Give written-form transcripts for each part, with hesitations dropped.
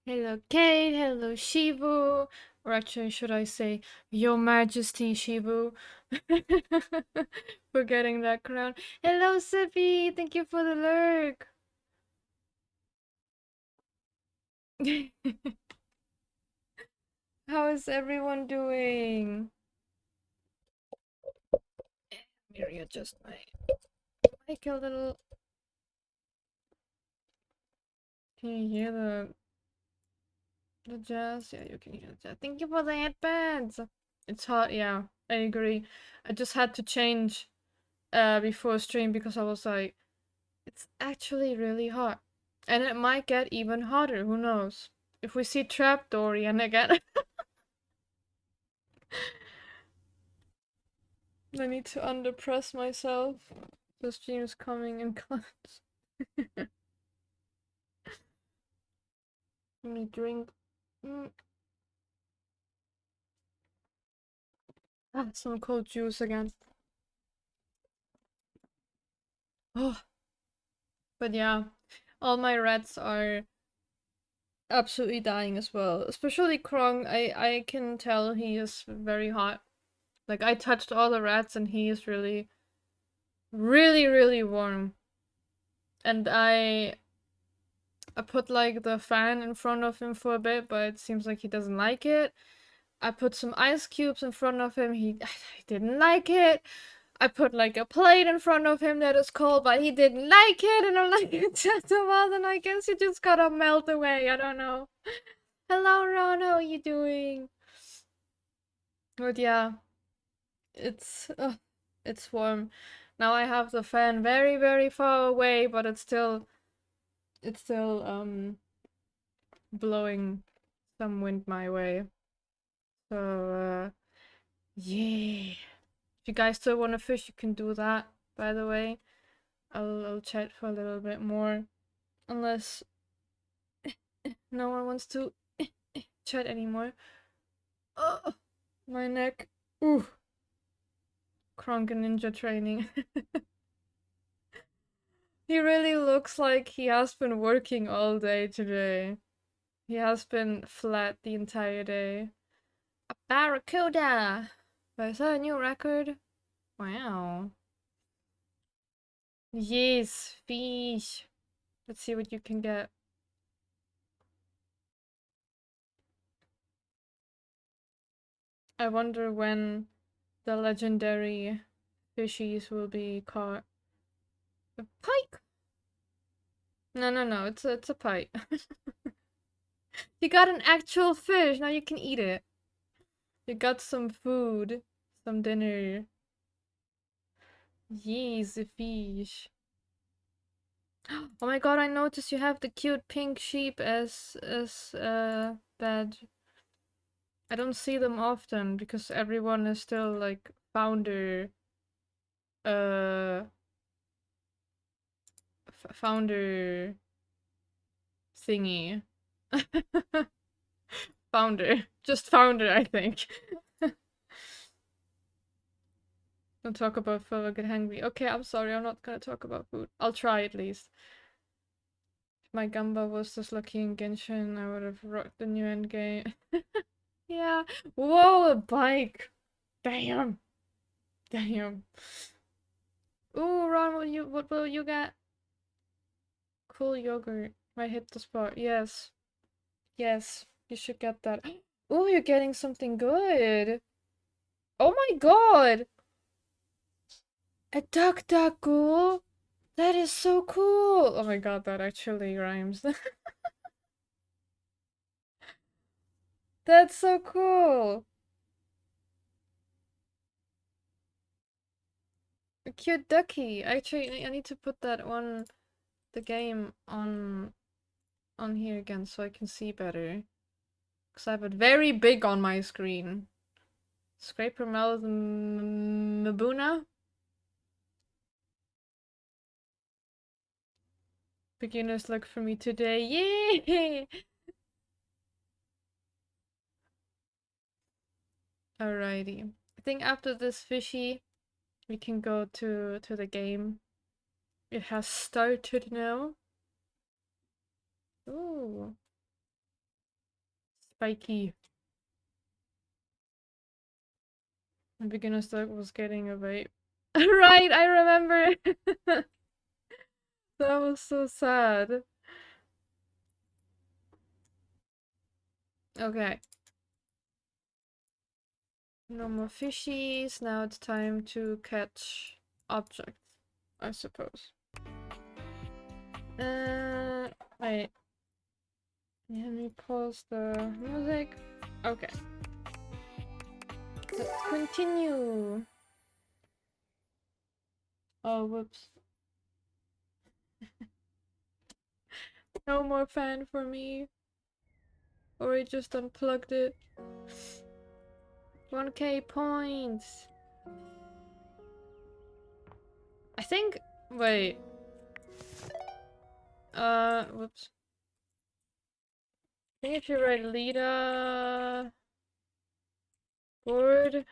Hello, Kate. Hello, Shibu. Or actually, should I say, Your Majesty Shibu? For getting that crown. Hello, Sippy. Thank you for the lurk. How is everyone doing? Let me readjust my mic a little. Can you hear the jazz? Yeah, you can hear the jazz. Thank you for the headbands. It's hot, yeah. I agree. I just had to change before stream because I was like, it's actually really hot. And it might get even hotter, who knows? If we see Trap Dorian again. I need to underpress myself. The stream is coming in clutch. Let me drink some cold juice again. Oh, but yeah, all my rats are absolutely dying as well. Especially Krong, I can tell he is very hot. Like I touched all the rats and he is really, really warm. And I put like the fan in front of him for a bit, but it seems like he doesn't like it. I put some ice cubes in front of him. He didn't like it. I put like a plate in front of him that is cold, but he didn't like it. And I'm like, well, then I guess you just gotta melt away. I don't know. Hello, Ron. How are you doing? But yeah, it's warm. Now I have the fan very far away, but it's still blowing some wind my way. So yeah. If you guys still want to fish, you can do that. By the way, I'll chat for a little bit more, unless no one wants to chat anymore. Oh, my neck. Ooh, Kronk ninja training. He really looks like he has been working all day today. He has been flat the entire day. A barracuda! Is that a new record? Wow. Yes, fish. Let's see what you can get. I wonder when the legendary fishies will be caught. A pike? No. It's a pike. You got an actual fish. Now you can eat it. You got some food, some dinner. Yes, a fish. Oh my god! I noticed you have the cute pink sheep as badge. I don't see them often because everyone is still like founder uh founder thingy. Founder. Just founder, I think. Don't talk about food, I'll get hungry. Okay, I'm sorry, I'm not gonna talk about food. I'll try at least. If my Gamba was just lucky in Genshin, I would have rocked the new endgame. Yeah. Whoa, a bike! Damn! Damn. Ooh, Ron, what will you get? Cool yogurt. Might hit the spot. Yes. Yes. You should get that. Ooh, you're getting something good. Oh my god! A DuckDuckGo? That is so cool! Oh my god, that actually rhymes. That's so cool! A cute ducky. Actually, I need to put that on the game on here again so I can see better. Because I have it very big on my screen. Scraper Mouth Mabuna? Beginners look for me today. Yay! Alrighty. I think after this fishy, we can go to the game. It has started now. Ooh. spiky. The beginner's dog was getting a vape. Right, I remember. That was so sad. Okay. No more fishies. Now it's time to catch objects, I suppose. Wait. Let me pause the music. Okay. Let's continue. Oh, whoops. No more fan for me. Or I just unplugged it. 1k points. I think. Wait. Whoops. I think if you write Lita board.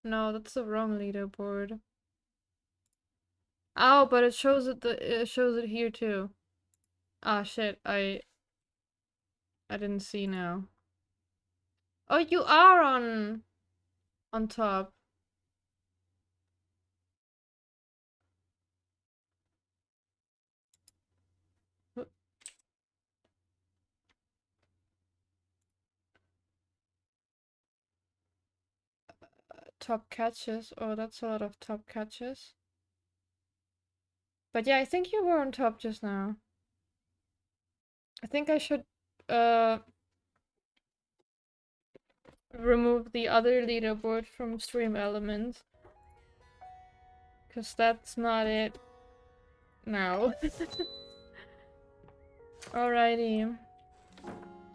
No, that's the wrong leaderboard. Oh, but it shows it here too. Ah shit, I didn't see now. Oh, you are on top. Top catches. Oh, that's a lot of top catches. But yeah, I think you were on top just now. I think I should remove the other leaderboard from Stream Elements. Cause that's not it now. Alrighty.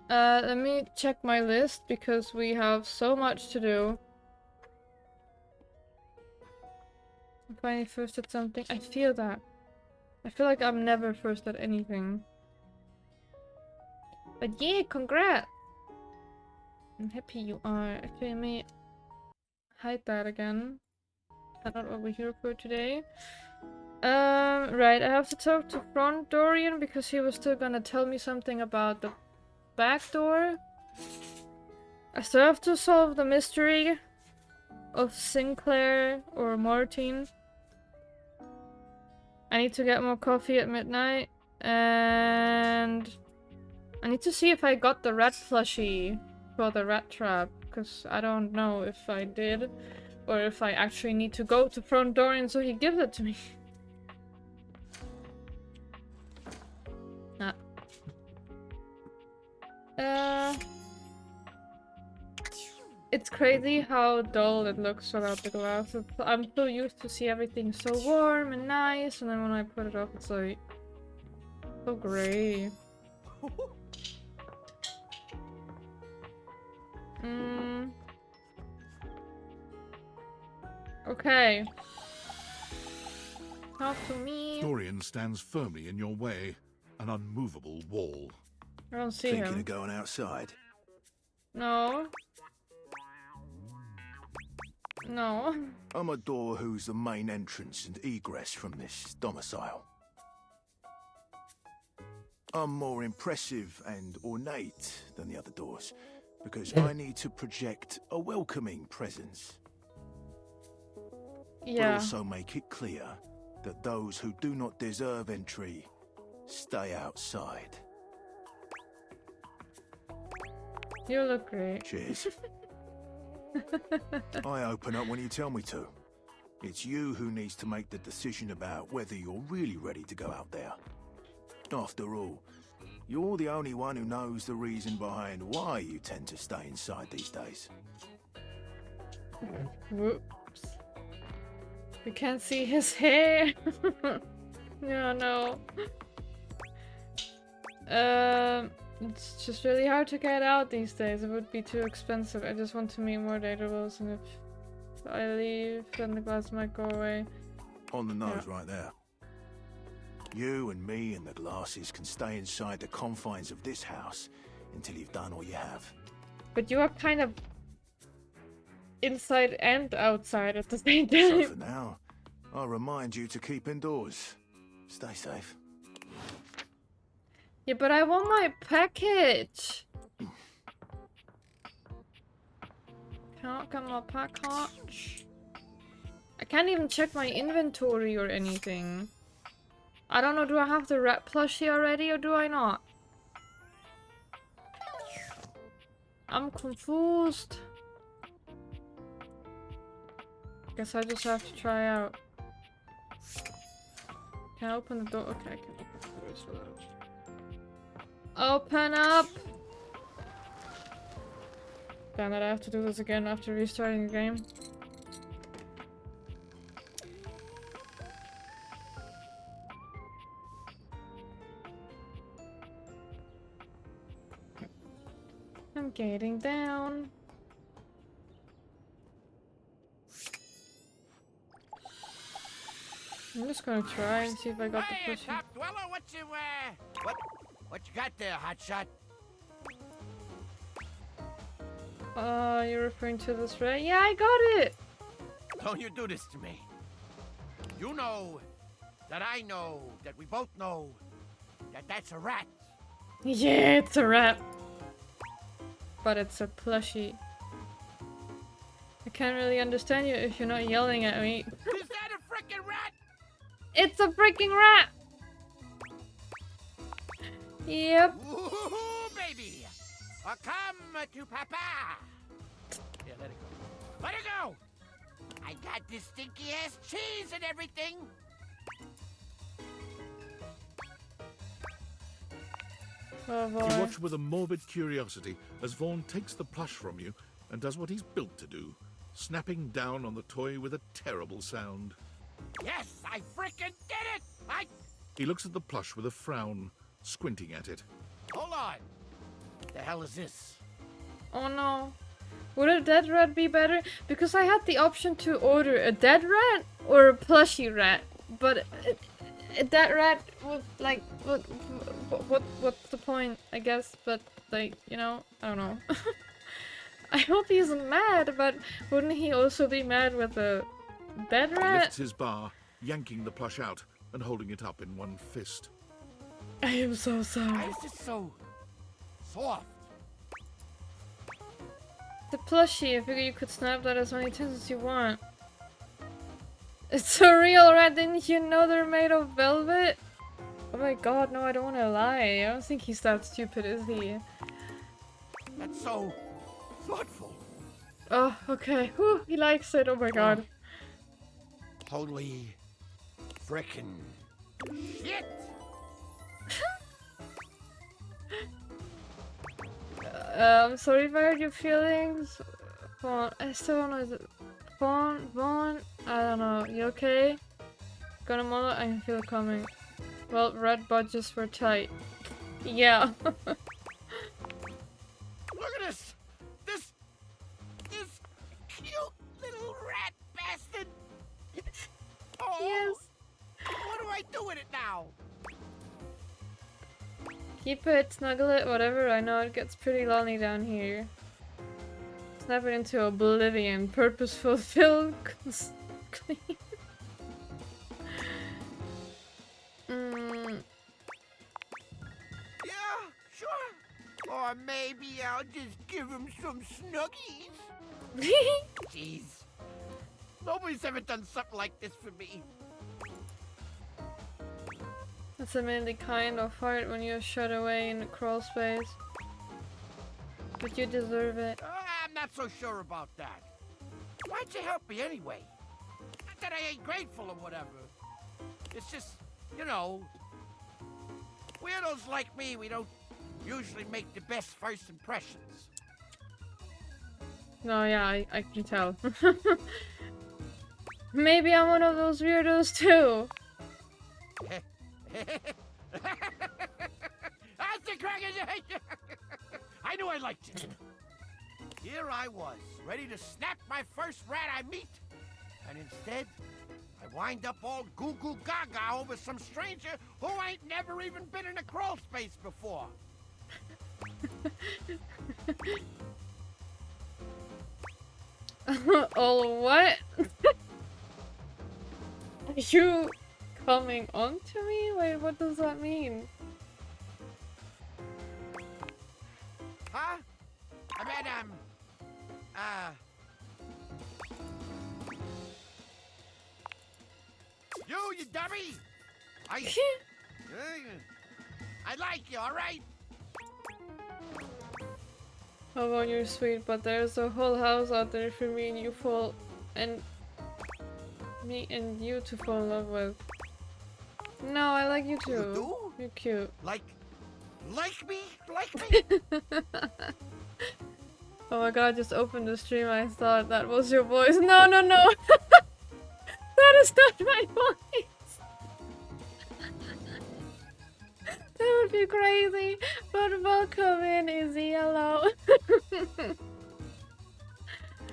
Let me check my list because we have so much to do. I'm finally first at something. I feel that. I feel like I'm never first at anything. But yeah, congrats! I'm happy you are. Okay, let me hide that again. That's not what we're here for today. Right, I have to talk to Front Dorian because he was still gonna tell me something about the back door. I still have to solve the mystery of Sinclair or Martin. I need to get more coffee at midnight. And I need to see if I got the rat plushie for the rat trap. Because I don't know if I did. Or if I actually need to go to Front Dorian so he gives it to me. It's crazy how dull it looks without the glass. I'm so used to see everything so warm and nice, and then when I put it up, it's like so gray. Okay. Talk to me. Dorian stands firmly in your way, an unmovable wall. I don't see Thinking him. of going outside? No. No. I'm a door who's the main entrance and egress from this domicile. I'm more impressive and ornate than the other doors, because I need to project a welcoming presence. But Yeah. also make it clear that those who do not deserve entry stay outside. You look great. Cheers. I open up when you tell me to. It's you who needs to make the decision about whether you're really ready to go out there. After all, you're the only one who knows the reason behind why you tend to stay inside these days. Whoops. We can't see his hair. Yeah, no. It's just really hard to get out these days. It would be too expensive. I just want to meet more datables, and if I leave, then the glass might go away. On the nose, right there. You and me and the glasses can stay inside the confines of this house until you've done all you have. But you are kind of inside and outside at the same So time. for now, I'll remind you to keep indoors. Stay safe. Yeah, but I want my package. Can't get my package. I can't even check my inventory or anything. I don't know, do I have the rat plushie already or do I not? I'm confused. Guess I just have to try out. Can I open the door? Okay, I can open the doors for that. Open up! Damn it, I have to do this again after restarting the game. I'm getting down. I'm just gonna try and see if I got the Hey, push. Top Dweller, what you got there, hotshot? You're referring to this, right? Yeah, I got it! Don't you do this to me. You know that I know that we both know that that's a rat. Yeah, it's a rat. But it's a plushie. I can't really understand you if you're not yelling at me. Is that a frickin' rat? It's a freaking rat! Yep. Ooh, baby! Come to Papa! Here, let it go. Let it go! I got this stinky ass cheese and everything! Oh You boy. watch with a morbid curiosity as Vaughn takes the plush from you and does what he's built to do, snapping down on the toy with a terrible sound. Yes, I frickin' did it! He looks at the plush with a frown, squinting at it. Hold on. The hell is this? Oh no. Would a dead rat be better? Because I had the option to order a dead rat or a plushie rat. But a dead rat would like what's the point, I guess, but like, you know, I don't know. I hope he isn't mad, but wouldn't he also be mad with a dead He rat? lifts his bar, yanking the plush out and holding it up in one fist. I am so Why sorry. is this so soft? The plushie, I figure you could snap that as many times as you want. It's a real rat, didn't you know they're made of velvet? Oh my god, no, I don't want to lie. I don't think he's that stupid, is he? That's so thoughtful. Oh, okay. Whew, he likes it, oh my god. Holy frickin' shit! I'm sorry if I hurt your feelings. Vaughn, I still don't know. Is it Vaughn? I don't know. You okay? Gonna mother? I can feel it coming. Well, red budgets were tight. Yeah. Look at this! This cute little rat bastard! Oh, Yes. what do I do with it now? Keep it, snuggle it, whatever. I know it gets pretty lonely down here. Snap it into oblivion. Purposeful fill clean. Yeah, sure. Or maybe I'll just give him some snuggies. Jeez. Nobody's ever done something like this for me. That's admittedly kind of hard when you're shut away in a crawl space. But you deserve it. I'm not so sure about that. Why'd you help me anyway? Not that I ain't grateful or whatever. It's just, you know, weirdos like me, we don't usually make the best first impressions. No, yeah, I can tell. Maybe I'm one of those weirdos too. That's the crack. I knew I liked you. Here I was, ready to snap my first rat I meet. And instead, I wind up all goo-goo gaga over some stranger who ain't never even been in a crawl space before. Oh, what? Are you coming on to me? Wait, what does that mean? Huh? I mean, you dummy! I like you, all right? How about you're sweet, but there's a whole house out there for me and you fall and me and you to fall in love with. No, I like you too. You do? You're cute. Like me? Like me? Oh my god, I just opened the stream. I thought that was your voice. No, no, no. That is not my voice. That would be crazy. But welcome in, Izzy. Hello.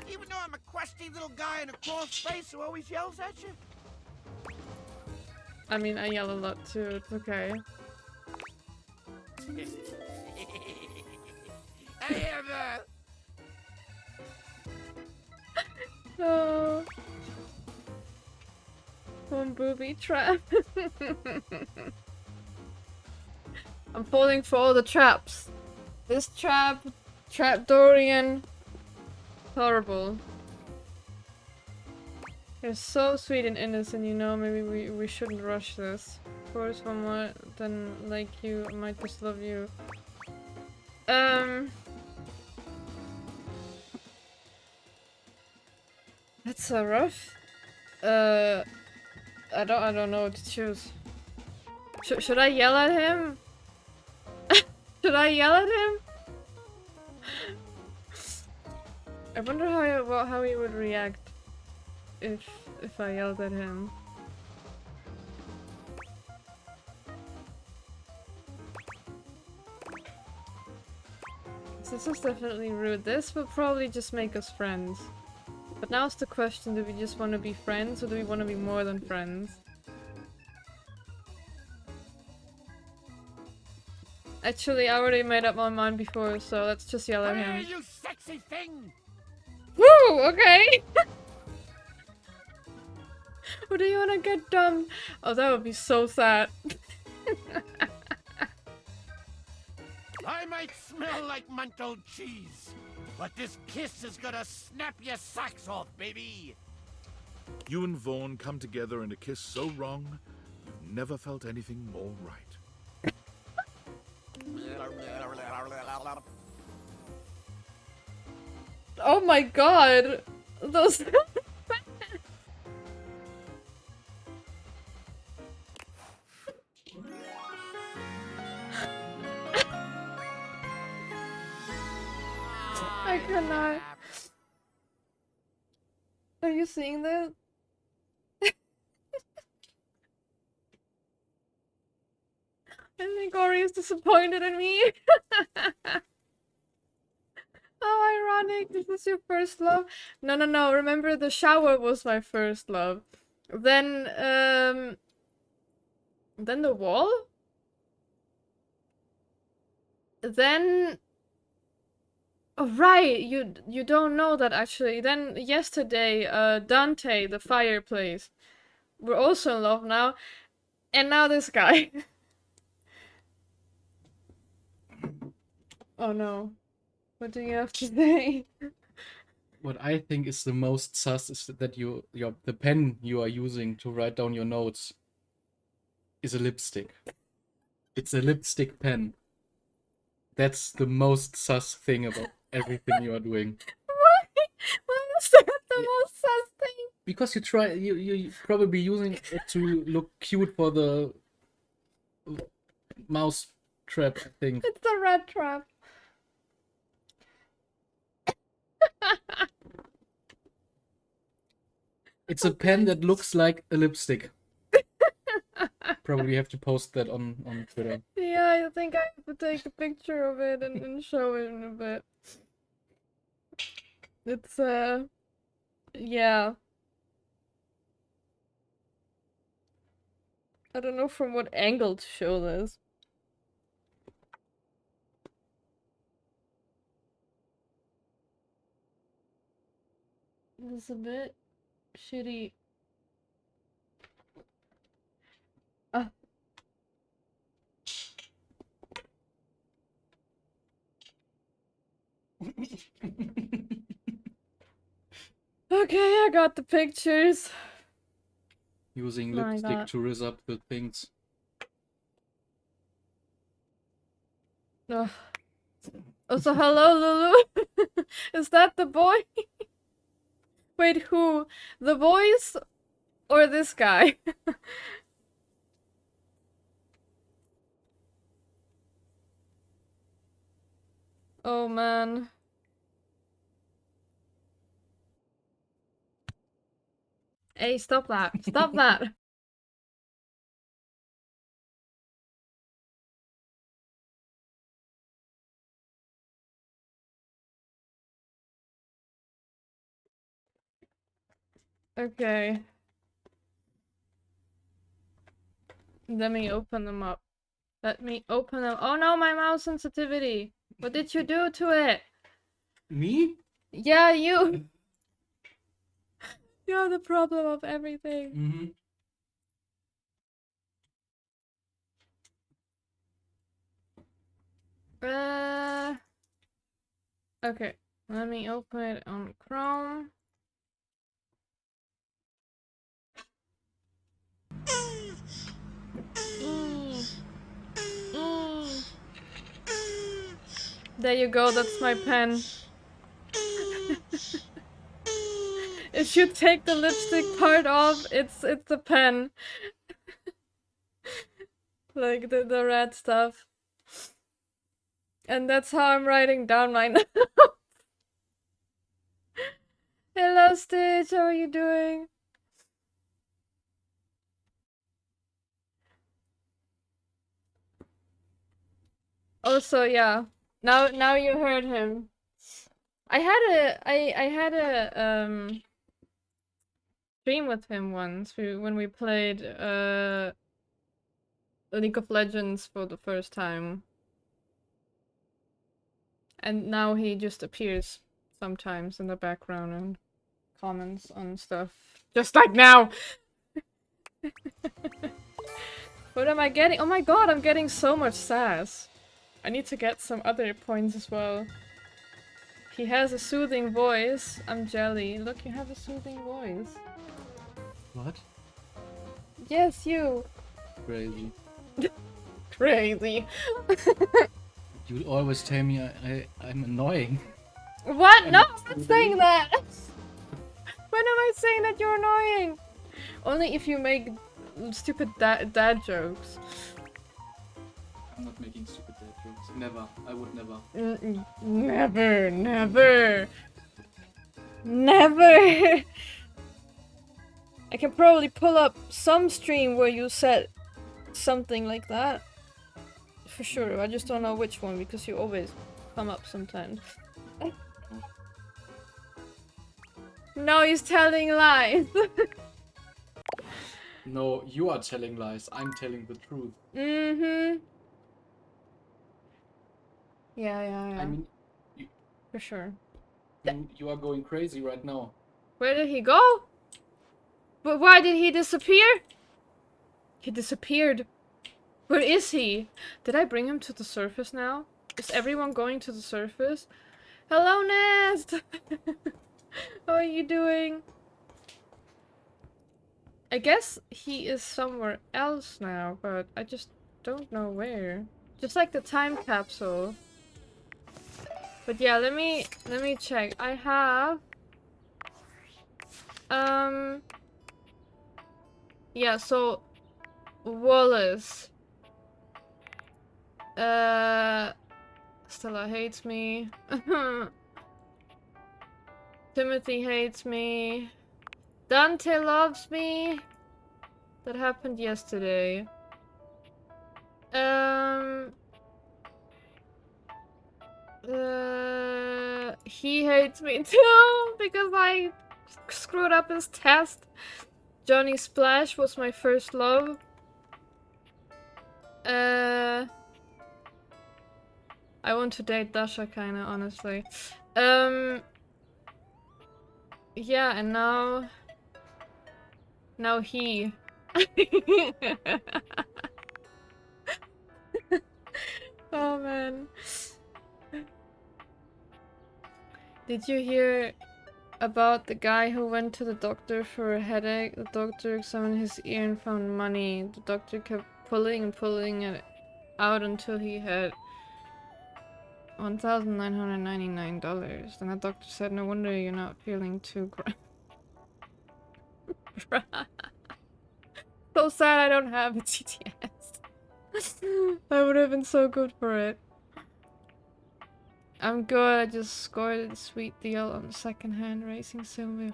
Even though I'm a crusty little guy in a crawl space who always yells at you? I mean, I yell a lot too. It's okay. Hey, Emma! Oh. One booby trap. I'm falling for all the traps. This trap, Trap Dorian. Horrible. You're so sweet and innocent, you know, maybe we shouldn't rush this. Of course, one more than like you, I might just love you. That's so rough. I don't know what to choose. Should I yell at him? Should I yell at him? I wonder how he would react if I yelled at him. This is definitely rude. This will probably just make us friends. But now it's the question, do we just want to be friends or do we want to be more than friends? Actually, I already made up my mind before, so let's just yell at Come here, him. you sexy thing! Woo! Okay! Or do you want to get dumped? Oh, that would be so sad. I might smell like month-old cheese, but this kiss is gonna snap your socks off, baby! You and Vaughn come together in a kiss so wrong, you've never felt anything more right. Oh my god! Those... I cannot. Are you seeing this? I think Ori is disappointed in me. How ironic. This is your first love. No. Remember, the shower was my first love. Then the wall? Then... Oh, right. You don't know that, actually. Then yesterday, Dante, the fireplace. We're also in love now. And now this guy. Oh no. What do you have to say? What I think is the most sus is that the pen you are using to write down your notes is a lipstick. It's a lipstick pen. That's the most sus thing about everything you are doing. Why is that the most sus thing? Because you probably using it to look cute for the mouse trap, I think. It's the red trap. It's a pen that looks like a lipstick. Probably have to post that on Twitter. Yeah, I think I have to take a picture of it and show it in a bit. It's, yeah. I don't know from what angle to show this. This is a bit shitty. Ah. Okay, I got the pictures. Using My lipstick God. to rizz up the things. Ugh. Oh, so hello, Lulu. Is that the boy? Wait, who? The voice or this guy? Oh man. Hey, stop that. Stop that. Okay. Let me open them up. Let me open them. Oh no, my mouse sensitivity. What did you do to it? Me? Yeah, you. You're the problem of everything. Mm-hmm. Okay. Let me open it on Chrome. There you go, that's my pen. If you take the lipstick part off, it's the pen. Like the red stuff. And that's how I'm writing down my notes. Hello Stitch, how are you doing? Also, yeah. Now you heard him. I had a stream with him once when we played League of Legends for the first time. And now he just appears sometimes in the background and comments on stuff. Just like now! What am I getting? Oh my god, I'm getting so much sass. I need to get some other points as well. He has a soothing voice. I'm jelly. Look, you have a soothing voice. What? Yes, you. Crazy. Crazy. You always tell me I'm annoying. What? No, I'm I'm not saying that. When am I saying that you're annoying? Only if you make stupid dad jokes. I'm not making stupid dad jokes. Never. I would never. Never, never. Never. I can probably pull up some stream where you said something like that. For sure, I just don't know which one because you always come up sometimes. No, he's telling lies. No, you are telling lies. I'm telling the truth. Mm-hmm. Yeah. I mean, For sure. you are going crazy right now. Where did he go? But why did he disappear? He disappeared. Where is he? Did I bring him to the surface now? Is everyone going to the surface? Hello, Nest! How are you doing? I guess he is somewhere else now, but I just don't know where. Just like the time capsule. But yeah, let me check. I have yeah, so Wallace. Stella hates me. Timothy hates me. Dante loves me. That happened yesterday. He hates me too because I screwed up his test. Johnny Splash was my first love. I want to date Dasha kinda, honestly. Yeah, and now he. Oh man. Did you hear about the guy who went to the doctor for a headache. The doctor examined his ear and found money. The doctor kept pulling and pulling it out until he had $1,999. Then the doctor said, "No wonder you're not feeling too great." So sad I don't have a TTS. I would have been so good for it. I'm good. I just scored a sweet deal on second-hand racing sim.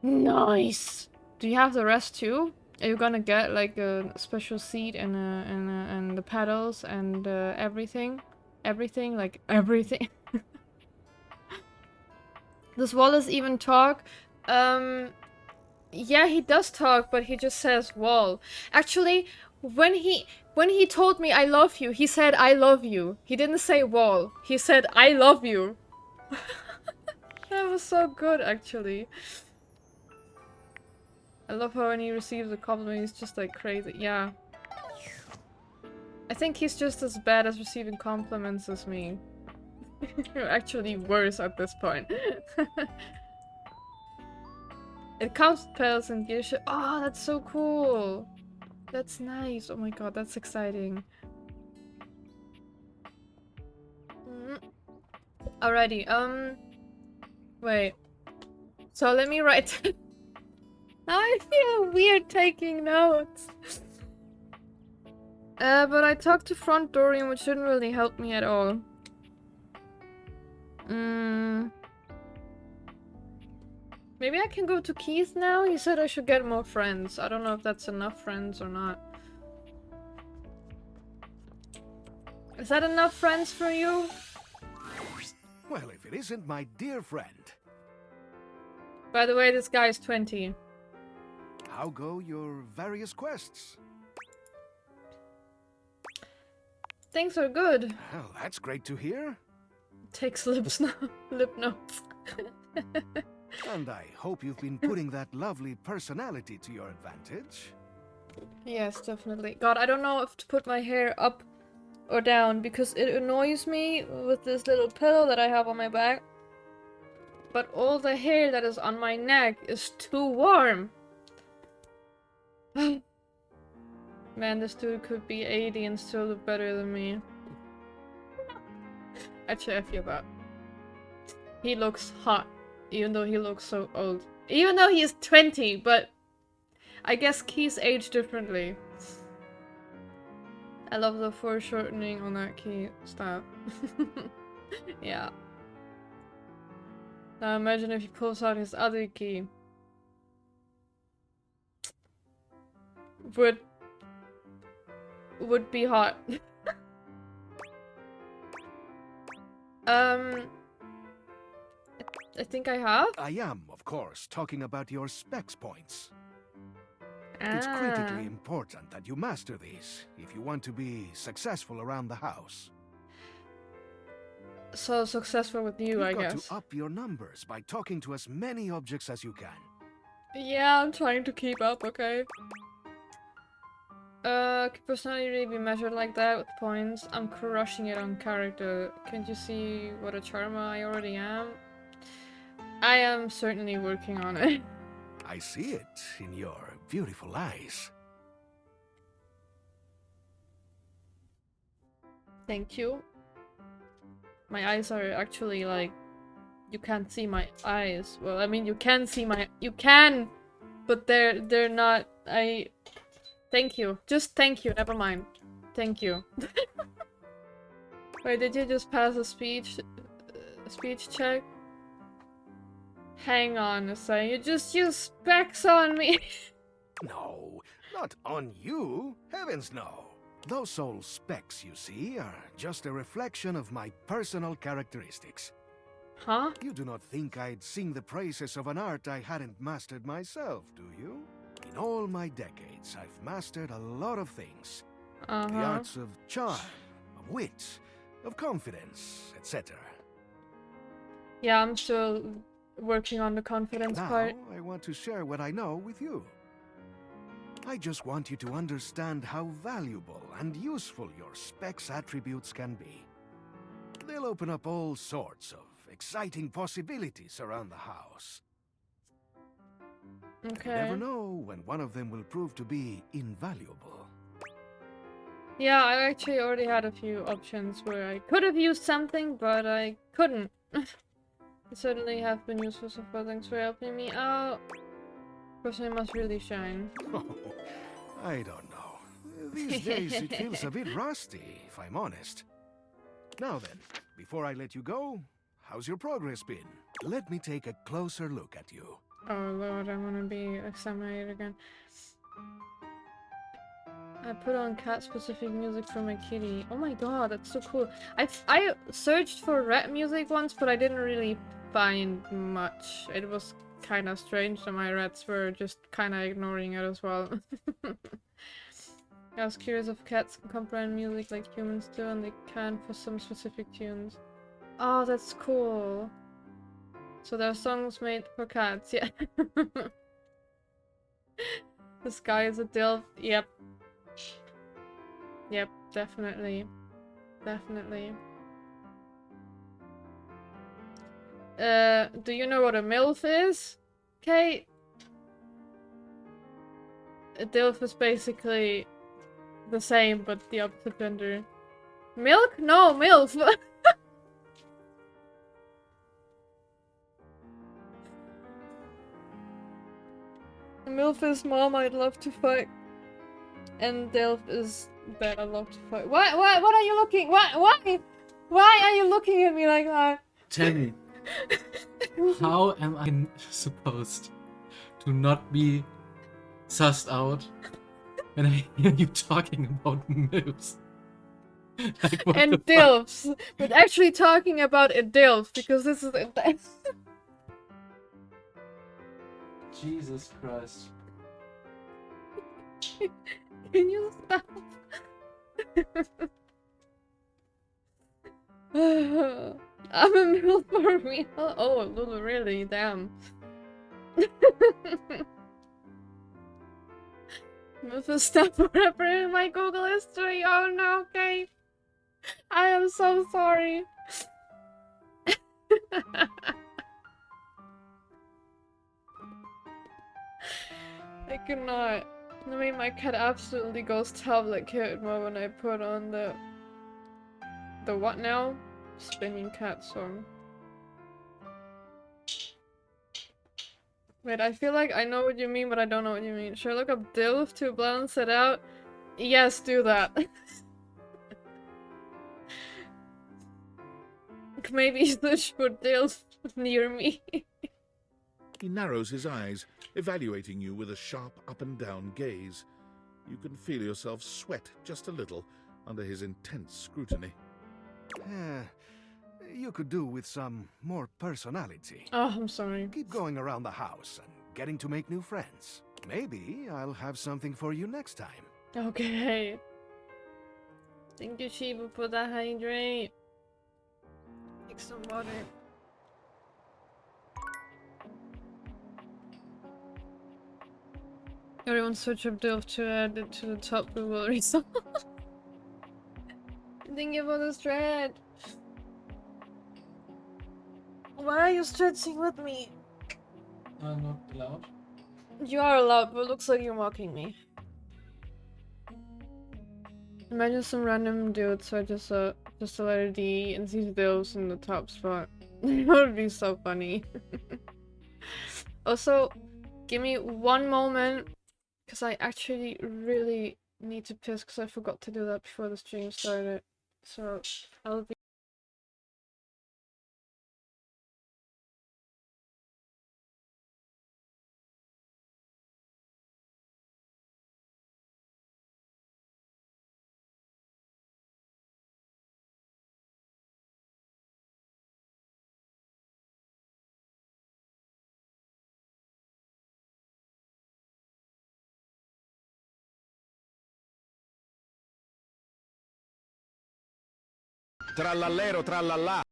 Nice. Do you have the rest too? Are you gonna get like a special seat and the pedals and everything? Everything, like everything. Does Wallace even talk? Yeah, he does talk, but he just says "wall." Actually, when he told me "I love you," he said "I love you." He didn't say "wall." He said "I love you." That was so good, actually. I love how when he receives a compliment, he's just like crazy. Yeah. I think he's just as bad at receiving compliments as me. Actually worse at this point. It comes with pedals and gear shift. Oh, that's so cool. That's nice. Oh my god, that's exciting. Alrighty, wait. So let me write. Now I feel weird taking notes. But I talked to Front Dorian, which didn't really help me at all. Maybe I can go to Keith now? He said I should get more friends. I don't know if that's enough friends or not. Is that enough friends for you? Well, if it isn't my dear friend. By the way, this guy is 20. How go your various quests? Things are good. Well, that's great to hear. Takes lip notes. And I hope you've been putting that lovely personality to your advantage. Yes, definitely. God, I don't know if to put my hair up or down because it annoys me with this little pillow that I have on my back. But all the hair that is on my neck is too warm. Man, this dude could be 80 and still look better than me. Actually, I feel bad. He looks hot, even though he looks so old. Even though he is 20, but I guess keys age differently. I love the foreshortening on that key style. Yeah. Now imagine if he pulls out his other key. Would be hot. I think I have. I am, of course, talking about your specs points. It's critically important that you master these if you want to be successful around the house. So successful with you, I guess. You've got to up your numbers by talking to as many objects as you can. Yeah, I'm trying to keep up, okay? Could personality really be measured like that with points? I'm crushing it on character. Can't you see what a charmer I already am? I am certainly working on it. I see it in your beautiful eyes. Thank you. My eyes are actually like... You can't see my eyes. Well, I mean, you can see my... You can! But they're not... Thank you. Just thank you. Never mind. Thank you. Wait, did you just pass a speech check? Hang on a second. You just used specs on me. No, not on you. Heavens no. Those old specs you see are just a reflection of my personal characteristics. Huh? You do not think I'd sing the praises of an art I hadn't mastered myself, do you? In all my decades, I've mastered a lot of things. The arts of charm, of wit, of confidence, etc. Yeah, I'm still working on the confidence Now, part. I want to share what I know with you. I just want you to understand how valuable and useful your specs attributes can be. They'll open up all sorts of exciting possibilities around the house. Okay. You never know when one of them will prove to be invaluable. Yeah, I actually already had a few options where I could have used something, but I couldn't. They certainly have been useful so far. Thanks for helping me out. Of course, I must really shine. I don't know. These days it feels a bit rusty, if I'm honest. Now then, before I let you go, how's your progress been? Let me take a closer look at you. Oh lord, I want to be examined again. I put on cat-specific music for my kitty. Oh my god, that's so cool. I searched for rat music once, but I didn't really find much. It was kind of strange that my rats were just kind of ignoring it as well. I was curious if cats can comprehend music like humans do, and they can for some specific tunes. Oh, that's cool. So there are songs made for cats, yeah. This guy is a Dilf. Yep. Yep, definitely. Definitely. Do you know what a MILF is? Kate? A DILF is basically the same, but the opposite gender. Milk? No, MILF! MILF is mom I'd love to fight. And DILF is that I love to fight. What are you looking? Why? Why are you looking at me like that? Tell me, how am I supposed to not be sussed out when I hear you talking about MILFs? Like, what And the fuck? DILFs. But actually talking about a DILF, because this is Jesus Christ. Can you stop? I'm a MILF for real. Oh, Lulu, really? Damn. MILF is stuff forever in my Google history. Oh no, Kate. I am so sorry. I cannot. I mean, my cat absolutely goes tablet kid mode when I put on the what now? Spinning cat song. Wait, I feel like I know what you mean, but I don't know what you mean. Should I look up DILF to balance it out? Yes, do that. Maybe search for DILF near me. He narrows his eyes, evaluating you with a sharp up-and-down gaze. You can feel yourself sweat just a little under his intense scrutiny. You could do with some more personality. Oh, I'm sorry. Keep going around the house and getting to make new friends. Maybe I'll have something for you next time. Okay. Thank you, Shiba, for that hydrate. Take some water. Everyone search up DILF to add it to the top Google result. Thank you for the stretch. Why are you stretching with me? I'm not allowed. You are allowed, but it looks like you're mocking me. Imagine some random dude search just a letter D and sees DILFs in the top spot. That would be so funny. Also, give me one moment, because I actually really need to piss, because I forgot to do that before the stream started. So, I'll be Trallallero, trallallà.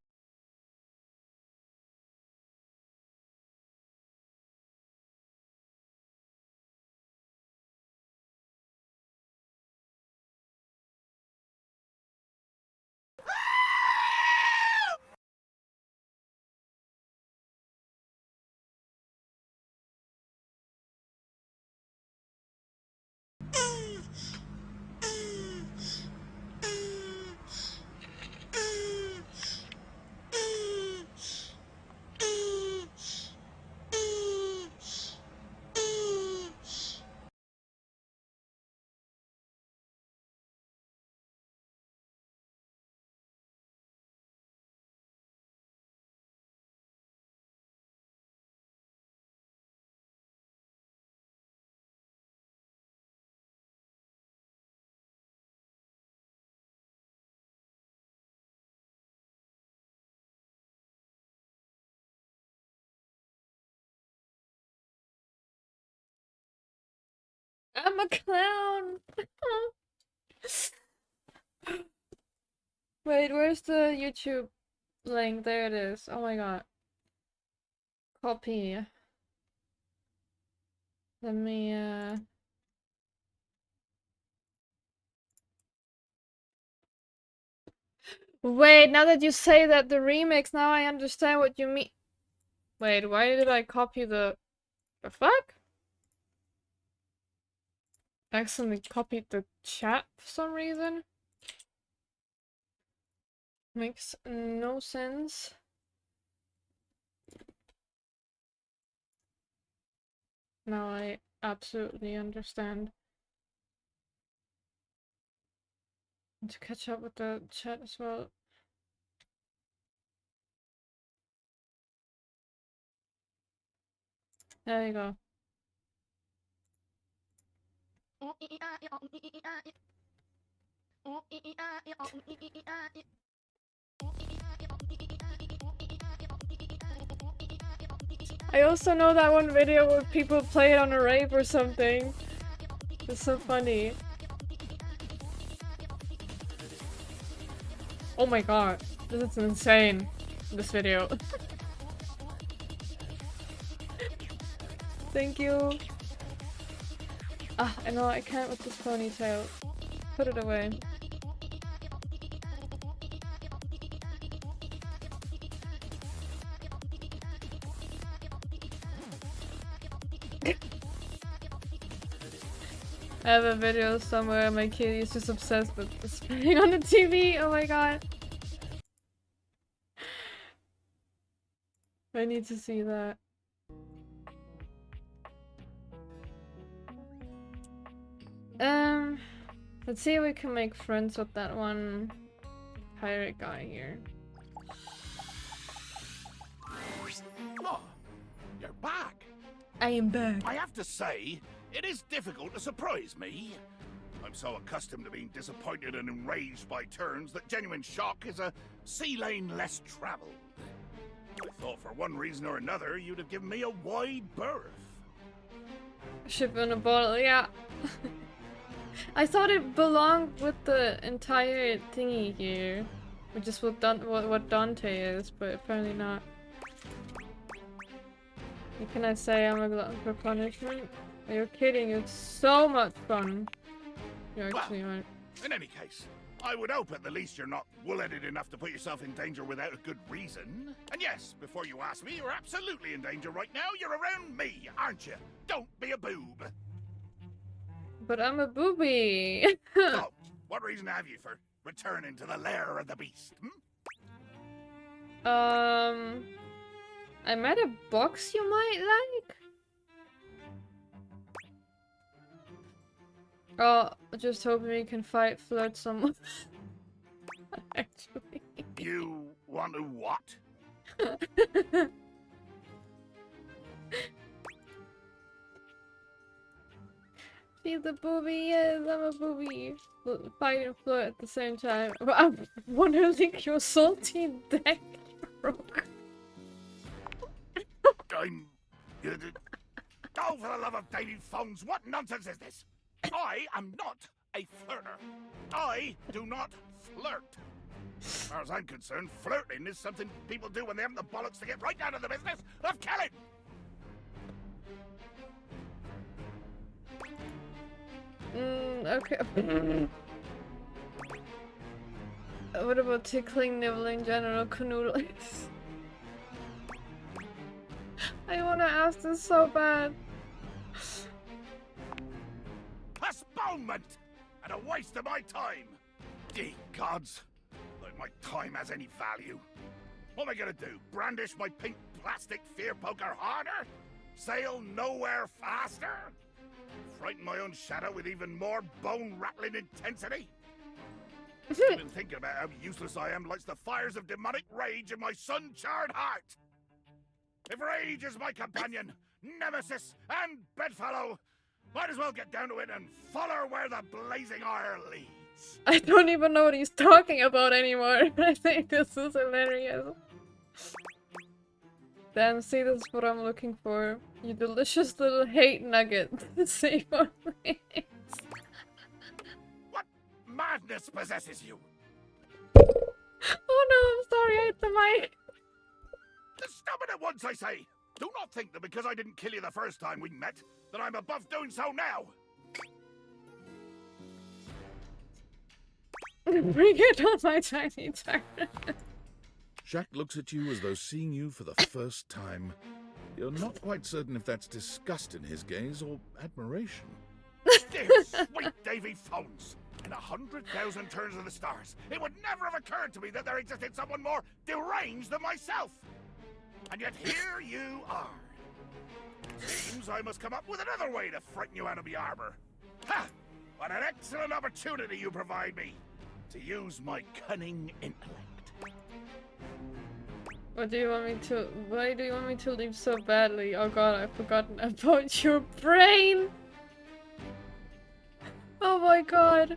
I'm a clown. Wait, where's the YouTube link? There it is. Oh my god. Copy. Let me Wait, now that you say that the remix, now I understand what you mean. Wait, why did I copy the fuck? Accidentally copied the chat for some reason. Makes no sense. Now I absolutely understand. Need to catch up with the chat as well. There you go. I also know that one video where people play it on a rave or something. It's so funny. Oh my god, this is insane, this video. Thank you. Ah, I know I can't with this ponytail. Put it away. I have a video somewhere my kid is just obsessed with spinning on the TV. Oh my god. I need to see that. Let's see if we can make friends with that one pirate guy here. Oh, you're back. I am back. I have to say, it is difficult to surprise me. I'm so accustomed to being disappointed and enraged by turns that genuine shock is a sea lane less traveled. I thought for one reason or another you'd have given me a wide berth. Ship in a bottle, yeah. I thought it belonged with the entire thingy here, which is what Dante is, but apparently not. What can I say? I'm a glutton for punishment. You're kidding, it's so much fun. You're actually right. In any case, I would hope at the least you're not wool-headed enough to put yourself in danger without a good reason. And yes, before you ask me, you're absolutely in danger right now. You're around me, aren't you? Don't be a boob. But I'm a booby. So, what reason have you for returning to the lair of the beast? I met a box you might like? Oh, just hoping we can flirt someone. Actually. You want to what? She's a booby, yes, I'm a booby. Fight and flirt at the same time. I want to lick your salty deck, Rook. I'm... Oh, for the love of dating phones, what nonsense is this? I am not a flirter. I do not flirt. As far as I'm concerned, flirting is something people do when they haven't the bollocks to get right down to the business of killing. Okay. What about tickling, nibbling, general canoodling? I wanna ask this so bad. Postponement! And a waste of my time! Ye gods! Like my time has any value. What am I gonna do? Brandish my pink plastic fear poker harder? Sail nowhere faster? Frighten my own shadow with even more bone-rattling intensity? I've been thinking about how useless I am lights the fires of demonic rage in my sun-charred heart. If rage is my companion, nemesis, and bedfellow, might as well get down to it and follow where the blazing ire leads. I don't even know what he's talking about anymore. I think this is hilarious. Damn, see, this is what I'm looking for. You delicious little hate nugget. Say more things. What madness possesses you? Oh no, I'm sorry, I hit the mic. Stop it at once, I say! Do not think that because I didn't kill you the first time we met, that I'm above doing so now! Bring it on, my tiny tyrant. Jacques looks at you as though seeing you for the first time. You're not quite certain if that's disgust in his gaze or admiration. Dear sweet Davy Phones! In 100,000 turns of the stars, it would never have occurred to me that there existed someone more deranged than myself! And yet here you are. Seems I must come up with another way to frighten you out of the armor. Ha! What an excellent opportunity you provide me to use my cunning intellect. What do you want me to? Why do you want me to leave so badly? Oh god, I've forgotten about your brain. Oh my god.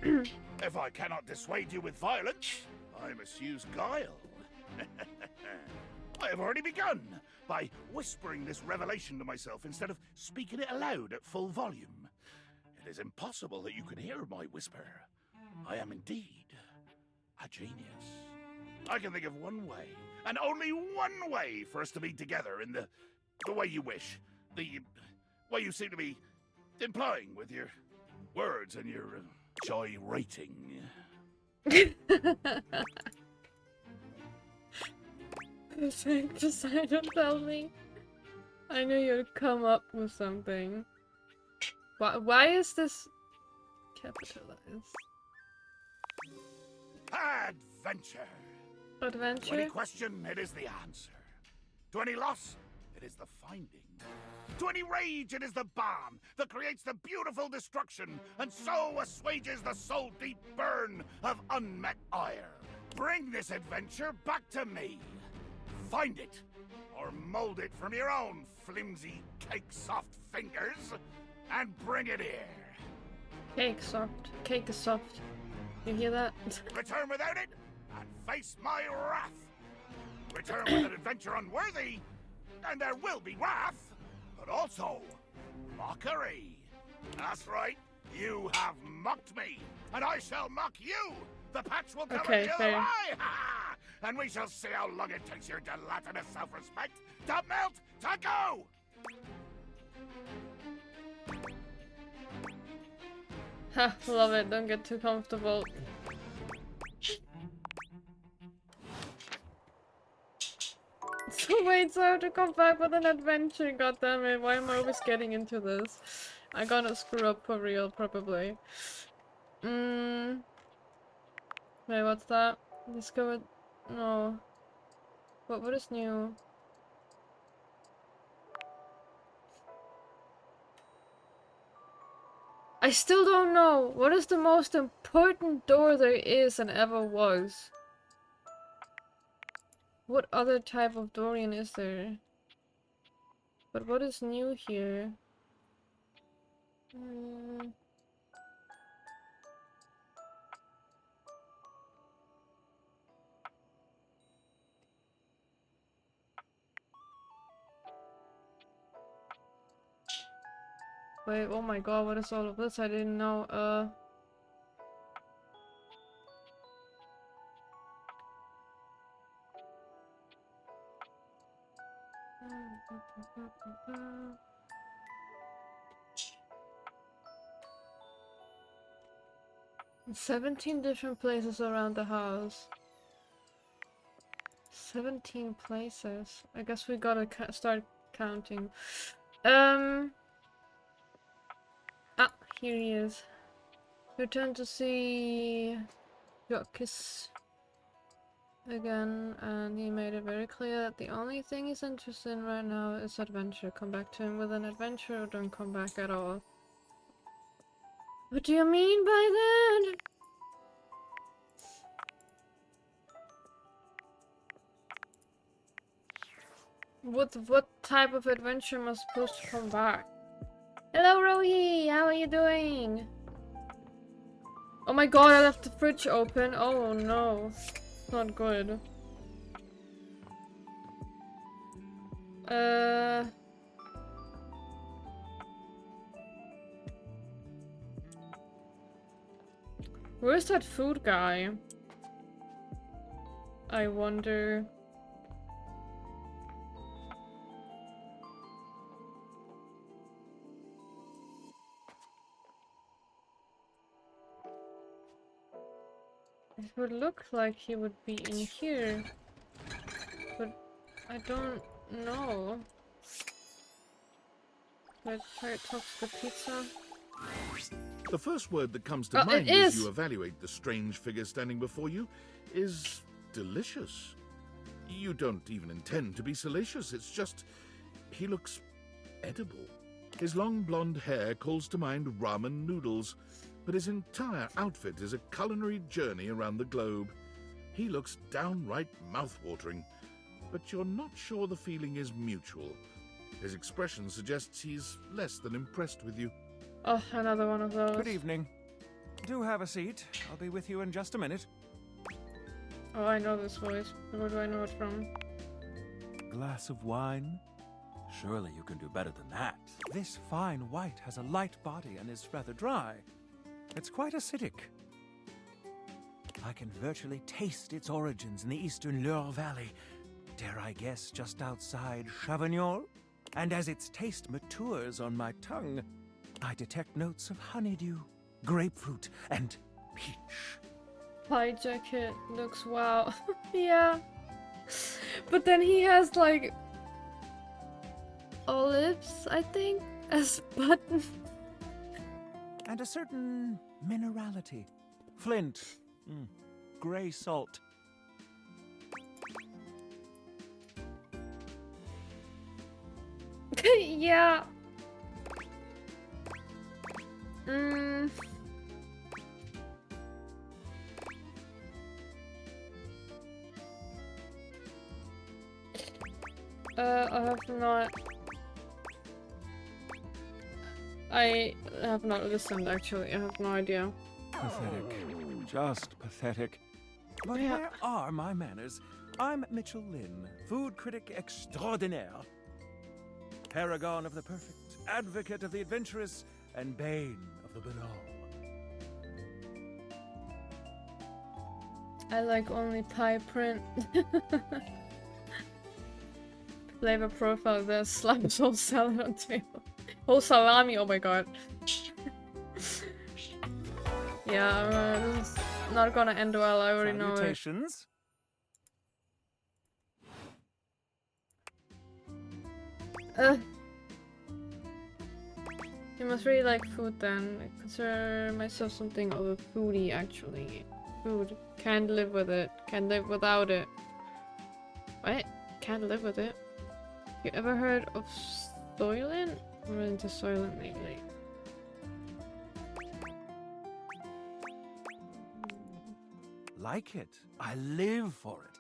If I cannot dissuade you with violence, I must use guile. I have already begun by whispering this revelation to myself instead of speaking it aloud at full volume. It is impossible that you can hear my whisper. I am indeed a genius. I can think of one way, and only one way, for us to be together in the way you wish. The way you seem to be implying with your words and your joy rating. Just don't tell me. I knew you'd come up with something. Why is this capitalized? Adventure. To any Adventure? question, it is the answer. To any loss, it is the finding. To any rage, it is the balm that creates the beautiful destruction and so assuages the soul-deep burn of unmet ire. Bring this adventure back to me. Find it, or mold it from your own flimsy, cake-soft fingers, and bring it here. Cake soft. Cake is soft. You hear that? Return without it, and face my wrath. Return with an adventure unworthy, and there will be wrath, but also mockery. That's right, you have mocked me, and I shall mock you. The patch will come Okay, until fair. I, and we shall see how long it takes your gelatinous self-respect to melt to go. Ha, love it. Don't get too comfortable. So wait, so I have to come back with an adventure, goddammit. Why am I always getting into this? I'm gonna screw up for real, probably. Wait, what's that? Discovered... No. What is new? I still don't know. What is the most important door there is and ever was? What other type of Dorian is there? But what is new here? Wait, oh my god, what is all of this? I didn't know. In 17 different places around the house. 17 places. I guess we gotta start counting. Here he is. Return to see Jockus again, and he made it very clear that the only thing he's interested in right now is adventure. Come back to him with an adventure or don't come back at all. What do you mean by that? What type of adventure am I supposed to come back? Hello Rohi, how are you doing? Oh my god, I left the fridge open. Oh no. Not good. Where's that food guy? I wonder. It would look like he would be in here, but I don't know. Let's try to talk to the pizza. The first word that comes to Oh, mind it as is! you evaluate the strange figure standing before you is delicious. You don't even intend to be salacious, it's just he looks edible. His long blonde hair calls to mind ramen noodles, but his entire outfit is a culinary journey around the globe. He looks downright mouth-watering, but you're not sure the feeling is mutual. His expression suggests he's less than impressed with you. Oh, another one of those. Good evening. Do have a seat. I'll be with you in just a minute. Oh, I know this voice. Where do I know it from? Glass of wine? Surely you can do better than that. This fine white has a light body and is rather dry. It's quite acidic. I can virtually taste its origins in the eastern Loire Valley. Dare I guess just outside Chavignol? And as its taste matures on my tongue, I detect notes of honeydew, grapefruit, and peach. Pie jacket looks wow. Yeah. But then he has like olives, I think, as button. And a certain minerality. Flint. Gray salt. Yeah. Mm. I have not listened actually. I have no idea. Pathetic. Just pathetic. But Yeah. where are my manners? I'm Mitchell Lynn, food critic extraordinaire. Paragon of the perfect, advocate of the adventurous, and bane of the banal. I like only pie print. Flavor profile, there's slams whole salad on table. Whole salami, oh my god. Yeah, this is not gonna end well, I already know it. Salutations. You must really like food then. I consider myself something of a foodie actually. Food. Can't live with it. Can't live without it. What? Can't live with it? You ever heard of Soylent? I'm into Soylent lately. Like it. I live for it.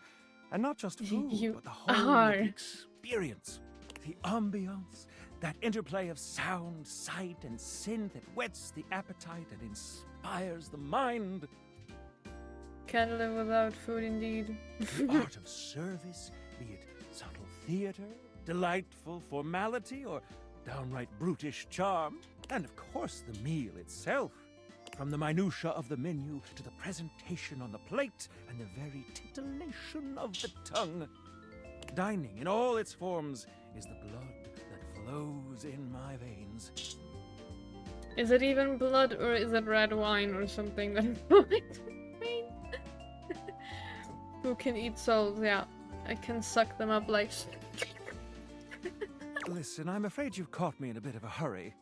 And not just food, You but the whole are. of the experience. The ambiance. That interplay of sound, sight, and synth that whets the appetite and inspires the mind. Can't live without food indeed. The art of service, be it subtle theater, delightful formality, or downright brutish charm. And of course the meal itself. From the minutiae of the menu to the presentation on the plate and the very titillation of the tongue. Dining in all its forms is the blood that flows in my veins. Is it even blood or is it red wine or something that Who can eat souls? Yeah, I can suck them up like. Listen, I'm afraid you've caught me in a bit of a hurry.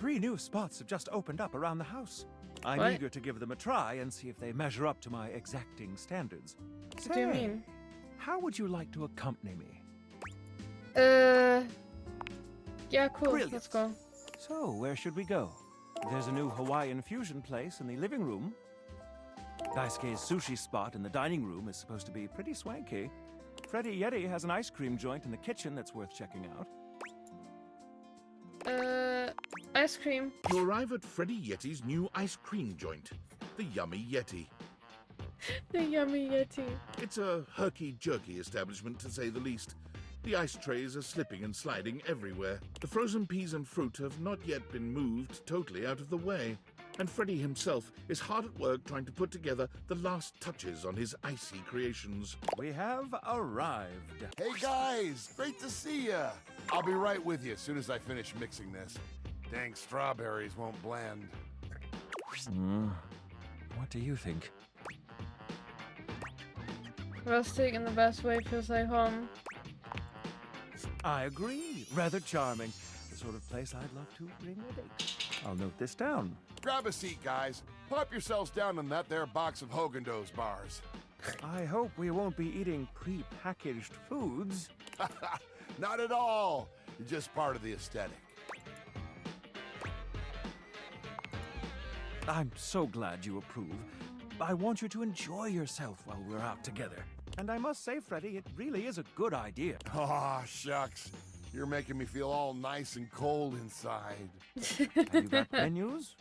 3 new spots have just opened up around the house. I'm What? eager to give them a try and see if they measure up to my exacting standards. What do you mean? How would you like to accompany me? Yeah, cool. Brilliant. Let's go. So, where should we go? There's a new Hawaiian fusion place in the living room. Daisuke's sushi spot in the dining room is supposed to be pretty swanky. Freddy Yeti has an ice cream joint in the kitchen that's worth checking out. Ice cream. You arrive at Freddy Yeti's new ice cream joint, the Yummy Yeti. The Yummy Yeti. It's a herky-jerky establishment, to say the least. The ice trays are slipping and sliding everywhere. The frozen peas and fruit have not yet been moved totally out of the way. And Freddy himself is hard at work trying to put together the last touches on his icy creations. We have arrived. Hey guys, great to see ya. I'll be right with you as soon as I finish mixing this. Dang strawberries won't blend. What do you think? Rustic in the best way, feels like home. I agree. Rather charming. The sort of place I'd love to bring a date. I'll note this down. Grab a seat, guys. Pop yourselves down in that there box of Haagen-Dazs bars. I hope we won't be eating pre-packaged foods. Not at all. You're just part of the aesthetic. I'm so glad you approve. I want you to enjoy yourself while we're out together. And I must say, Freddy, it really is a good idea. Aw, shucks. You're making me feel all nice and cold inside. Have you got menus?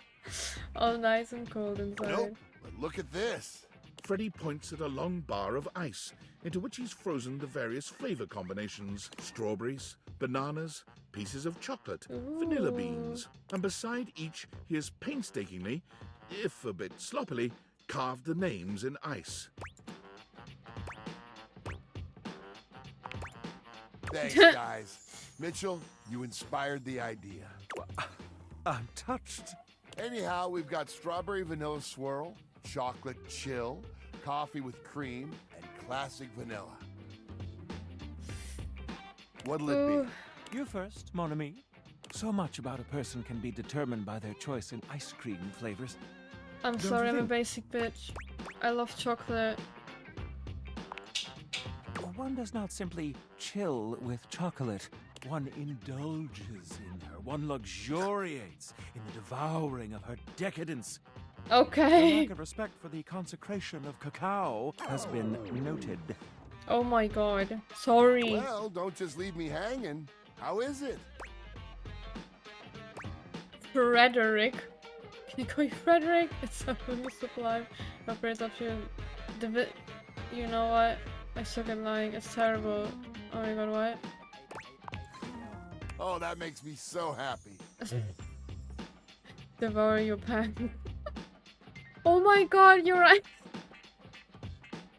All nice and cold inside. Nope, but look at this. Freddy points at a long bar of ice, into which he's frozen the various flavor combinations: strawberries, bananas, pieces of chocolate, vanilla beans, and beside each he has painstakingly, if a bit sloppily, carved the names in ice. Thanks, guys. Mitchell, you inspired the idea. I'm touched. Anyhow, we've got strawberry vanilla swirl, chocolate chill, coffee with cream, and classic vanilla. What'll it Ooh. be? You first, mon ami. So much about a person can be determined by their choice in ice cream flavors. I'm Don't sorry, you I'm a think? basic bitch. I love chocolate. One does not simply chill with chocolate. One indulges in her. One luxuriates in the devouring of her decadence. The Okay. lack of respect for the consecration of cacao has been noted. Oh my god. Sorry. Well, don't just leave me hanging. How is it? Frederick. Can you call you Frederick? It's a food supply. Operates up to you know what? I suck at lying. It's terrible. Oh my god, what? Oh, that makes me so happy. Devour your pan. Oh my god, you're right.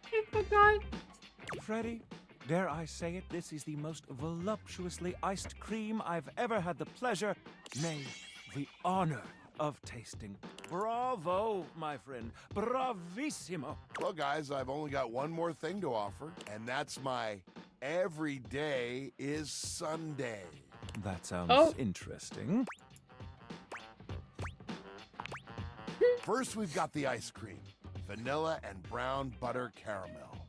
I forgot. Freddy, dare I say it, this is the most voluptuously iced cream I've ever had the pleasure, nay, the honor of tasting. Bravo, my friend. Bravissimo. Well, guys, I've only got one more thing to offer, and that's my every day is Sunday. That sounds Oh. interesting. First, we've got the ice cream. Vanilla and brown butter caramel.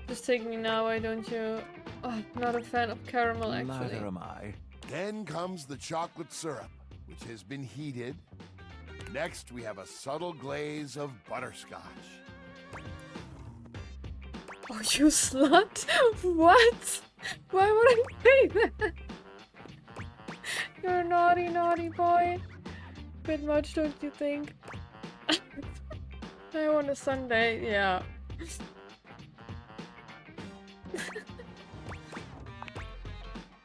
Just take me now, why don't you? Oh, I'm not a fan of caramel, actually. Neither am I. Then comes the chocolate syrup, which has been heated. Next, we have a subtle glaze of butterscotch. Oh, you slut! What? Why would I say that? You're a naughty, naughty boy. Bit much, don't you think? I want a sundae, yeah.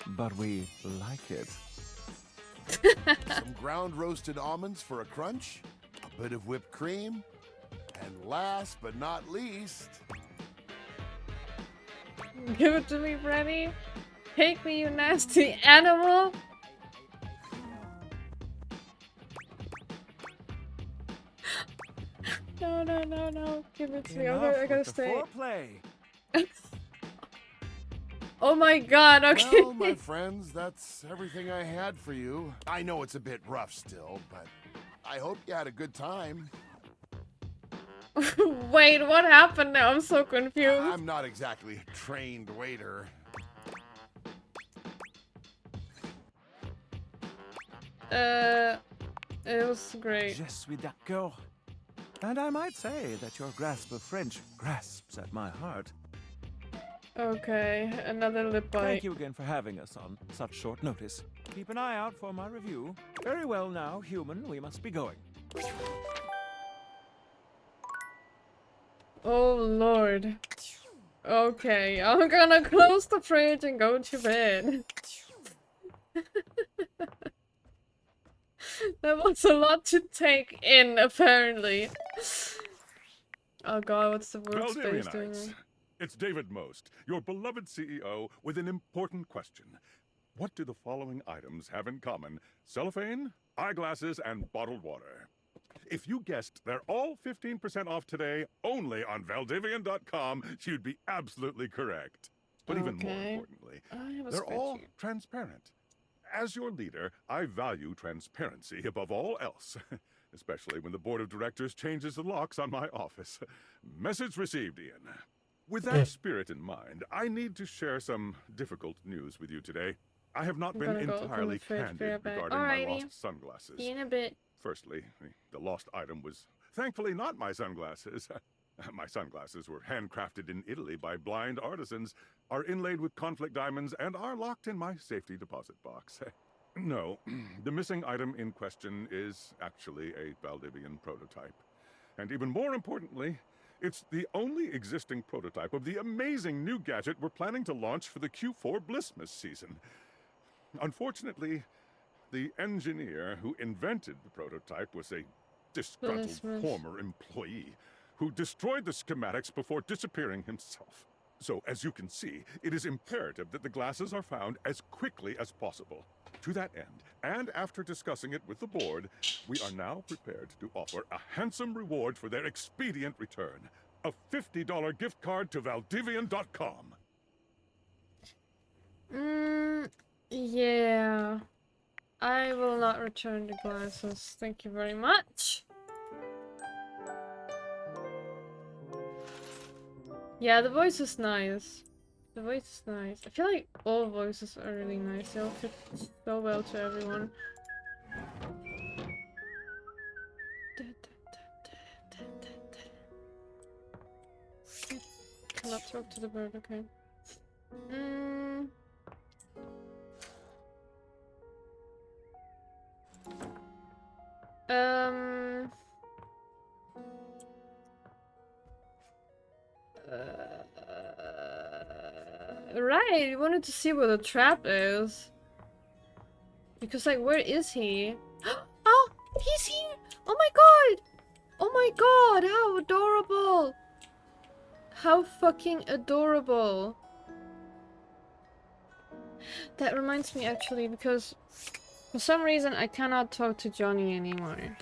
But we like it. Some ground roasted almonds for a crunch, a bit of whipped cream, and last but not least, Give it to me, Freddy. Take me, you nasty animal. No, no, no, no. Give it to me. Enough I gotta with the stay. foreplay. Oh my god, okay. Well, my friends, that's everything I had for you. I know it's a bit rough still, but I hope you had a good time. Wait, what happened now? I'm so confused. I'm not exactly a trained waiter. It was great. Je suis d'accord. And I might say that your grasp of French grasps at my heart. Okay, another lip bite. Thank you again for having us on such short notice. Keep an eye out for my review. Very well now, human, we must be going. Oh lord. Okay, I'm gonna close the fridge and go to bed. That was a lot to take in, apparently. Oh god, what's the workspace doing? Valdarianites, it's David Most, your beloved CEO, with an important question. What do the following items have in common? Cellophane, eyeglasses, and bottled water. If you guessed they're all 15% off today, only on Valdivian.com, you'd be absolutely correct. But even more Okay. importantly, I have a they're all spreadsheet. transparent. As your leader, I value transparency above all else, especially when the board of directors changes the locks on my office. Message received, Ian. With that spirit in mind, I need to share some difficult news with you today. I have not I'm been gonna go open entirely the fridge, be candid right back. regarding my Alrighty. lost sunglasses. See you in a bit. Firstly, the lost item was thankfully not my sunglasses. My sunglasses were handcrafted in Italy by blind artisans, are inlaid with conflict diamonds, and are locked in my safety deposit box. No, the missing item in question is actually a Valdivian prototype. And even more importantly, it's the only existing prototype of the amazing new gadget we're planning to launch for the Q4 Blissmas season. Unfortunately, the engineer who invented the prototype was a disgruntled Blissmas. former employee who destroyed the schematics before disappearing himself. So, as you can see, it is imperative that the glasses are found as quickly as possible. To that end, and after discussing it with the board, we are now prepared to offer a handsome reward for their expedient return. A $50 gift card to Valdivian.com. Yeah. I will not return the glasses. Thank you very much. Yeah, the voice is nice. The voice is nice. I feel like all voices are really nice. They all fit so well to everyone. Cannot talk to the bird, okay. Right, we wanted to see where the trap is. Because, like, where is he? Oh, he's here! Oh my god! Oh my god, how adorable! How fucking adorable. That reminds me, actually, because for some reason I cannot talk to Johnny anymore.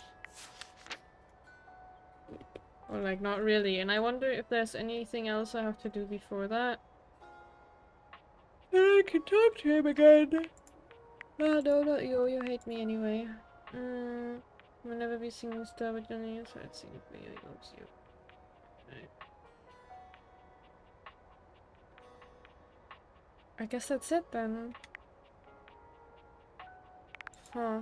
Or, like, not really. And I wonder if there's anything else I have to do before that. I can talk to him again. Oh, no, not you. You hate me anyway. We'll never be singing star with Johnny, so I'd sing it for you. He loves you. Right. I guess that's it then. Huh.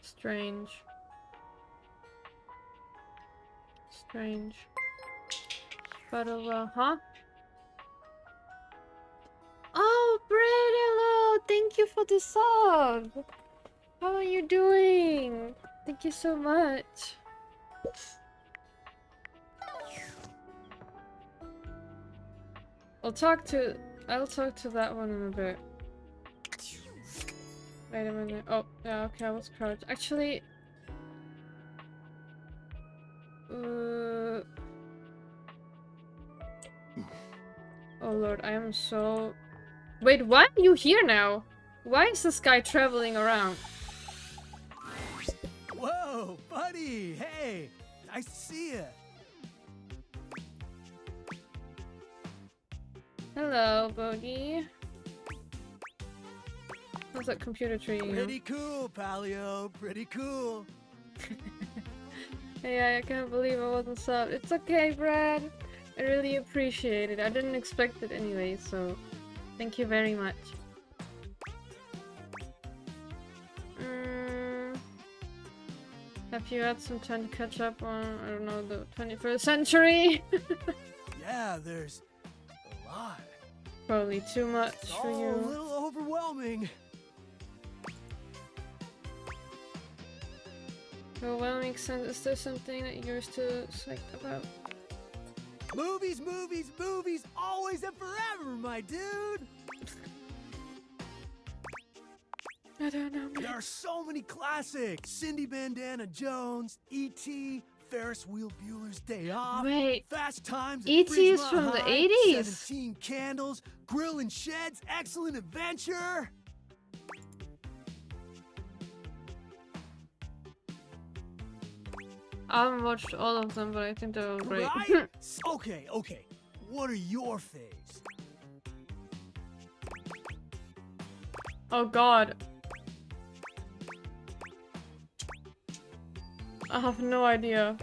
Strange. Strange. But huh? Oh, Bradillo! Thank you for the sub! How are you doing? Thank you so much. I'll talk to that one in a bit. Wait a minute. Oh, yeah, okay, I was crouched. Actually... Oh lord, I am so... Wait, why are you here now? Why is this guy traveling around? Whoa, buddy! Hey, nice to see you. Hello, Bodhi. How's that computer treating you? Pretty cool, Palio. Pretty cool. Hey, I can't believe I wasn't subbed. It's okay, Brad. I really appreciate it. I didn't expect it anyway, so thank you very much. Have you had some time to catch up on, I don't know, the 21st century? Yeah, there's a lot. Probably too much It's for all a you. little overwhelming. Well, makes sense. Is there something that you're still psyched about? Movies, movies, movies, always and forever, my dude! I don't know, man. There are so many classics. Cindy Bandana Jones, E.T., Ferris Wheel Bueller's Day Off. Wait, Fast Times at E.T. is Ridgemont from the High, 80s. 17 Candles, Grill and Shed's Excellent Adventure. I haven't watched all of them, but I think they're all great. Right? Okay. What are your faves? Oh god. I have no idea.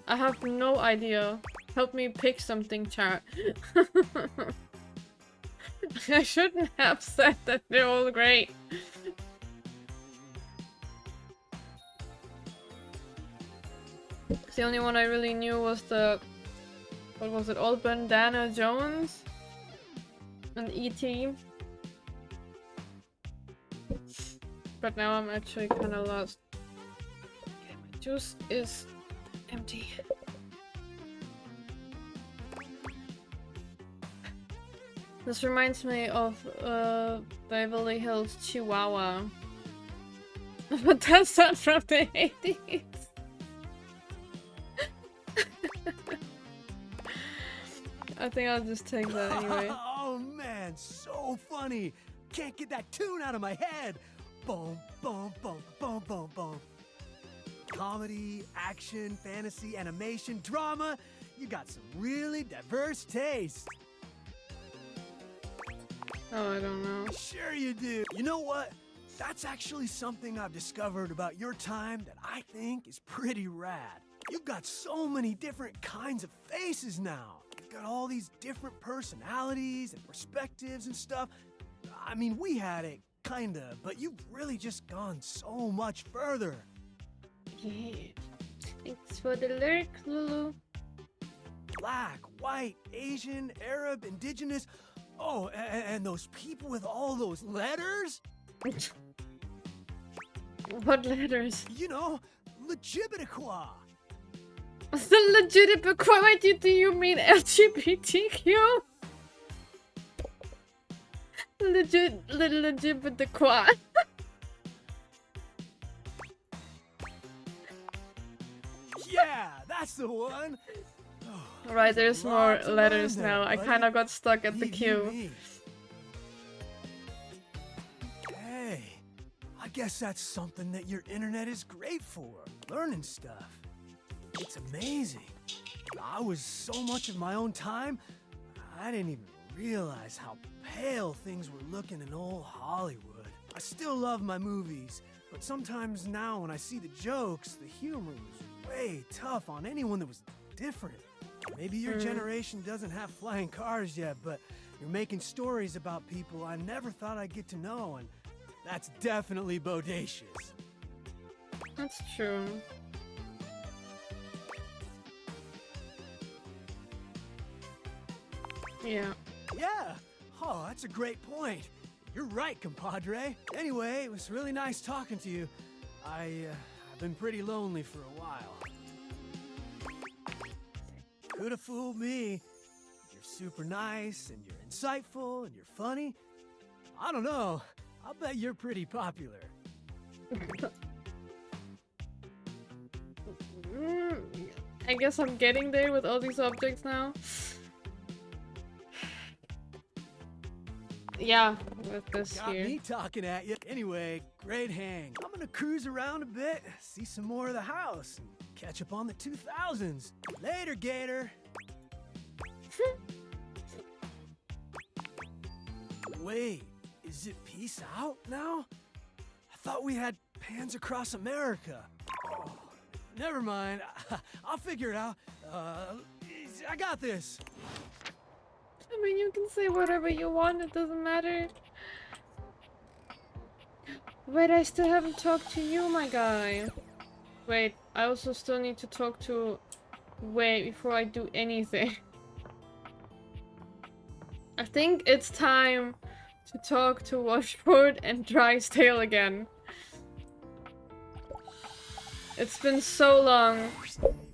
I have no idea. Help me pick something, chat. I shouldn't have said that they're all great. The only one I really knew was the... what was it? Old Bandana Jones? And E.T. But now I'm actually kind of lost. Okay, my juice is empty. This reminds me of Beverly Hills Chihuahua. But that's not from the 80s. I think I'll just take that anyway. Oh man, so funny. Can't get that tune out of my head. Boom, boom, boom, boom, boom, boom. Comedy, action, fantasy, animation, drama. You got some really diverse taste. Oh, I don't know. Sure you do. You know what? That's actually something I've discovered about your time that I think is pretty rad. You've got so many different kinds of faces now. You've got all these different personalities and perspectives and stuff. I mean, we had it, kinda, but you've really just gone so much further. Yeah. Thanks for the lurk, Lulu. Black, white, Asian, Arab, indigenous. Oh, and those people with all those letters? What letters? You know, Legibitiqua. The legitimate. Wait, do you mean LGBTQ? Legitimate. Yeah, that's the one. Alright, there's more Lots of letters learn now. there, I buddy. kinda got stuck at the Believe you queue. me. Hey, I guess that's something that your internet is great for. Learning stuff. It's amazing. I was so much of my own time, I didn't even realize how pale things were looking in old Hollywood. I still love my movies, but sometimes now when I see the jokes, the humor was way tough on anyone that was different. Maybe your generation doesn't have flying cars yet, but you're making stories about people I never thought I'd get to know, and that's definitely bodacious. That's true. Yeah. Yeah. Oh, that's a great point. You're right, compadre. Anyway, it was really nice talking to you. I've been pretty lonely for a while. Could have fooled me. You're super nice, and you're insightful, and you're funny. I don't know. I'll bet you're pretty popular. I guess I'm getting there with all these objects now. Yeah, with this Got here. me talking at you. Anyway, great hang. I'm gonna cruise around a bit, see some more of the house, and catch up on the 2000s. Later, Gator. Wait, is it peace out now? I thought we had Pans Across America. Oh, never mind. I'll figure it out. I got this. I mean, you can say whatever you want, it doesn't matter. Wait, I still haven't talked to you, my guy. Wait, I also still need to talk to Wei before I do anything. I think it's time to talk to Washford and Drysdale again. It's been so long.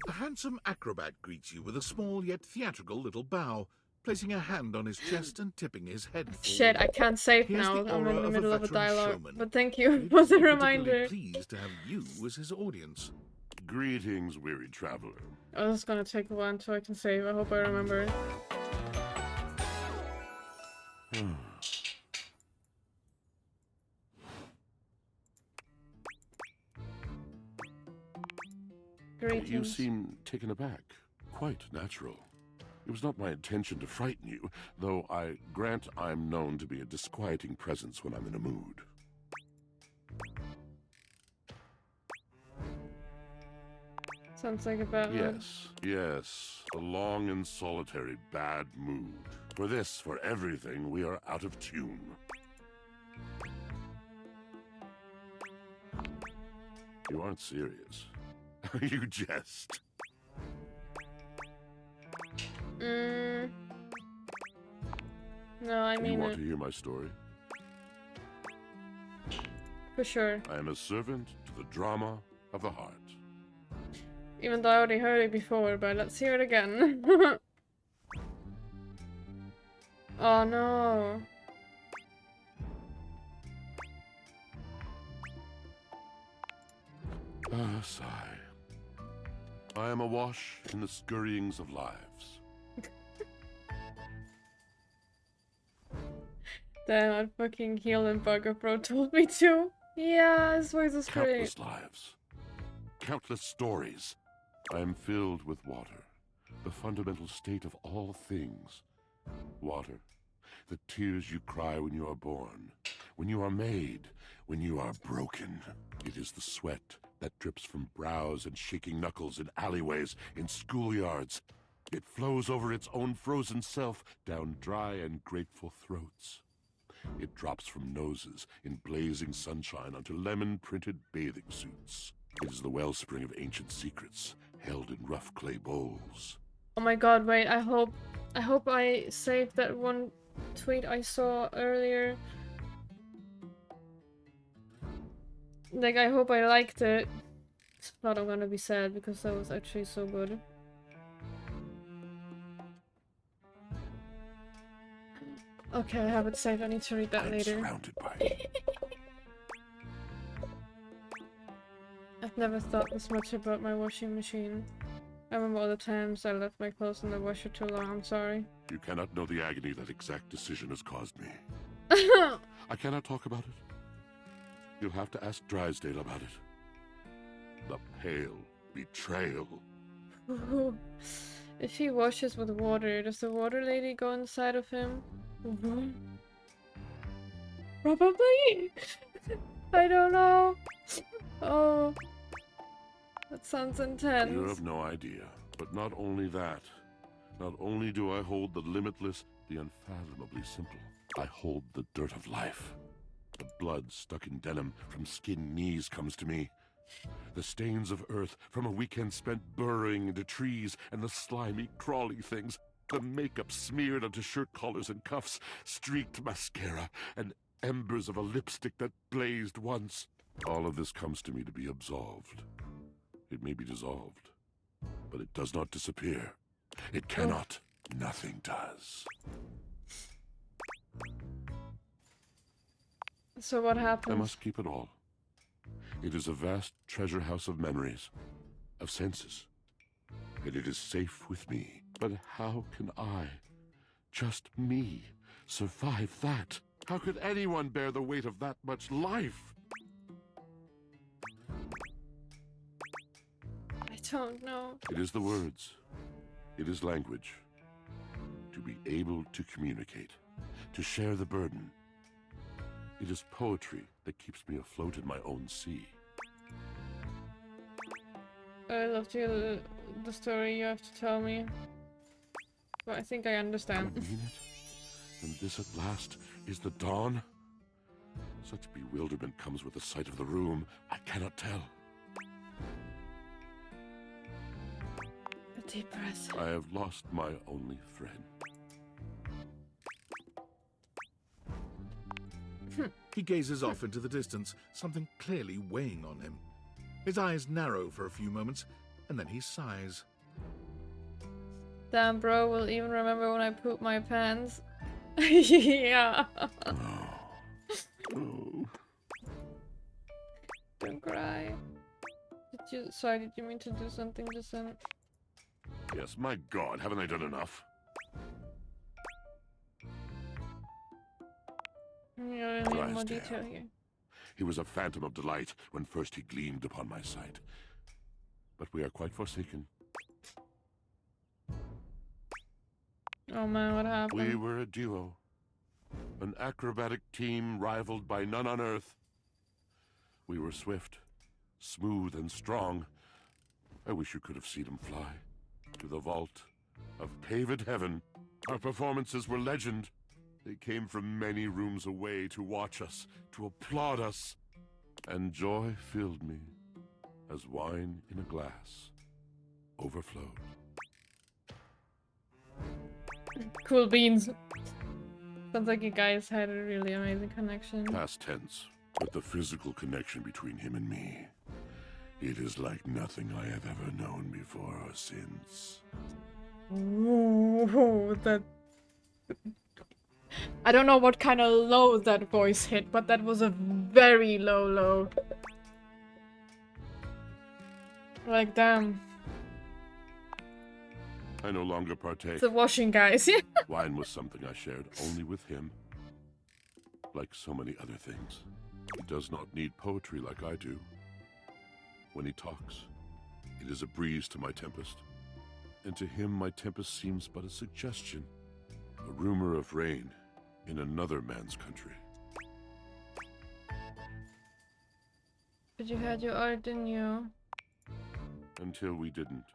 A handsome acrobat greets you with a small yet theatrical little bow, placing a hand on his chest and tipping his head forward. Shit, I can't save He has now. the I'm aura in the of middle of a veteran dialogue. showman. But thank you He'd for the be reminder. particularly pleased to have you as his audience. Greetings, weary traveler. Oh, this is gonna take a while until I can save. I hope I remember. Greetings. You seem taken aback. Quite natural. It was not my intention to frighten you, though I grant I'm known to be a disquieting presence when I'm in a mood. Sounds like a bad mood. Yes. A long and solitary bad mood. For this, for everything, we are out of tune. You aren't serious. You jest. No, I You mean want it. to hear my story? For sure. I am a servant to the drama of the heart. Even though I already heard it before, but let's hear it again. Oh no. Ah, sigh. I am awash in the scurryings of lives. Damn, that fucking heel and bugger bro told me to. Yeah, his voice is Countless great. lives. Countless stories. I am filled with water. The fundamental state of all things. Water. The tears you cry when you are born. When you are made. When you are broken. It is the sweat that drips from brows and shaking knuckles in alleyways, in schoolyards. It flows over its own frozen self down dry and grateful throats. It drops from noses in blazing sunshine onto lemon-printed bathing suits. It is the wellspring of ancient secrets, held in rough clay bowls. Oh my god, wait, I hope I saved that one tweet I saw earlier. Like, I hope I liked it. If not, I'm gonna be sad because that was actually so good. Okay, I have it saved. I need to read that I'm later. surrounded by it. I've never thought this much about my washing machine. I remember all the times I left my clothes in the washer too long. I'm sorry. You cannot know the agony that exact decision has caused me. I cannot talk about it. You'll have to ask Drysdale about it. The pale betrayal. If he washes with water, does the water lady go inside of him? Probably. I don't know. Oh, that sounds intense. You have no idea. But not only that. Not only do I hold the limitless, the unfathomably simple. I hold the dirt of life. The blood stuck in denim from skinned knees comes to me. The stains of earth from a weekend spent burrowing into trees, and the slimy, crawly things. The makeup smeared onto shirt collars and cuffs, streaked mascara, and embers of a lipstick that blazed once. All of this comes to me to be absolved. It may be dissolved, but it does not disappear. It cannot. Nothing does. So what happens? I must keep it all. It is a vast treasure house of memories, of senses, and it is safe with me. But how can I, just me, survive that? How could anyone bear the weight of that much life? I don't know. It is the words. It is language. To be able to communicate. To share the burden. It is poetry that keeps me afloat in my own sea. I love the story you have to tell me. But I think I understand. You mean it? Then this at last is the dawn? Such bewilderment comes with the sight of the room. I cannot tell. A deep breath. I have lost my only friend. He gazes off into the distance, something clearly weighing on him. His eyes narrow for a few moments, and then he sighs. Damn, bro will even remember when I poop my pants. Yeah. Oh. Don't cry. Sorry, did you mean to do something just then? Yes, my God, haven't I done enough? Yeah, I need more Drysdale. detail here. He was a phantom of delight when first he gleamed upon my sight. But we are quite forsaken. Oh man, what happened? We were a duo. An acrobatic team rivaled by none on Earth. We were swift, smooth, and strong. I wish you could have seen him fly. To the vault of paved heaven. Our performances were legend. They came from many rooms away to watch us, to applaud us. And joy filled me as wine in a glass overflowed. Cool beans. Sounds like you guys had a really amazing connection. Past tense, but the physical connection between him and me. It is like nothing I have ever known before or since. Ooh, that... I don't know what kind of low that voice hit, but that was a very low. Like, damn. I no longer partake. The washing guys, yeah. Wine was something I shared only with him. Like so many other things. He does not need poetry like I do. When he talks, it is a breeze to my tempest. And to him my tempest seems but a suggestion. A rumor of rain in another man's country. But you had your art, didn't you? Until we didn't.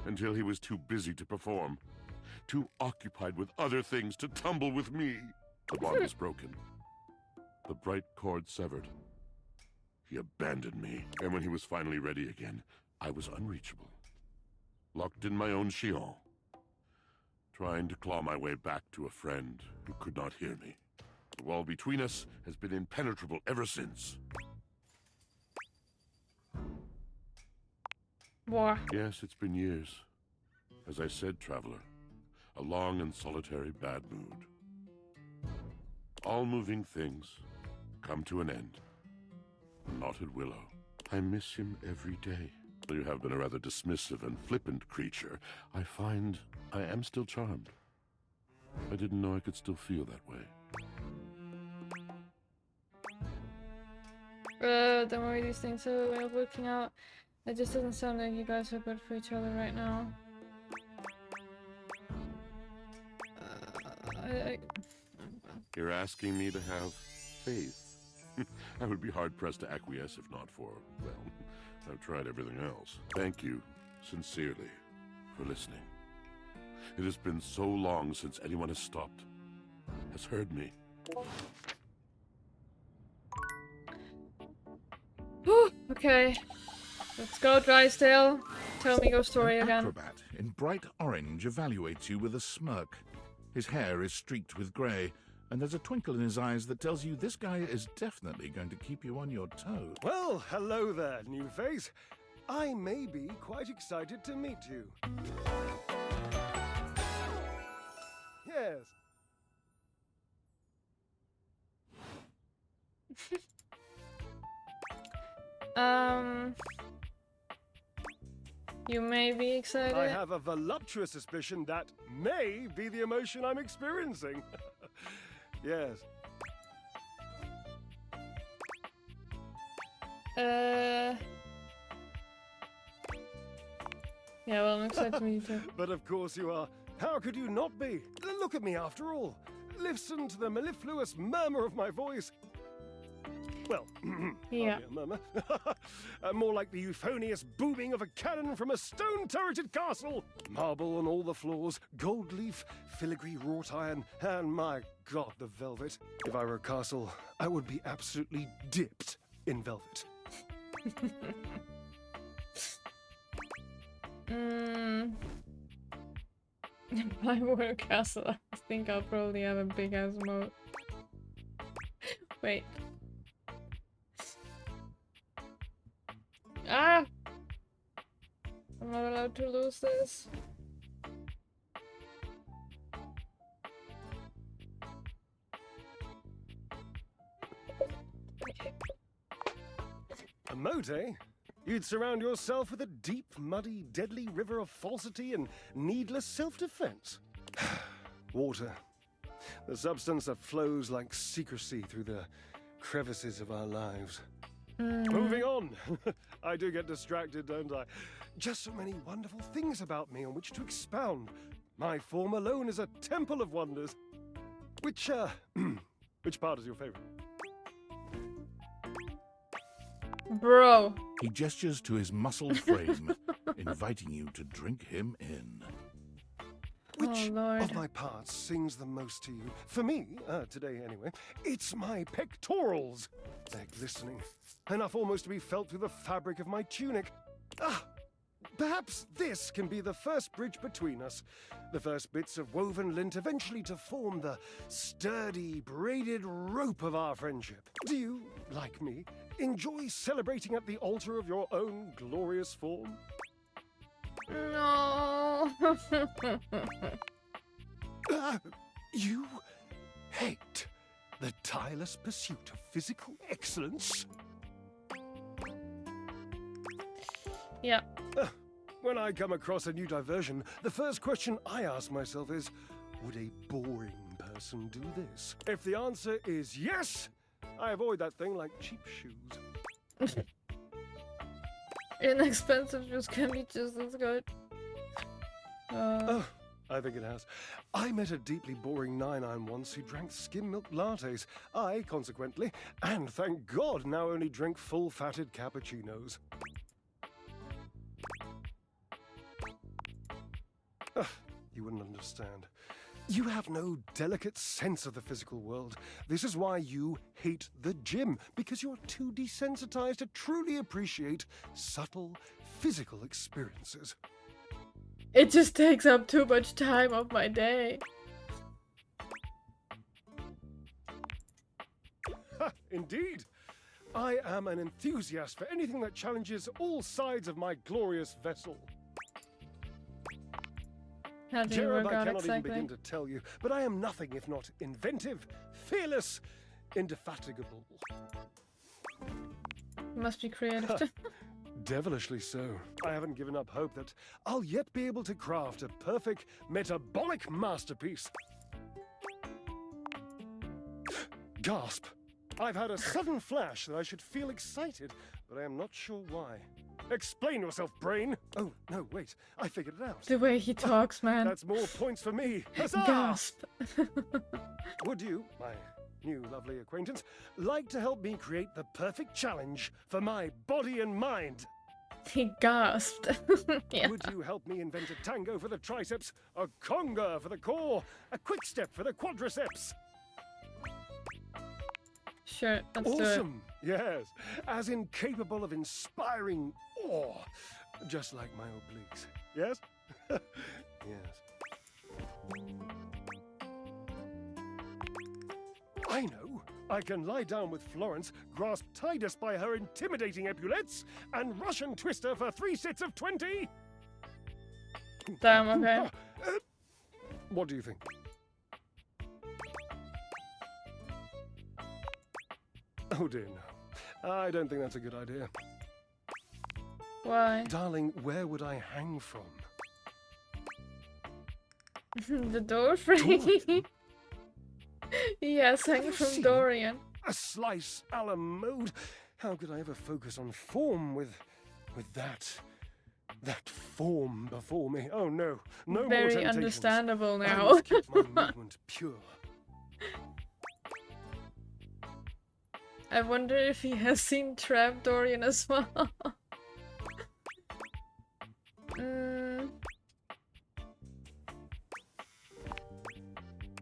Until he was too busy to perform. Too occupied with other things to tumble with me. The bond was broken. The bright cord severed. He abandoned me. And when he was finally ready again, I was unreachable. Locked in my own Sheol. Trying to claw my way back to a friend who could not hear me. The wall between us has been impenetrable ever since. What? Yes, it's been years. As I said, traveler, a long and solitary bad mood. All moving things come to an end. A knotted willow. I miss him every day. Though you have been a rather dismissive and flippant creature, I find I am still charmed. I didn't know I could still feel that way. Don't worry, these things are working out. It just doesn't sound like you guys are good for each other right now. You're asking me to have faith. I would be hard-pressed to acquiesce if not for, well, I've tried everything else. Thank you, sincerely, for listening. It has been so long since anyone has stopped, has heard me. Whew, okay. Let's go, Drysdale. Tell me your story An again. acrobat in bright orange evaluates you with a smirk. His hair is streaked with grey, and there's a twinkle in his eyes that tells you this guy is definitely going to keep you on your toes. Well, hello there, new face. I may be quite excited to meet you. Yes. You may be excited. I have a voluptuous suspicion that may be the emotion I'm experiencing. Yes, Yeah, well, I'm excited to meet you too. But of course you are. How could you not be? Look at me after all. Listen to the mellifluous murmur of my voice. Well, Yeah. hardly a murmur. More like the euphonious booming of a cannon from a stone-turreted castle. Marble on all the floors, gold leaf, filigree wrought iron, and my god, the velvet. If I were a castle, I would be absolutely dipped in velvet. If I were a castle, I think I'll probably have a big ass moat. Wait. Ah! I'm not allowed to lose this. A moat, eh? You'd surround yourself with a deep, muddy, deadly river of falsity and needless self-defense. Water. The substance that flows like secrecy through the crevices of our lives. Moving on. I do get distracted, don't I? Just so many wonderful things about me on which to expound. My form alone is a temple of wonders. Which part is your favorite? Bro. He gestures to his muscled frame, inviting you to drink him in. Which Oh, Lord. of my parts sings the most to you? For me, today anyway, it's my pectorals. They're glistening, enough almost to be felt through the fabric of my tunic. Ah, perhaps this can be the first bridge between us. The first bits of woven lint eventually to form the sturdy, braided rope of our friendship. Do you, like me, enjoy celebrating at the altar of your own glorious form? No. You hate the tireless pursuit of physical excellence? Yeah. When I come across a new diversion, the first question I ask myself is, would a boring person do this? If the answer is yes, I avoid that thing like cheap shoes. Inexpensive shoes can be just as good. Oh, I think it has. I met a deeply boring 9-9 once who drank skim milk lattes. I, consequently, and thank God, now only drink full-fatted cappuccinos. You wouldn't understand. You have no delicate sense of the physical world. This is why you hate the gym, because you're too desensitized to truly appreciate subtle physical experiences. It just takes up too much time of my day. Indeed. I am an enthusiast for anything that challenges all sides of my glorious vessel. How do you Jared, work I out cannot even exactly? begin to tell you, but I am nothing if not inventive, fearless, indefatigable. You must be creative. Devilishly so. I haven't given up hope that I'll yet be able to craft a perfect metabolic masterpiece. Gasp! I've had a sudden flash that I should feel excited, but I am not sure why. Explain yourself, brain! Oh, no, wait. I figured it out. The way he talks, man. That's more points for me. Huzzah! Gasp. Would you, my new lovely acquaintance, like to help me create the perfect challenge for my body and mind? He gasped. Yeah. Would you help me invent a tango for the triceps, a conga for the core, a quick step for the quadriceps? Sure, let's do it. Awesome! Yes, as incapable of inspiring awe, just like my obliques. Yes? Yes. I know. I can lie down with Florence, grasp Titus by her intimidating epaulettes, and Russian twist her for 3 sets of 20. Damn, okay. What do you think? Oh dear, no. I don't think that's a good idea. Why? Darling, where would I hang from? The door frame. Yes, hang from Dorian. a slice a la mode. How could I ever focus on form with that form before me? Oh no, no more Very temptations. understandable I now. must keep my movement pure. I wonder if he has seen Trap Dorian as well.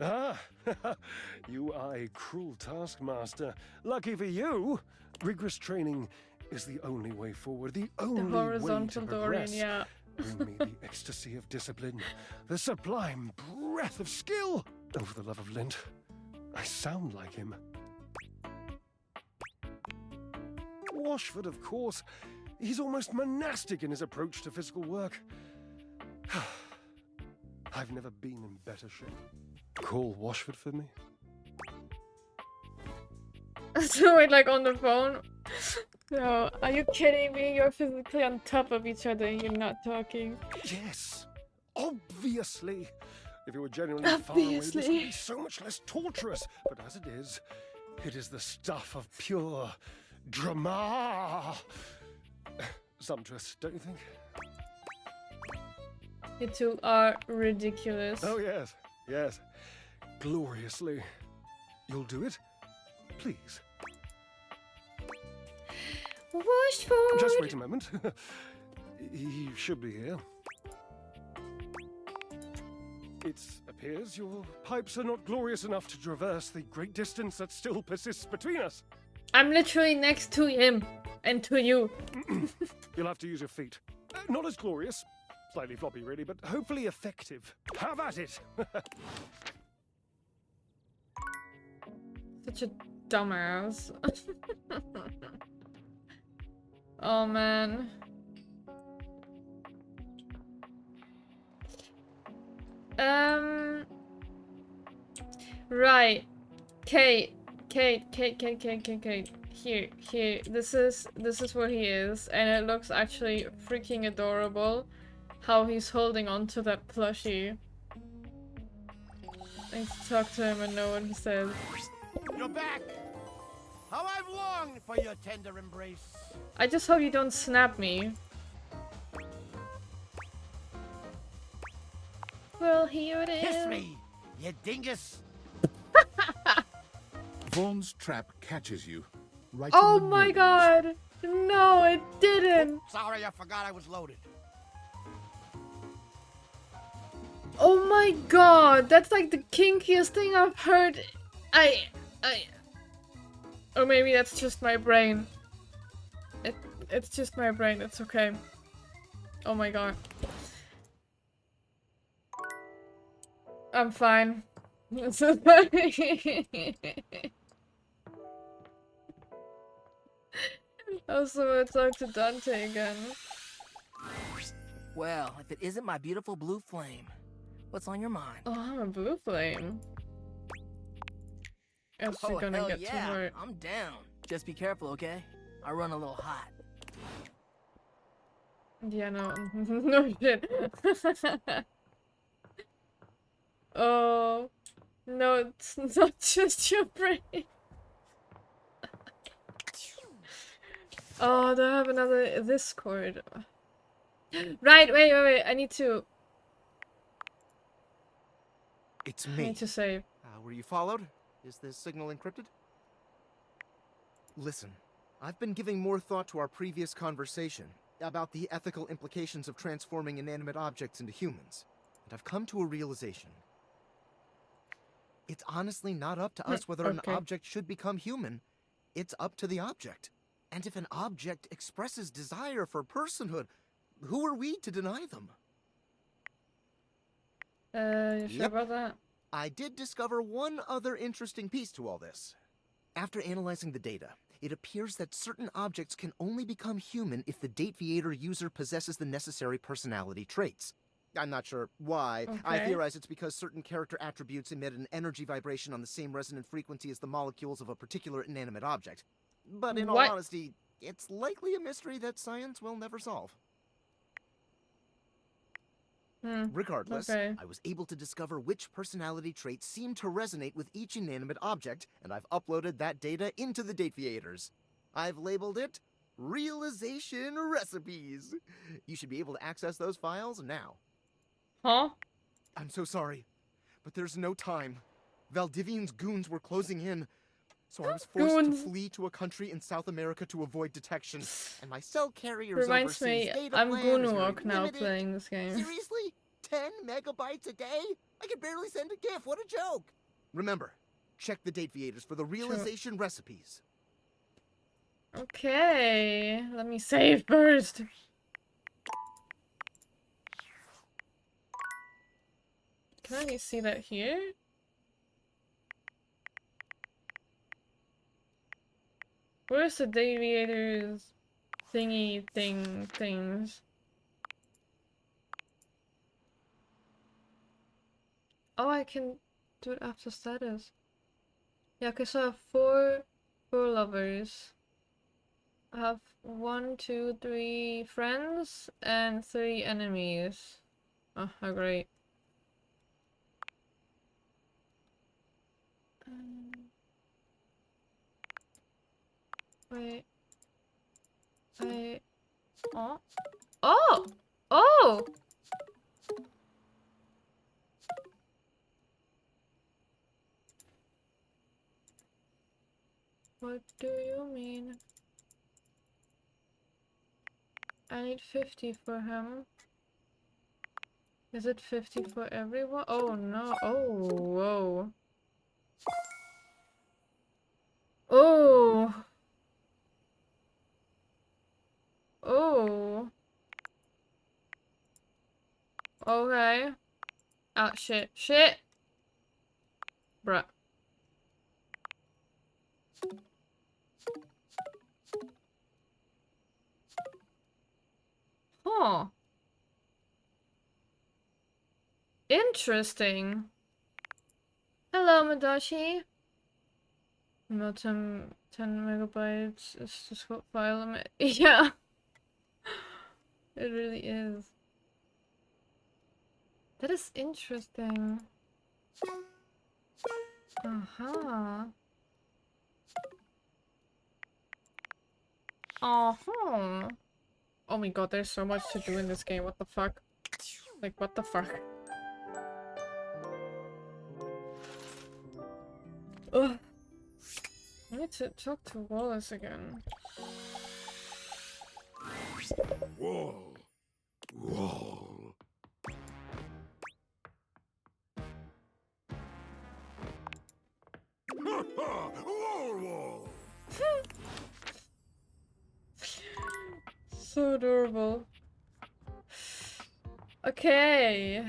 Ah, you are a cruel taskmaster. Lucky for you, rigorous training is the only way forward, the only way to horizontal Dorian, progress. yeah. Bring me the ecstasy of discipline, the sublime breath of skill. Oh, for the love of Lint, I sound like him. Washford, of course. He's almost monastic in his approach to physical work. I've never been in better shape. Call Washford for me? So wait, like on the phone? No, are you kidding me? You're physically on top of each other and you're not talking. Yes, obviously. If you were genuinely far away, this would be so much less torturous. But as it is the stuff of pure drama. Sumptuous, don't you think? You two are ridiculous. Oh, yes, yes. Gloriously. You'll do it? Please. Washford! Just wait a moment. He should be here. It appears your pipes are not glorious enough to traverse the great distance that still persists between us. I'm literally next to him. And to you. You'll have to use your feet. Not as glorious. Slightly floppy, really, but hopefully effective. Have at it! Such a dumbass. Oh, man. Right. Kate. Here. This is where he is, and it looks actually freaking adorable. How he's holding on to that plushie. I need to talk to him and know what he says. You're back! How I've longed for your tender embrace. I just hope you don't snap me. Well, here it is. Kiss me, you dingus! Vaughn's trap catches you. Right Oh in the my nose. god! No, it didn't! Sorry, I forgot I was loaded. Oh my god! That's like the kinkiest thing I've heard. Or maybe that's just my brain. It's just my brain, it's okay. Oh my god. I'm fine. It's okay. I also want to talk to Dante again. Well, if it isn't my beautiful blue flame, what's on your mind? Oh, I'm a blue flame. Else you're gonna hell get yeah, too hurt. I'm down. Just be careful, okay? I run a little hot. Yeah, no, no shit. Oh, no, it's not just your brain. Oh, do I have another Discord? Right, wait, I need to... It's I me. need to save. Were you followed? Is this signal encrypted? Listen, I've been giving more thought to our previous conversation about the ethical implications of transforming inanimate objects into humans, and I've come to a realization. It's honestly not up to us whether an object should become human. It's up to the object. And if an object expresses desire for personhood, who are we to deny them? You sure about that? I did discover one other interesting piece to all this. After analyzing the data, it appears that certain objects can only become human if the Dateviator user possesses the necessary personality traits. I'm not sure why. I Okay. theorize it's because certain character attributes emit an energy vibration on the same resonant frequency as the molecules of a particular inanimate object. But in all What? honesty, it's likely a mystery that science will never solve. Regardless, okay. I was able to discover which personality traits seem to resonate with each inanimate object, and I've uploaded that data into the Dateviators. I've labeled it Realization Recipes. You should be able to access those files now. Huh? I'm so sorry, but there's no time. Valdivian's goons were closing in, so I was forced to flee to a country in South America to avoid detection. And my cell carrier's Reminds overseas me, data I'm plan is very Gunwalk now limited. playing this game. Seriously? 10 megabytes a day? I can barely send a GIF. What a joke! Remember, check the Dateviators for the realization recipes. Okay, let me save first. Can I see that here? Where's the Dateviators things? Oh, I can do it after status. Yeah, okay, so I have four lovers. I have 1, 2, 3 friends and 3 enemies. Oh, how great. Wait. Oh! Oh! Oh! What do you mean? I need 50 for him. Is it 50 for everyone? Oh no. Oh, whoa. Oh. Oh. Okay. Ah, shit. Shit! Bruh. Huh. Interesting. Hello, Madashi. No, 10 megabytes is just what file limit. Yeah. It really is. That is interesting. Uh-huh. Uh-huh. Oh my god, there's so much to do in this game. What the fuck? Like, what the fuck? Ugh. I need to talk to Wallace again. Wall. Wall. Wall. So adorable. Okay.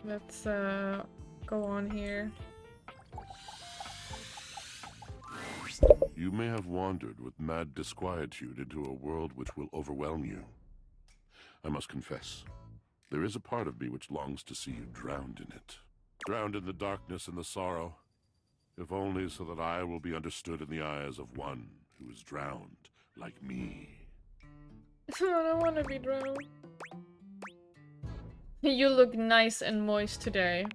Let's go on here. You may have wandered with mad disquietude into a world which will overwhelm you. I must confess, there is a part of me which longs to see you drowned in it. Drowned in the darkness and the sorrow, if only so that I will be understood in the eyes of one who is drowned like me. I don't want to be drowned. You look nice and moist today.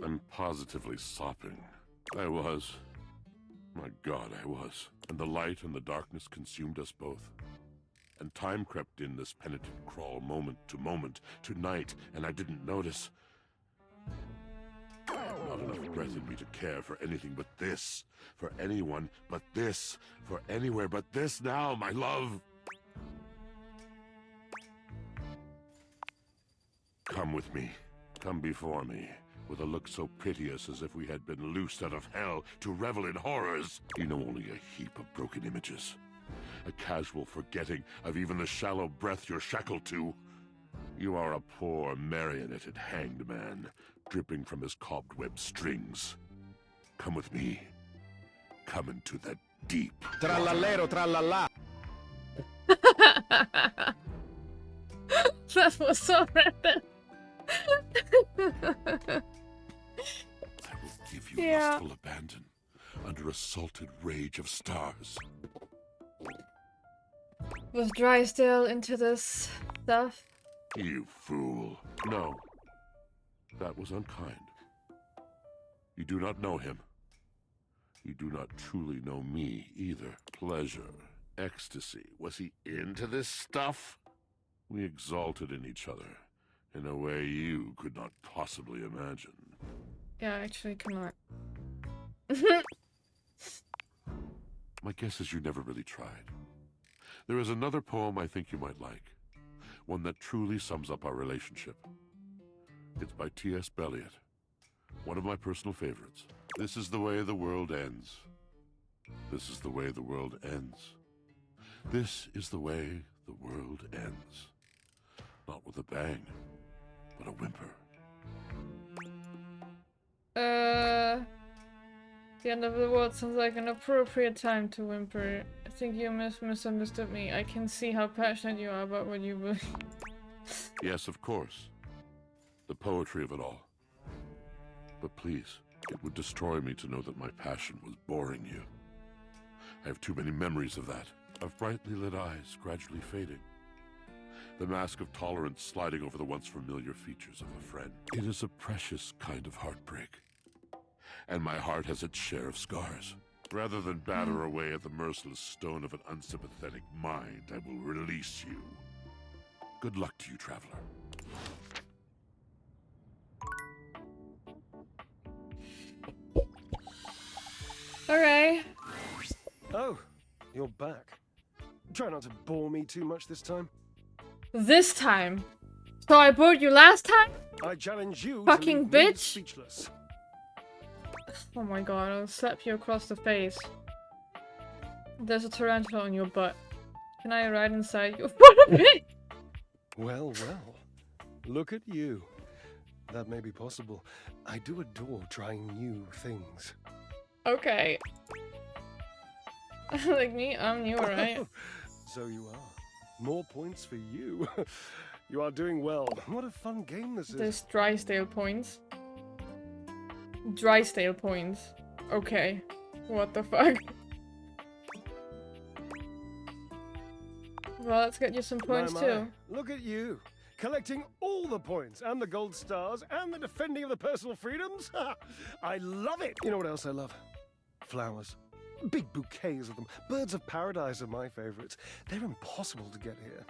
I'm positively sopping. I was. My God, I was. And the light and the darkness consumed us both. And time crept in this penitent crawl moment to moment, to night, and I didn't notice. I have not enough breath in me to care for anything but this. For anyone but this. For anywhere but this now, my love. Come with me. Come before me. With a look so piteous as if we had been loosed out of hell to revel in horrors. You know only a heap of broken images. A casual forgetting of even the shallow breath you're shackled to. You are a poor marionetted hanged man, dripping from his cobweb strings. Come with me. Come into the deep. Trallallero, trallallà. That was so random. I will give you lustful abandon, a under a salted rage of stars. Was Drysdale into this stuff? You fool. No. That was unkind. You do not know him. You do not truly know me either. Pleasure, ecstasy. Was he into this stuff? We exalted in each other in a way you could not possibly imagine. Yeah, actually cannot. My guess is you never really tried. There is another poem I think you might like. One that truly sums up our relationship. It's by T.S. Eliot. One of my personal favorites. This is the way the world ends. This is the way the world ends. This is the way the world ends. Not with a bang, but a whimper. The end of the world sounds like an appropriate time to whimper. I think you misunderstood me. I can see how passionate you are about what you believe. Yes, of course. The poetry of it all. But please, it would destroy me to know that my passion was boring you. I have too many memories of that, of brightly lit eyes gradually fading. The mask of tolerance sliding over the once familiar features of a friend. It is a precious kind of heartbreak. And my heart has its share of scars. Rather than batter away at the merciless stone of an unsympathetic mind, I will release you. Good luck to you, traveler. Okay. Oh, you're back. Try not to bore me too much this time. This time. So I bored you last time? I challenge you Fucking to leave me bitch. speechless. Oh my god, I'll slap you across the face. There's a tarantula on your butt. Can I ride inside your butt? Well, well. Look at you. That may be possible. I do adore trying new things. Okay. Like me, I'm new, right? So you are. More points for you. You are doing well. What a fun game this is. There's Drysdale points. Drysdale points. Okay. What the fuck? Well, let's get you some points My, too. Look at you. Collecting all the points and the gold stars and the defending of the personal freedoms. I love it. You know what else I love? Flowers. Big bouquets of them. Birds of paradise are my favorites. They're impossible to get here.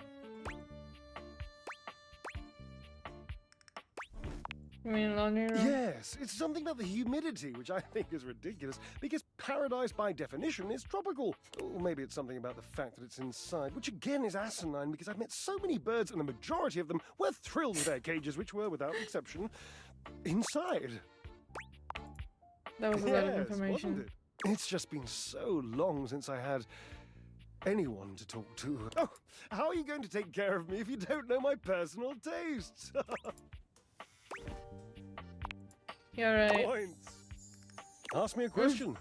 You mean laundry room? Yes, it's something about the humidity, which I think is ridiculous, because paradise by definition is tropical. Or maybe it's something about the fact that it's inside, which again is asinine, because I've met so many birds and the majority of them were thrilled with their cages, which were, without exception, inside. That was a lot of information. Wasn't it? It's just been so long since I had anyone to talk to. Oh, how are you going to take care of me if you don't know my personal tastes? You're right. Points. Ask me a question.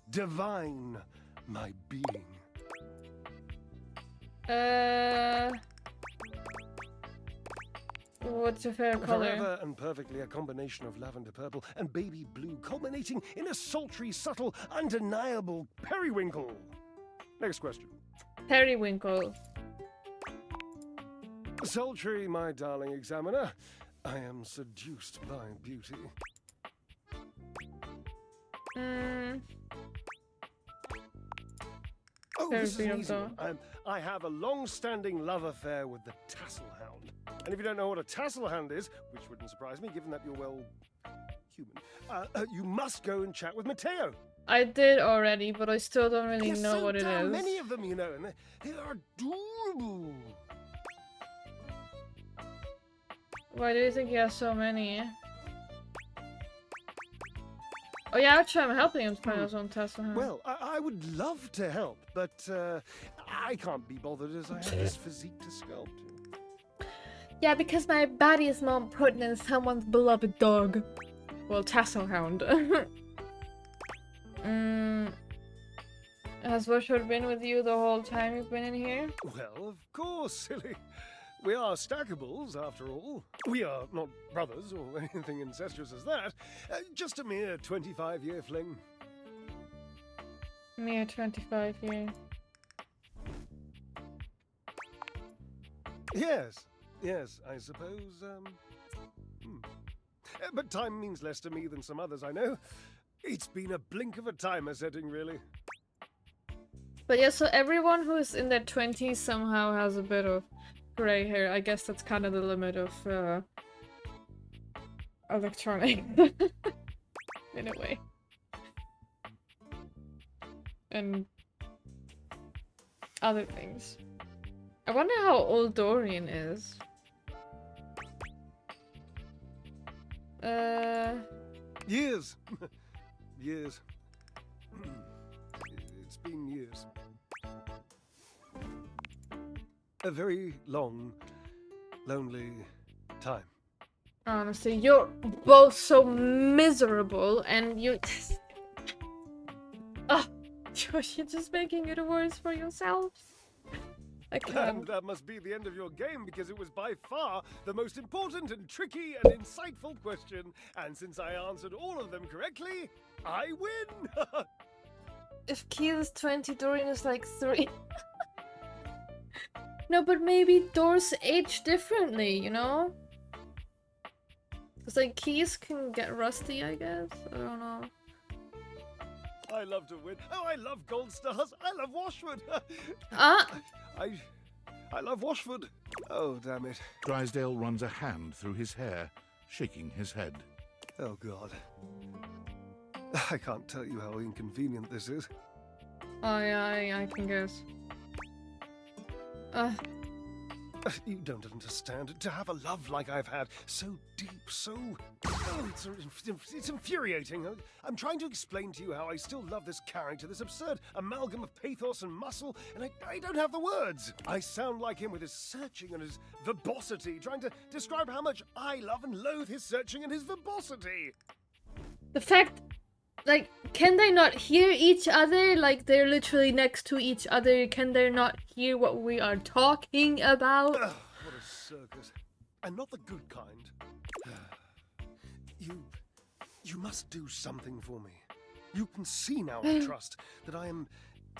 Divine my being. What's your favorite color? Forever and perfectly a combination of lavender purple and baby blue, culminating in a sultry, subtle, undeniable periwinkle. Next question. Periwinkle. Sultry, my darling examiner. I am seduced by beauty. Oh, Very this is an easy beautiful. one. I have a long-standing love affair with the Tasselhound. And if you don't know what a Tasselhound is, which wouldn't surprise me given that you're, well, human, you must go and chat with Matteo. I did already, but I still don't really There's know so what it damn is. many of them, you know, and they are adorable. Why do you think he has so many? Oh yeah, actually I'm helping him to find his own Tesla. Well, I would love to help, but I can't be bothered as I have this physique to sculpt. Yeah, because my body is more important than someone's beloved dog. Well, Tasselhound. Has Bushwood been with you the whole time you've been in here? Well, of course, silly. We are stackables, after all. We are not brothers or anything incestuous as that. Just a mere 25-year fling. Me at 25, yeah. Yes, I suppose, But time means less to me than some others I know. It's been a blink of a timer setting, really. But yeah, so everyone who's in their 20s somehow has a bit of gray hair. I guess that's kind of the limit of electronic in a way. And other things. I wonder how old Dorian is. Years. Years. It's been years. A very long, lonely time. Honestly, you're both so miserable and you... you're just making it worse for yourselves. I can't. And that must be the end of your game, because it was by far the most important and tricky and insightful question. And since I answered all of them correctly, I win! If Keel is 20, Dorian is like 3. No, but maybe doors age differently, you know? Because like keys can get rusty, I guess. I don't know. I love to win. Oh, I love gold stars. I love Washwood. I love Washwood. Oh, damn it. Drysdale runs a hand through his hair, shaking his head. Oh, God. I can't tell you how inconvenient this is. Oh, yeah, I can guess. You don't understand. To have a love like I've had, so deep, so... Oh, it's infuriating. I'm trying to explain to you how I still love this character, this absurd amalgam of pathos and muscle, and I don't have the words. I sound like him with his searching and his verbosity, trying to describe how much I love and loathe his searching and his verbosity. The fact... Like, can they not hear each other? Like, they're literally next to each other. Can they not hear what we are talking about? Ugh, what a circus. And not the good kind. You must do something for me. You can see now, I trust, that I am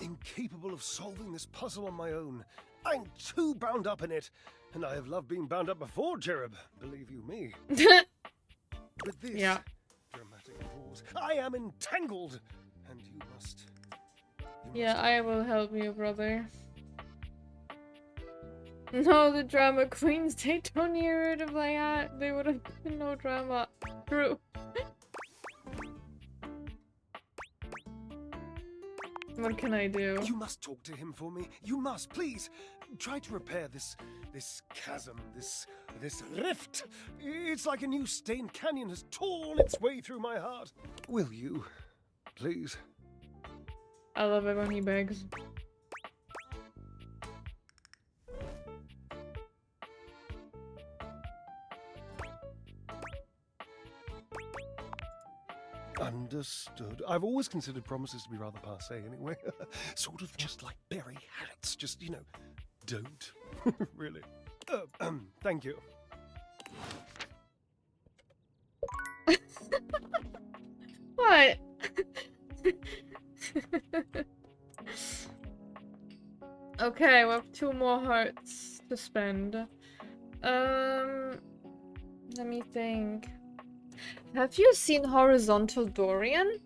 incapable of solving this puzzle on my own. I'm too bound up in it. And I have loved being bound up before, Cherub. Believe you me. With this... Yeah. Dramatic pause. I am entangled, and you must. Yeah, I will help you, brother. No, the drama queens, they don't hear it if they had. They would have been no drama. True. What can I do? You must talk to him for me. You must, please. Try to repair this chasm, this rift. It's like a new stained canyon has torn its way through my heart. Will you, please? I love it when he begs. Understood. I've always considered promises to be rather passé anyway. Sort of just like Barry Harrods. Just, you know, don't. Really. Thank you. What? Okay, we have 2 more hearts to spend. Let me think. Have you seen Horizontal Dorian?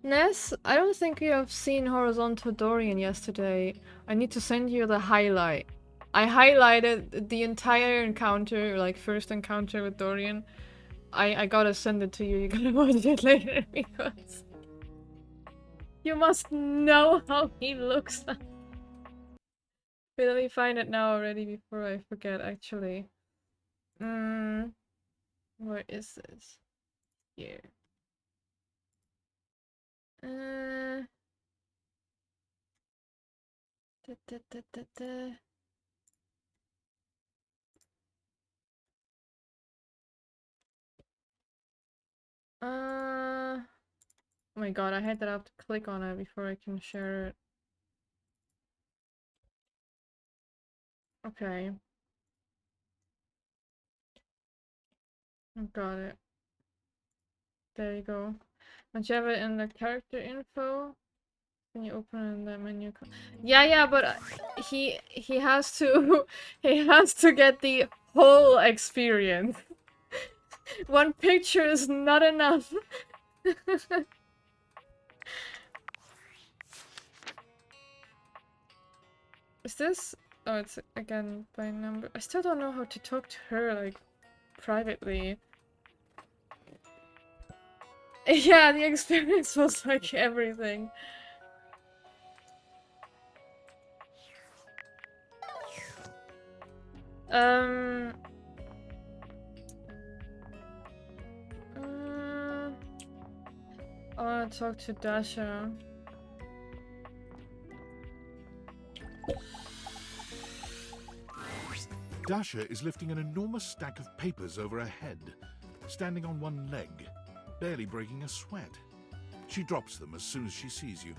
Ness? I don't think you have seen Horizontal Dorian yesterday. I need to send you the highlight. I highlighted the entire encounter, like first encounter with Dorian. I gotta send it to you. You gotta watch it later because you must know how he looks. Wait, let me find it now already before I forget. Actually, where is this? Here. Oh my god, I had to have to click on it before I can share it. Okay. Got it. There you go. Don't you have it in the character info? Can you open it in that menu? Yeah, but he has to he has to get the whole experience. One picture is not enough. Is this? Oh, it's again by number. I still don't know how to talk to her like privately. Yeah, the experience was like everything. I want to talk to Dasha. Dasha is lifting an enormous stack of papers over her head, standing on one leg, barely breaking a sweat. She drops them as soon as she sees you.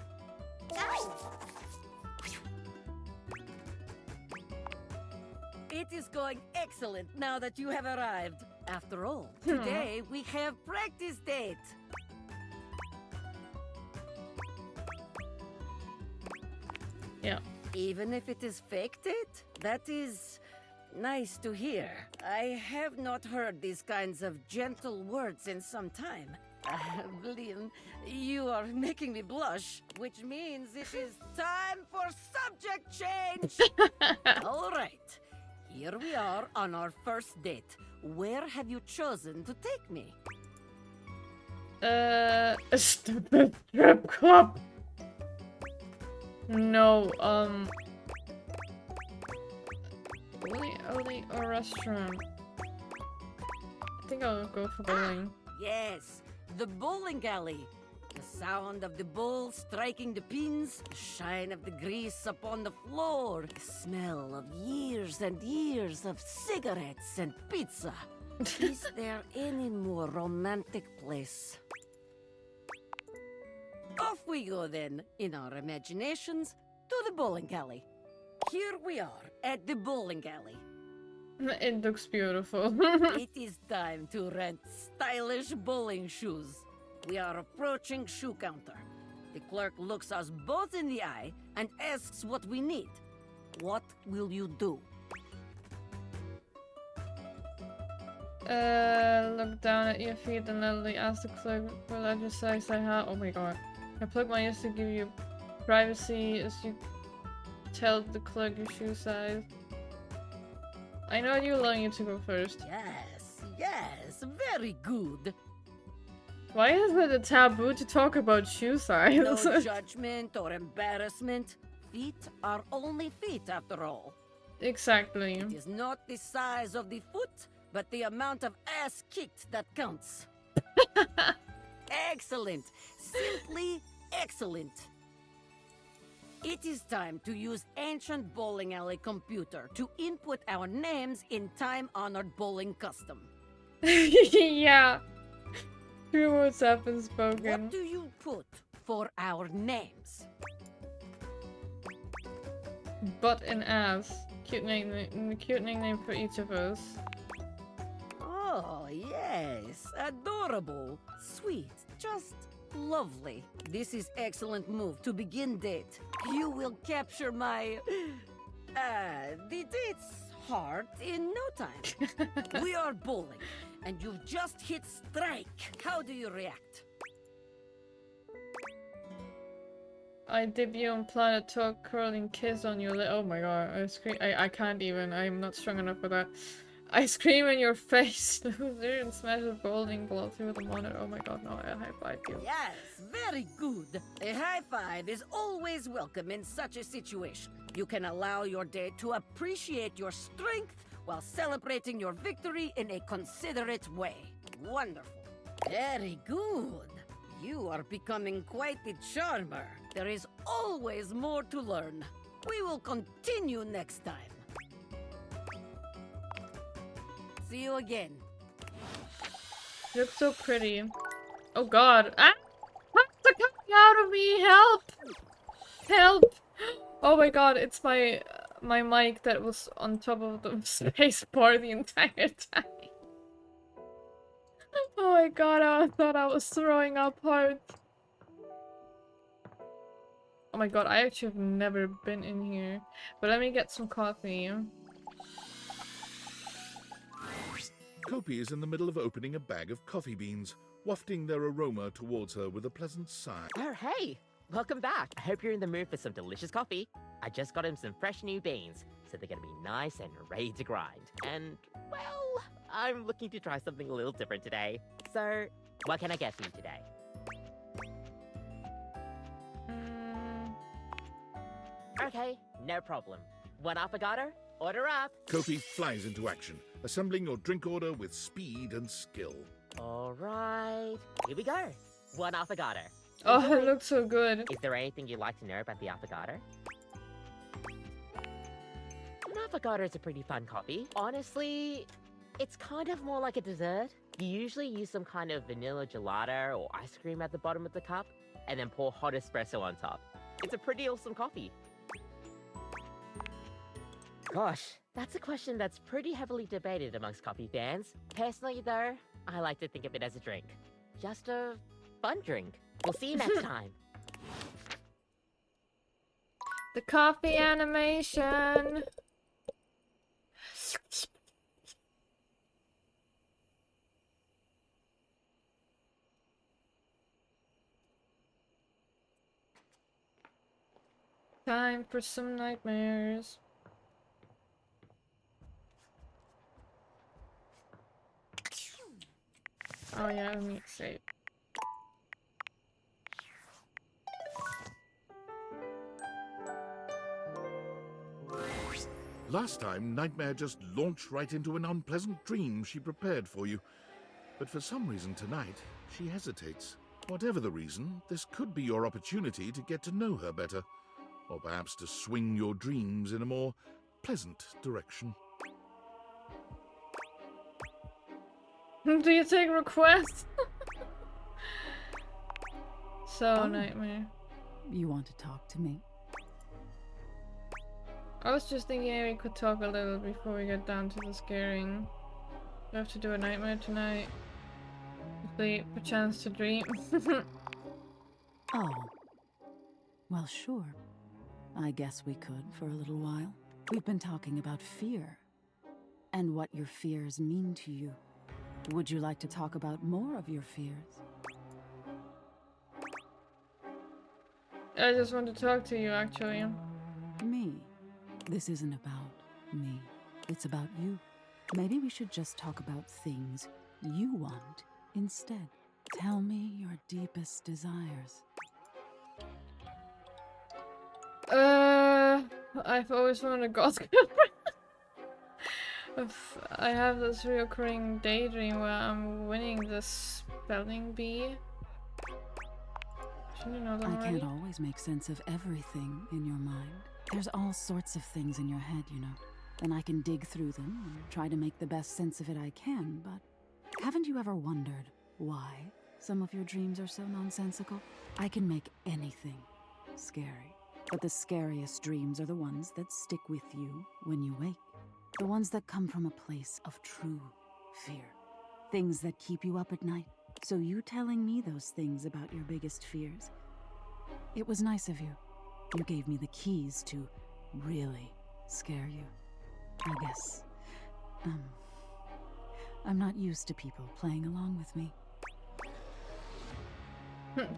It is going excellent now that you have arrived. After all, today we have practice date. Yeah. Even if it is fake date, that is nice to hear. I have not heard these kinds of gentle words in some time. Liam, you are making me blush, which means it is time for subject change. All right. Here we are on our first date. Where have you chosen to take me? A stupid strip club. No, only a restaurant. I think I'll go for bowling. Yes, the bowling alley. The sound of the ball striking the pins, the shine of the grease upon the floor, the smell of years and years of cigarettes and pizza. Is there any more romantic place? Off we go then, in our imaginations, to the bowling alley. Here we are, at the bowling alley. It looks beautiful. It is time to rent stylish bowling shoes. We are approaching shoe counter. The clerk looks us both in the eye and asks what we need. What will you do? Look down at your feet and loudly ask the clerk what larger size I have. Oh my god. I plug my ears to give you privacy as you tell the clerk your shoe size. I know you're allowing you to go first. Yes, very good. Why is it a taboo to talk about shoe size? No judgment or embarrassment. Feet are only feet after all. Exactly. It is not the size of the foot, but the amount of ass kicked that counts. Excellent. Simply excellent. It is time to use ancient bowling alley computer to input our names in time-honored bowling custom. Yeah. True words have been spoken. What do you put for our names? Butt and ass. Cute nickname for each of us. Oh, yes. Adorable. Sweet. Just lovely. This is excellent move to begin date. You will capture my... the date's heart in no time. We are bowling, and you've just hit strike. How do you react? I debut and plant a tall curling kiss on your lip. Oh my god, I scream. I can't even. I'm not strong enough for that. I scream in your face, loser, and smash a bowling ball through the monitor. Oh my god, no, I high five you. Yes, very good. A high five is always welcome in such a situation. You can allow your date to appreciate your strength while celebrating your victory in a considerate way. Wonderful. Very good. You are becoming quite the charmer. There is always more to learn. We will continue next time. See you again. You look so pretty. Oh god. Ah! What's coming out of me? Help! Help! Oh my god, it's my mic that was on top of the space bar the entire time. Oh my god, I thought I was throwing up hard. Oh my god, I actually have never been in here. But let me get some coffee. Kopi is in the middle of opening a bag of coffee beans, wafting their aroma towards her with a pleasant sigh. Oh, hey! Welcome back. I hope you're in the mood for some delicious coffee. I just got him some fresh new beans, so they're gonna be nice and ready to grind. And, well, I'm looking to try something a little different today. So, what can I get for you today? Okay, no problem. One affogato? Order up! Kopi flies into action, assembling your drink order with speed and skill. Alright, here we go. One affogato. Oh, it looks so good. Is there anything you'd like to know about the affogato? An affogato is a pretty fun coffee. Honestly, it's kind of more like a dessert. You usually use some kind of vanilla gelato or ice cream at the bottom of the cup, and then pour hot espresso on top. It's a pretty awesome coffee. Gosh, that's a question that's pretty heavily debated amongst coffee fans. Personally, though, I like to think of it as a drink. Just a fun drink. We'll see you next time. The coffee animation. Time for some nightmares. Oh yeah, let me save. Last time, Nightmare just launched right into an unpleasant dream she prepared for you. But for some reason tonight, she hesitates. Whatever the reason, this could be your opportunity to get to know her better. Or perhaps to swing your dreams in a more pleasant direction. Do you take requests? So, Nightmare. You want to talk to me? I was just thinking maybe we could talk a little before we get down to the scaring. Do I have to do a nightmare tonight? Sleep, a chance to dream. Oh. Well, sure. I guess we could for a little while. We've been talking about fear. And what your fears mean to you. Would you like to talk about more of your fears? I just want to talk to you, actually. Me? This isn't about me. It's about you. Maybe we should just talk about things you want instead. Tell me your deepest desires. I've always wanted a goth girlfriend. I have this recurring daydream where I'm winning this spelling bee. Shouldn't you know that I already? can't always make sense of everything in your mind. There's all sorts of things in your head, you know. And I can dig through them and try to make the best sense of it I can, but haven't you ever wondered why some of your dreams are so nonsensical? I can make anything scary. But the scariest dreams are the ones that stick with you when you wake. The ones that come from a place of true fear. Things that keep you up at night. So you telling me those things about your biggest fears. It was nice of you. You gave me the keys to really scare you. I guess. I'm not used to people playing along with me.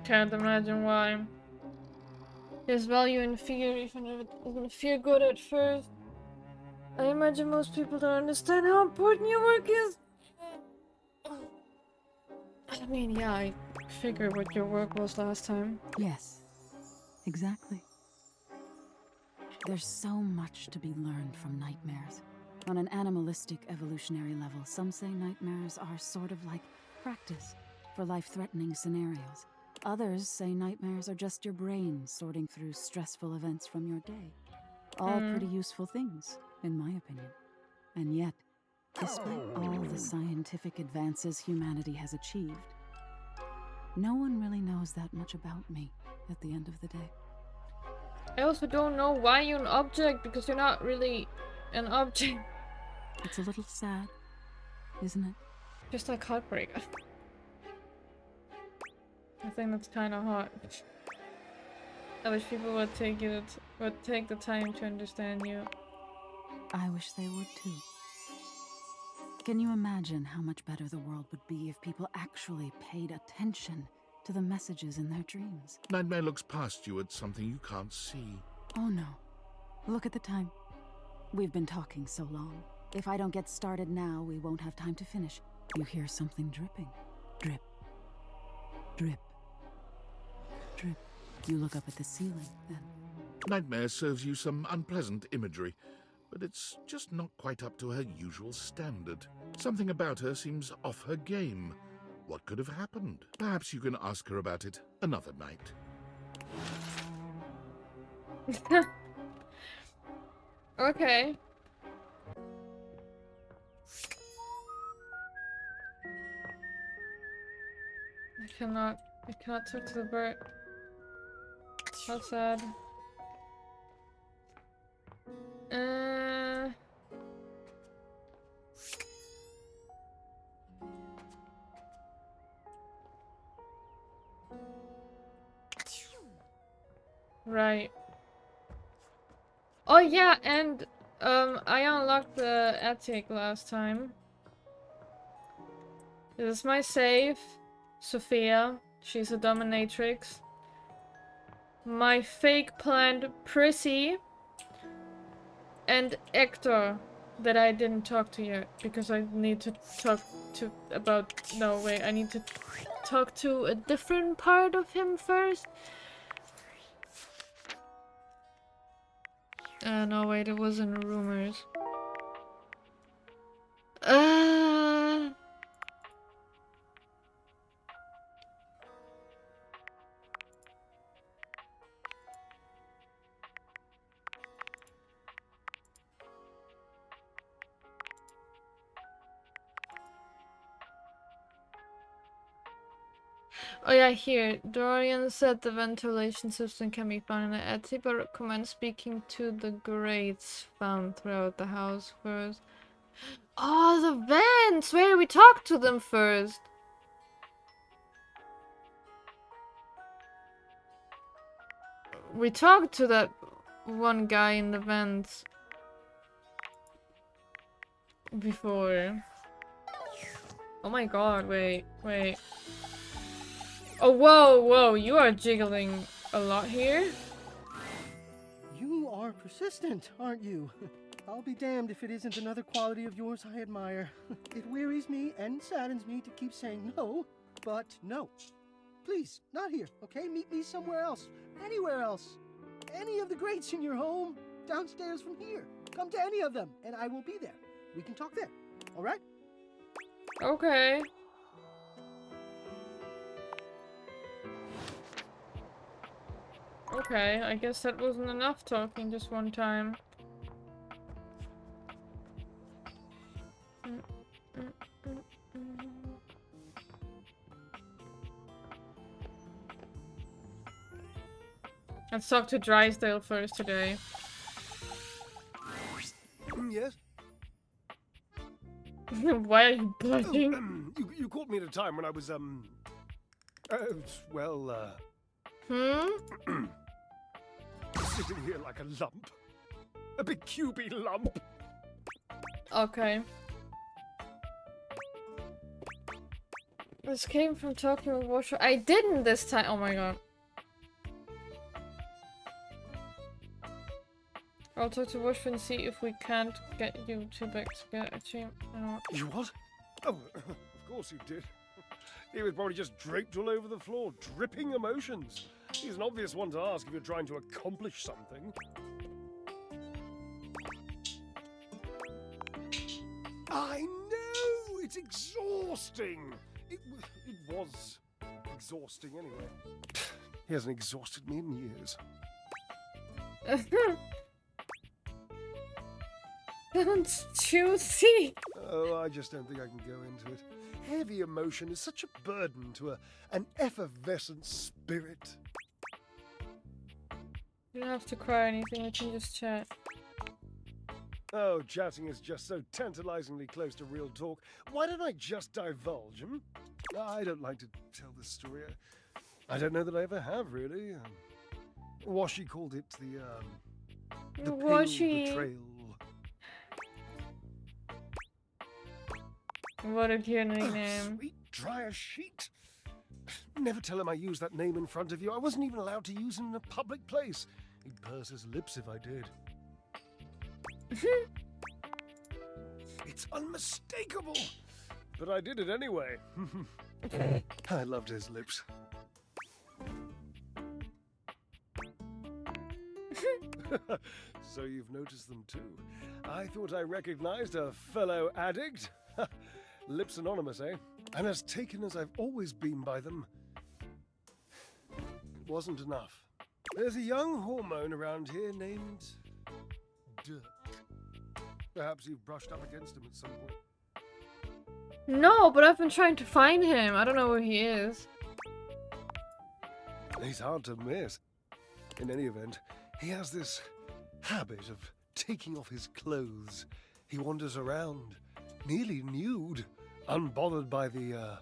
Can't imagine why. There's value in fear, even if it doesn't feel good at first. I imagine most people don't understand how important your work is. I mean, yeah, I figured what your work was last time. Yes, exactly. There's so much to be learned from nightmares. On an animalistic evolutionary level, some say nightmares are sort of like practice for life-threatening scenarios. Others say nightmares are just your brain sorting through stressful events from your day. All pretty useful things, in my opinion. And yet, despite all the scientific advances humanity has achieved, no one really knows that much about me at the end of the day. I also don't know why you're an object, because you're not really an object. It's a little sad, isn't it? Just like Heartbreak. I think that's kind of hot. I wish people would take the time to understand you. I wish they would too. Can you imagine how much better the world would be if people actually paid attention to the messages in their dreams? Nightmare looks past you at something you can't see. Oh no. Look at the time. We've been talking so long. If I don't get started now, we won't have time to finish. You hear something dripping. Drip. Drip. Drip. You look up at the ceiling, then. Nightmare serves you some unpleasant imagery, but it's just not quite up to her usual standard. Something about her seems off her game. What could have happened? Perhaps you can ask her about it another night. Okay. I cannot talk to the bird. So sad. Right. Oh yeah, and I unlocked the attic last time. This is my save. Sophia, she's a dominatrix. My fake plant Prissy. And Hector, that I didn't talk to yet, because I need to talk to about... No, wait, I need to talk to a different part of him first. No, wait, it wasn't rumors. Oh yeah, here. Dorian said the ventilation system can be found in the attic, but recommends speaking to the grates found throughout the house first. Oh, the vents! Wait, we talked to them first. We talked to that one guy in the vents before. Oh my god, wait. Oh, whoa, you are jiggling a lot here. You are persistent, aren't you? I'll be damned if it isn't another quality of yours I admire. It wearies me and saddens me to keep saying no, but no. Please, not here, okay? Meet me somewhere else. Anywhere else. Any of the grates in your home, downstairs from here. Come to any of them, and I will be there. We can talk there, alright? Okay. Okay, I guess that wasn't enough talking just one time. Let's talk to Drysdale first today. Yes? Why are you blushing? You caught me at a time when I was, sitting here like a lump. A big cubey lump. Okay. This came from talking with Washer. I didn't this time. Oh my god. I'll talk to Washford and see if we can't get you two back together. You what? Oh, of course you did. He was probably just draped all over the floor, dripping emotions. He's an obvious one to ask if you're trying to accomplish something. I know! It's exhausting! It was exhausting anyway. He hasn't exhausted me in years. Don't you see? Oh, I just don't think I can go into it. Heavy emotion is such a burden to an effervescent spirit. You don't have to cry or anything, we can just chat. Oh, chatting is just so tantalizingly close to real talk. Why don't I just divulge, hmm? I don't like to tell this story. I don't know that I ever have, really. Washi called it the pale Washi. betrayal. What a cute nickname. Sweet dryer sheet. Never tell him I used that name in front of you. I wasn't even allowed to use it in a public place. He'd purse his lips if I did. It's unmistakable. But I did it anyway. I loved his lips. So you've noticed them too. I thought I recognized a fellow addict. Lips Anonymous, eh? And as taken as I've always been by them, it wasn't enough. There's a young hormone around here named Dirk. Perhaps you've brushed up against him at some point. No, but I've been trying to find him. I don't know where he is. He's hard to miss. In any event, he has this habit of taking off his clothes. He wanders around, nearly nude, unbothered by the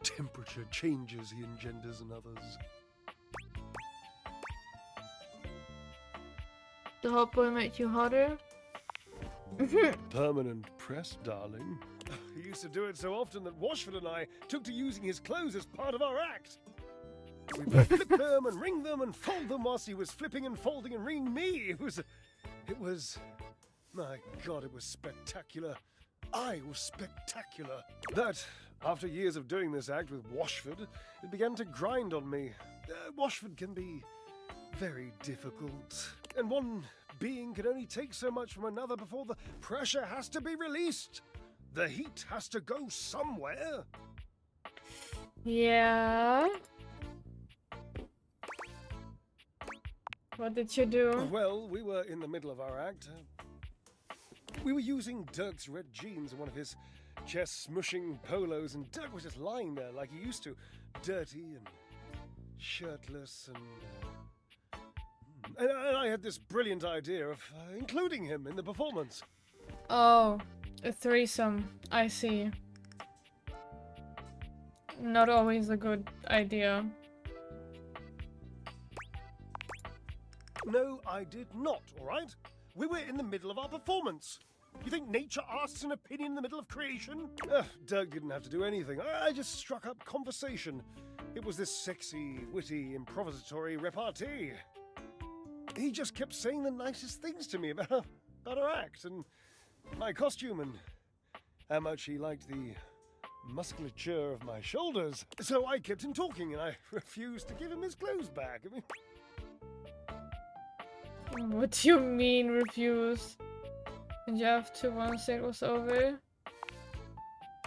temperature changes he engenders in others. The hot boy make you hotter? Permanent press, darling. He used to do it so often that Washford and I took to using his clothes as part of our act. We would flip them and wring them and fold them whilst he was flipping and folding and wringing me. It was, my God, it was spectacular. I was spectacular. That, after years of doing this act with Washford, it began to grind on me. Washford can be very difficult, and one being can only take so much from another before the pressure has to be released. The heat has to go somewhere. Yeah. What did you do? Well, we were in the middle of our act. We were using Dirk's red jeans and one of his chest smushing polos, and Dirk was just lying there like he used to, dirty and shirtless, and I had this brilliant idea of including him in the performance. Oh, a threesome. I see. Not always a good idea. No, I did not, all right? We were in the middle of our performance. You think nature asks an opinion in the middle of creation? Dirk didn't have to do anything. I just struck up conversation. It was this sexy, witty, improvisatory repartee. He just kept saying the nicest things to me about our act and my costume and how much he liked the musculature of my shoulders. So I kept him talking and I refused to give him his clothes back. I mean, what do you mean, refuse? Did you have to once it was over?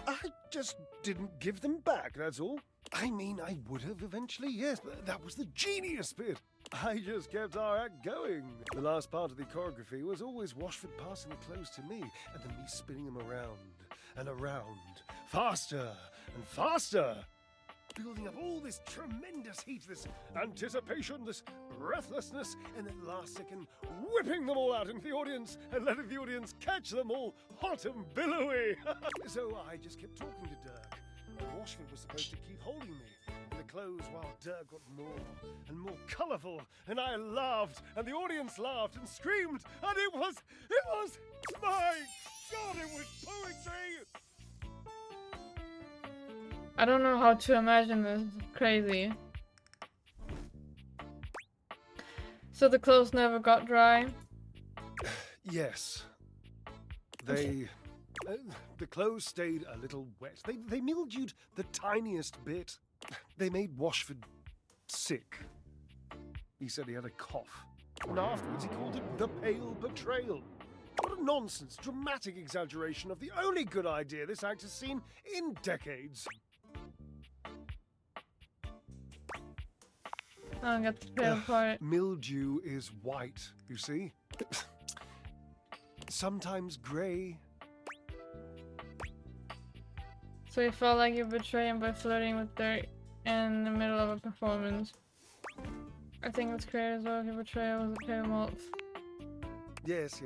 I just didn't give them back, that's all. I mean, I would have eventually, yes, but that was the genius bit. I just kept our act going. The last part of the choreography was always Washford passing the clothes to me, and then me spinning them around and around, faster and faster, building up all this tremendous heat, this anticipation, this breathlessness, and then last second, whipping them all out into the audience and letting the audience catch them all hot and billowy. So I just kept talking to Dirk, and Washford was supposed to keep holding me in the clothes while Dirk got more and more colourful, and I laughed, and the audience laughed and screamed, and it was, my God, it was poetry! I don't know how to imagine this. It's crazy. So the clothes never got dry? Yes. The clothes stayed a little wet. They mildewed the tiniest bit. They made Washford sick. He said he had a cough. And afterwards he called it the pale betrayal. What a nonsense, dramatic exaggeration of the only good idea this act has seen in decades. I don't get the pale part. Mildew is white, you see? Sometimes grey. So you felt like you betrayed him by flirting with Dirk in the middle of a performance. I think it's clear as well if your betrayal was a pale moth. Yes.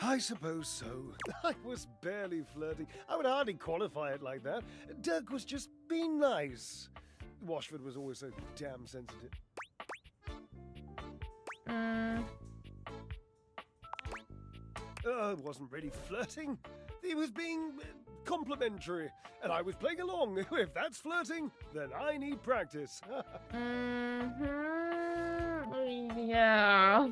I suppose so. I was barely flirting. I would hardly qualify it like that. Dirk was just being nice. Washford was always so damn sensitive. Wasn't really flirting. He was being complimentary, and I was playing along. If that's flirting, then I need practice. Yeah.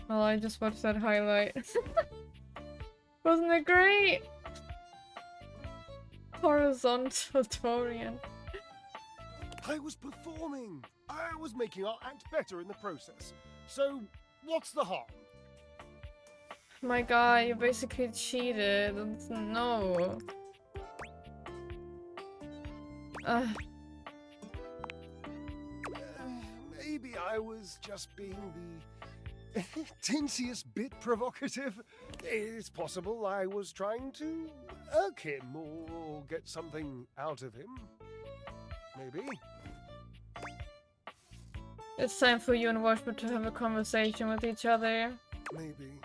Well, I just watched that highlight. Wasn't it great? Horizontal Torian. I was performing. I was making our act better in the process. So, what's the harm? My god, you basically cheated. No. Maybe I was just being the tinsiest bit provocative. It's possible I was trying to irk him or get something out of him. Maybe. It's time for you and Washford to have a conversation with each other. Maybe.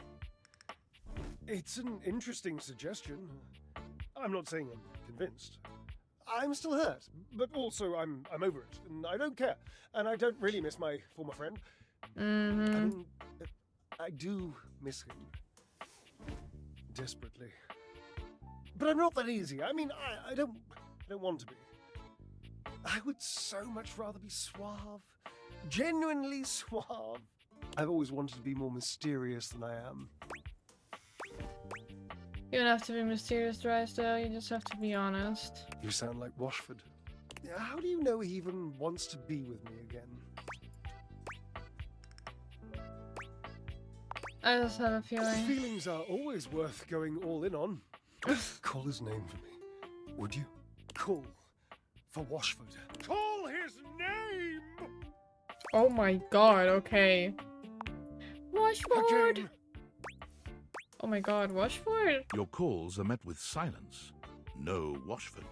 It's an interesting suggestion. I'm not saying I'm convinced. I'm still hurt, but also I'm over it, and I don't care. And I don't really miss my former friend. I mean, I do miss him. Desperately. But I'm not that easy. I mean, I don't want to be. I would so much rather be suave. Genuinely suave. I've always wanted to be more mysterious than I am. You don't have to be mysterious, Drysdale. You just have to be honest. You sound like Washford. How do you know he even wants to be with me again? I just have a feeling. Feelings are always worth going all in on. Call his name for me, would you? Call for Washford. Call his name! Oh my god, okay. Washford! Again. Oh my god, Washford? Your calls are met with silence. No Washford.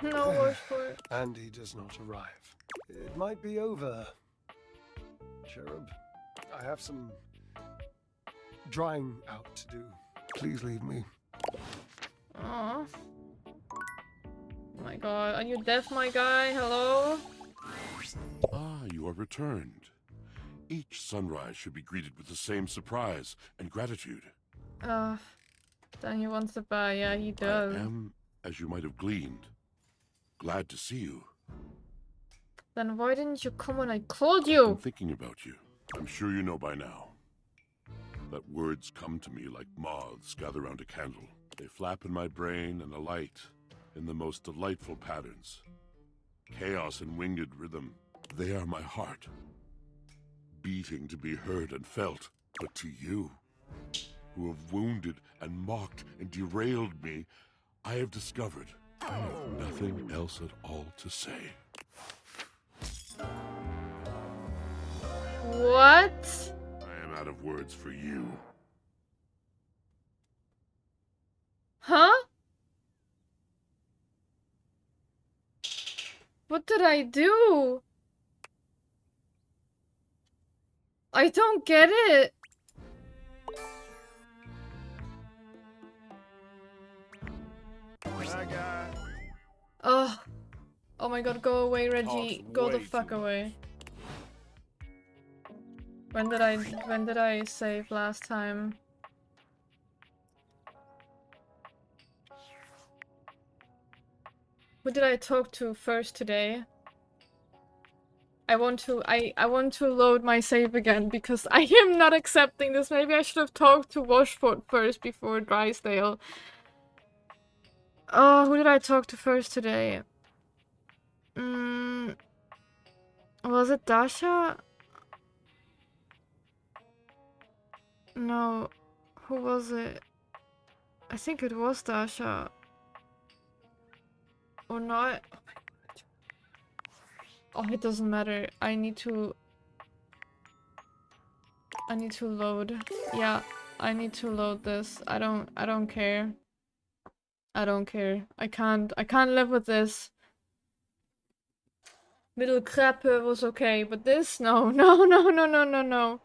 No Washford. And he does not arrive. It might be over, Cherub. I have some drying out to do. Please leave me. Aww. Oh my god, are you deaf, my guy? Hello? Ah, you are returned. Each sunrise should be greeted with the same surprise and gratitude. Then he wants to buy. Yeah, he does. I am, as you might have gleaned, glad to see you. Then why didn't you come when I called you? I'm thinking about you. I'm sure you know by now that words come to me like moths gather round a candle. They flap in my brain and alight in the most delightful patterns. Chaos and winged rhythm. They are my heart, beating to be heard and felt. But to you, who have wounded and mocked and derailed me, I have discovered I have nothing else at all to say. What? I am out of words for you. Huh? What did I do? I don't get it. Oh. Oh my god, go away, Reggie. Go the fuck away. When did I save last time? Who did I talk to first today? I want to load my save again because I am not accepting this. Maybe I should have talked to Washford first before Drysdale. Oh, who did I talk to first today? Was it Dasha? No. Who was it? I think it was Dasha. Or not? Oh, it doesn't matter. I need to load. Yeah, I need to load this. I don't care. I don't care. I can't live with this. Little Kreppe was okay, but this? No. No.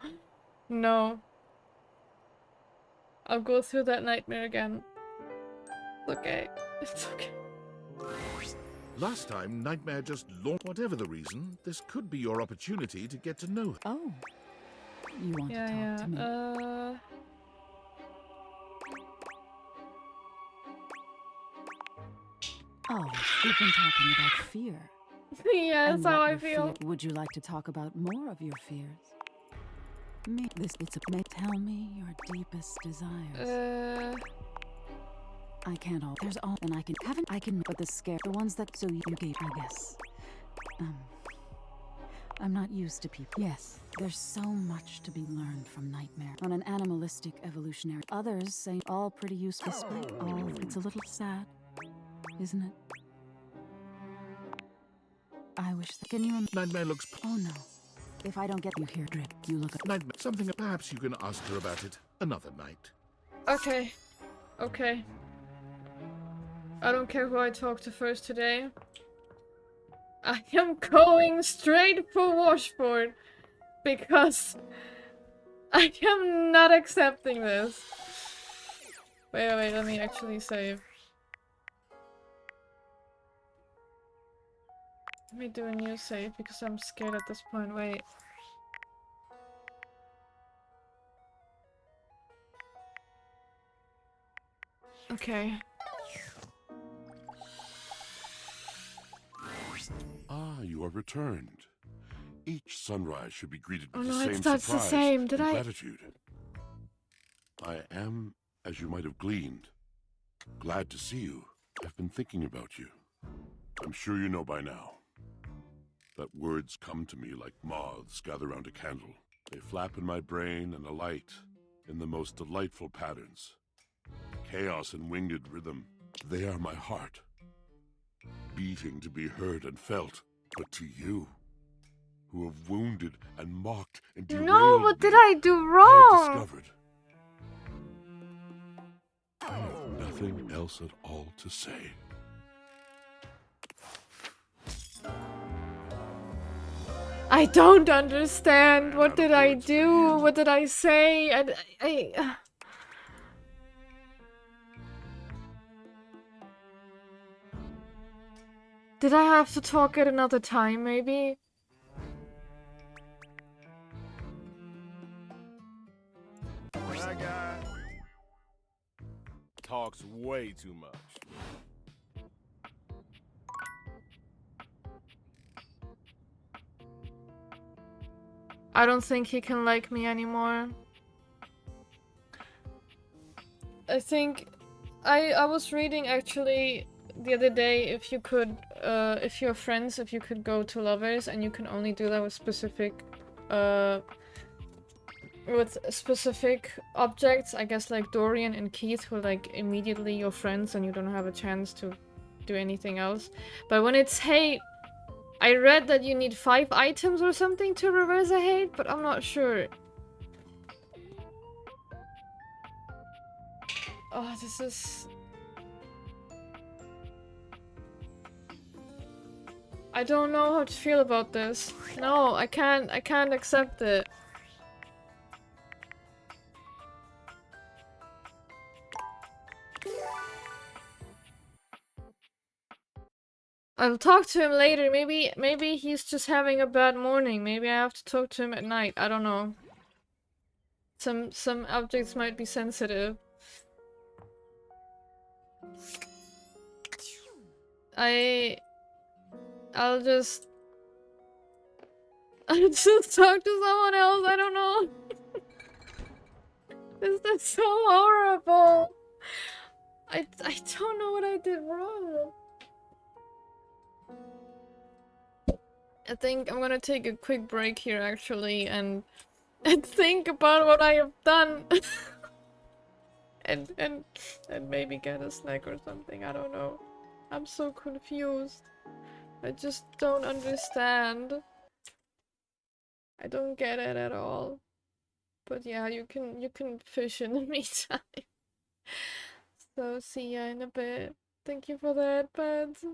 I'll go through that nightmare again. It's okay. It's okay. Last time, Nightmare just launched. Whatever the reason, this could be your opportunity to get to know her. Oh. You want to talk to me? Oh, we've been talking about fear. Yeah, that's And how what I your feel. Would you like to talk about more of your fears? Tell me your deepest desires. I can't all. There's all, and I can, but the ones that so you gave, I guess. I'm not used to people. Yes, there's so much to be learned from Nightmare on an animalistic evolutionary. Others say all pretty useful. All, it's a little sad, isn't it? I wish that. Can you? Nightmare looks. Oh no. If I don't get you here, Drip, you look at Nightmare. Something. Perhaps you can ask her about it another night. Okay. Okay. I don't care who I talk to first today. I am going straight for Washboard because I am not accepting this. Wait, let me actually save. Let me do a new save because I'm scared at this point. Wait. Okay. Ah, you are returned. Each sunrise should be greeted Oh with no, the same it's not the surprise same. Did and I? gratitude. I am, as you might have gleaned, glad to see you. I've been thinking about you. I'm sure you know by now that words come to me like moths gather round a candle. They flap in my brain and alight in the most delightful patterns. Chaos and winged rhythm, they are my heart, beating to be heard and felt. But to you, who have wounded and mocked and derailed No, what me, did I do I have wrong? discovered I have nothing else at all to say. I don't understand. What did I do? What did I say? Did I have to talk at another time, maybe? That guy talks way too much. I don't think he can like me anymore. I think I was reading actually the other day if you could if you're friends, if you could go to lovers, and you can only do that with specific objects. I guess like Dorian and Keith, who are like immediately your friends and you don't have a chance to do anything else. But when it's hate, I read that you need 5 items or something to reverse a hate, but I'm not sure. Oh, this is... I don't know how to feel about this. No, I can't accept it. I'll talk to him later. Maybe he's just having a bad morning. Maybe I have to talk to him at night. I don't know. Some objects might be sensitive. I'll just talk to someone else. I don't know. This is so horrible. I don't know what I did wrong. I think I'm gonna take a quick break here actually and think about what I have done. and maybe get a snack or something. I don't know. I'm so confused. I just don't understand. I don't get it at all. But yeah, you can fish in the meantime. So see ya in a bit. Thank you for that, buds.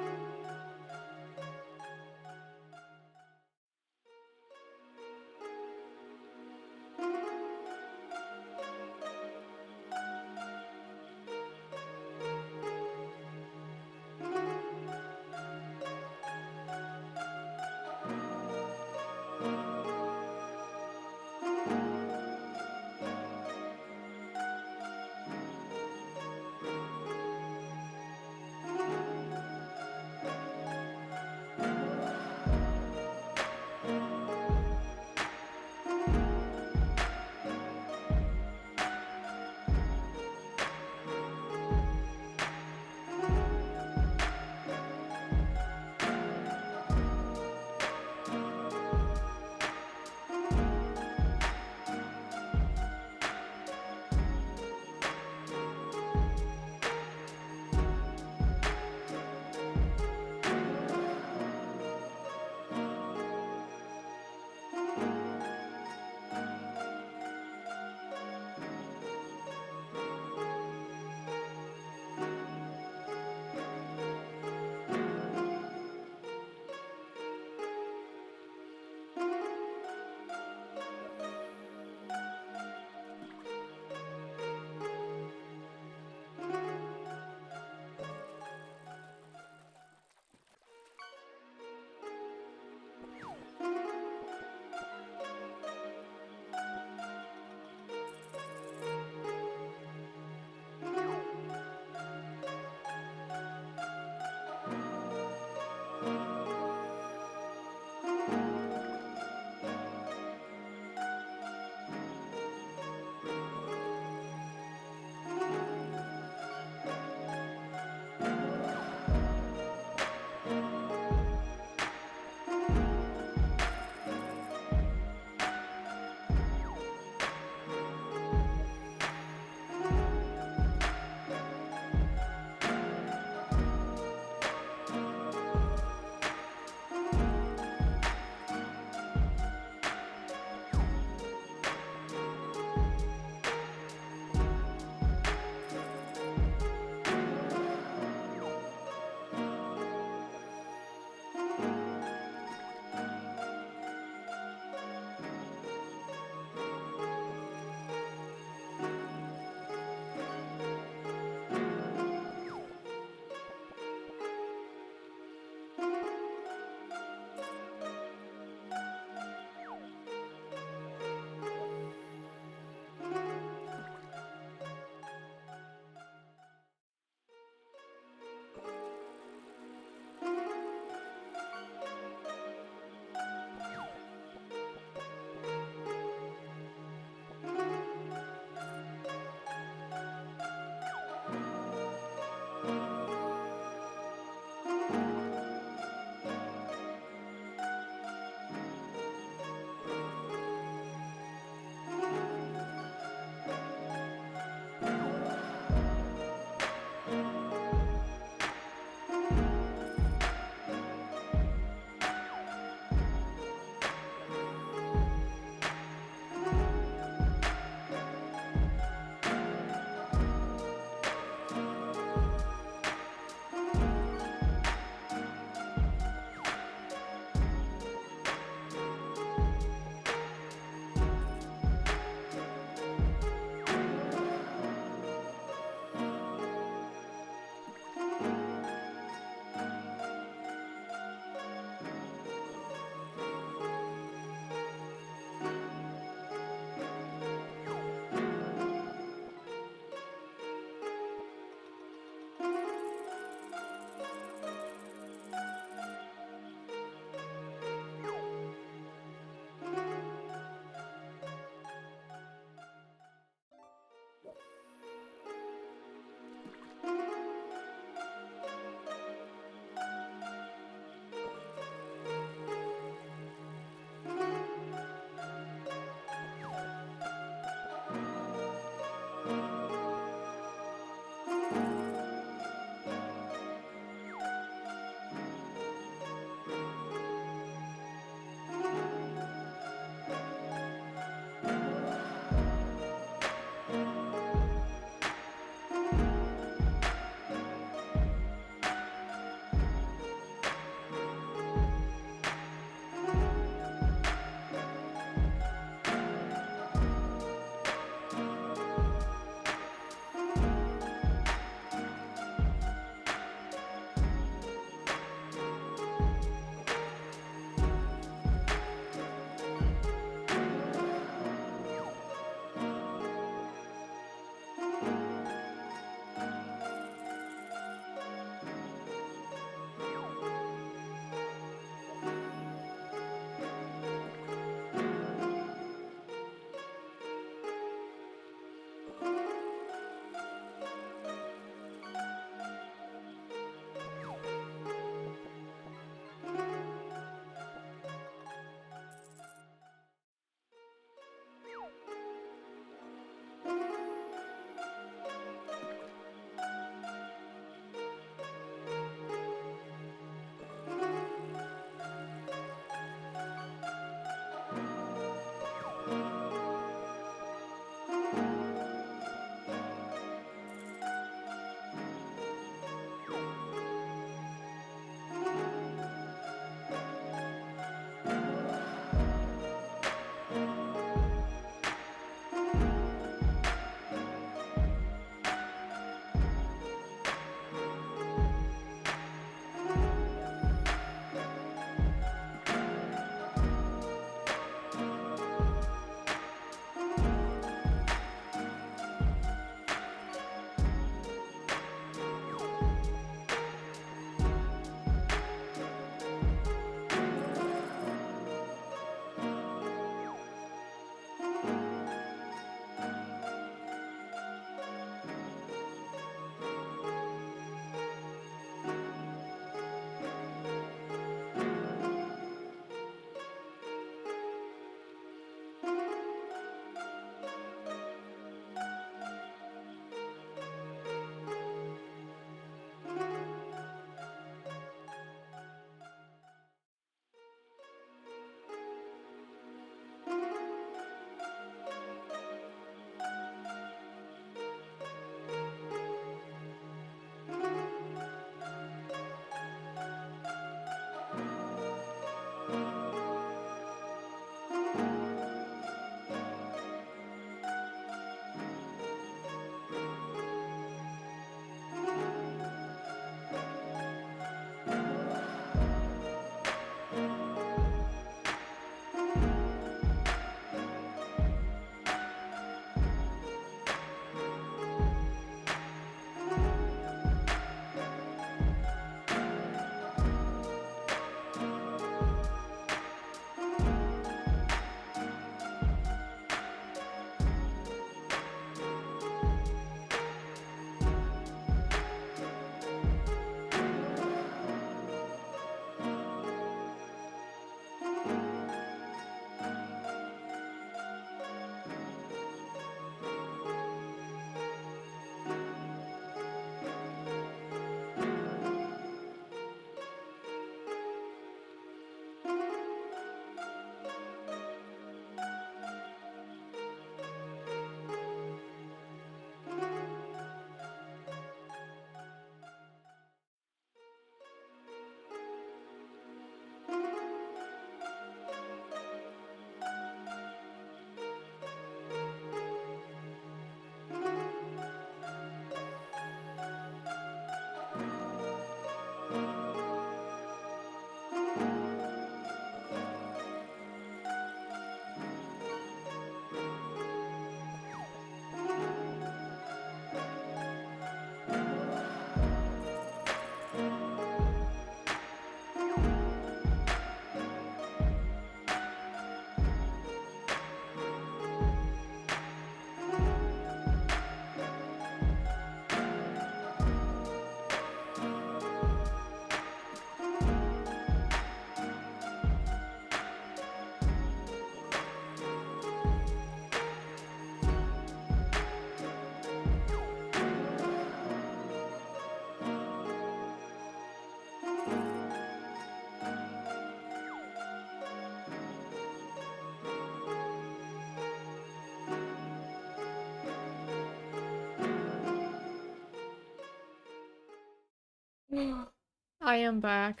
I am back.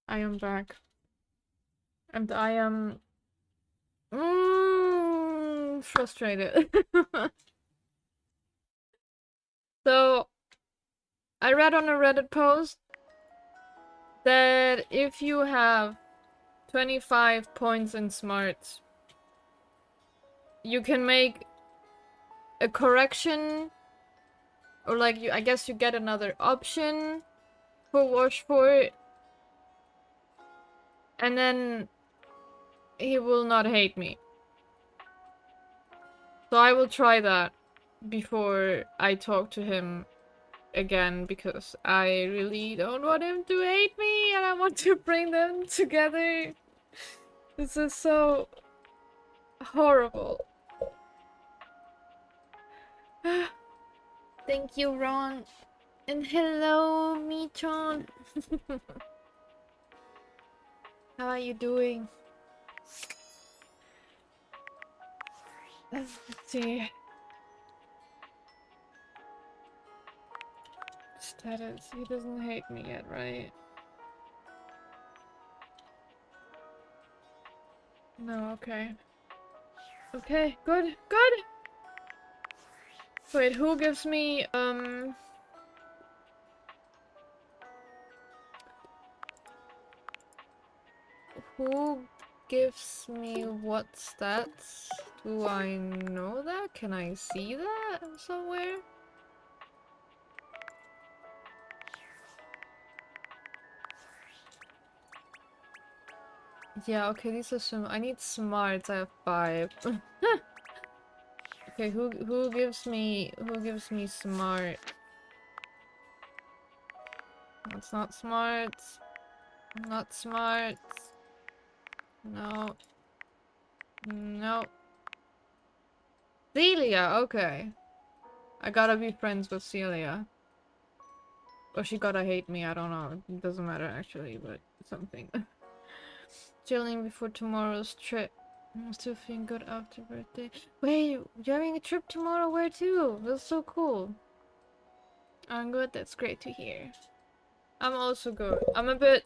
I am back. And I am frustrated. So, I read on a Reddit post that if you have 25 points in smarts, you can make a correction, or like I guess you get another option for Washford, and then he will not hate me. So I will try that before I talk to him again, because I really don't want him to hate me and I want to bring them together. This is so horrible. Thank you, Ron. And hello, Michon. How are you doing? Let's see. Status. He doesn't hate me yet, right? No, okay. Okay, good, good! Wait, who gives me, who gives me what stats? Do I know that? Can I see that somewhere? Yeah, okay, these are some. I need smarts. I have 5. Okay, who gives me smart? That's not smart. Not smart. No. No. Celia, okay. I gotta be friends with Celia. Or she gotta hate me, I don't know. It doesn't matter actually, but something. Chilling before tomorrow's trip. I'm still feeling good after birthday. Wait, you're having a trip tomorrow? Where to? That's so cool. I'm good, that's great to hear. I'm also good. I'm a bit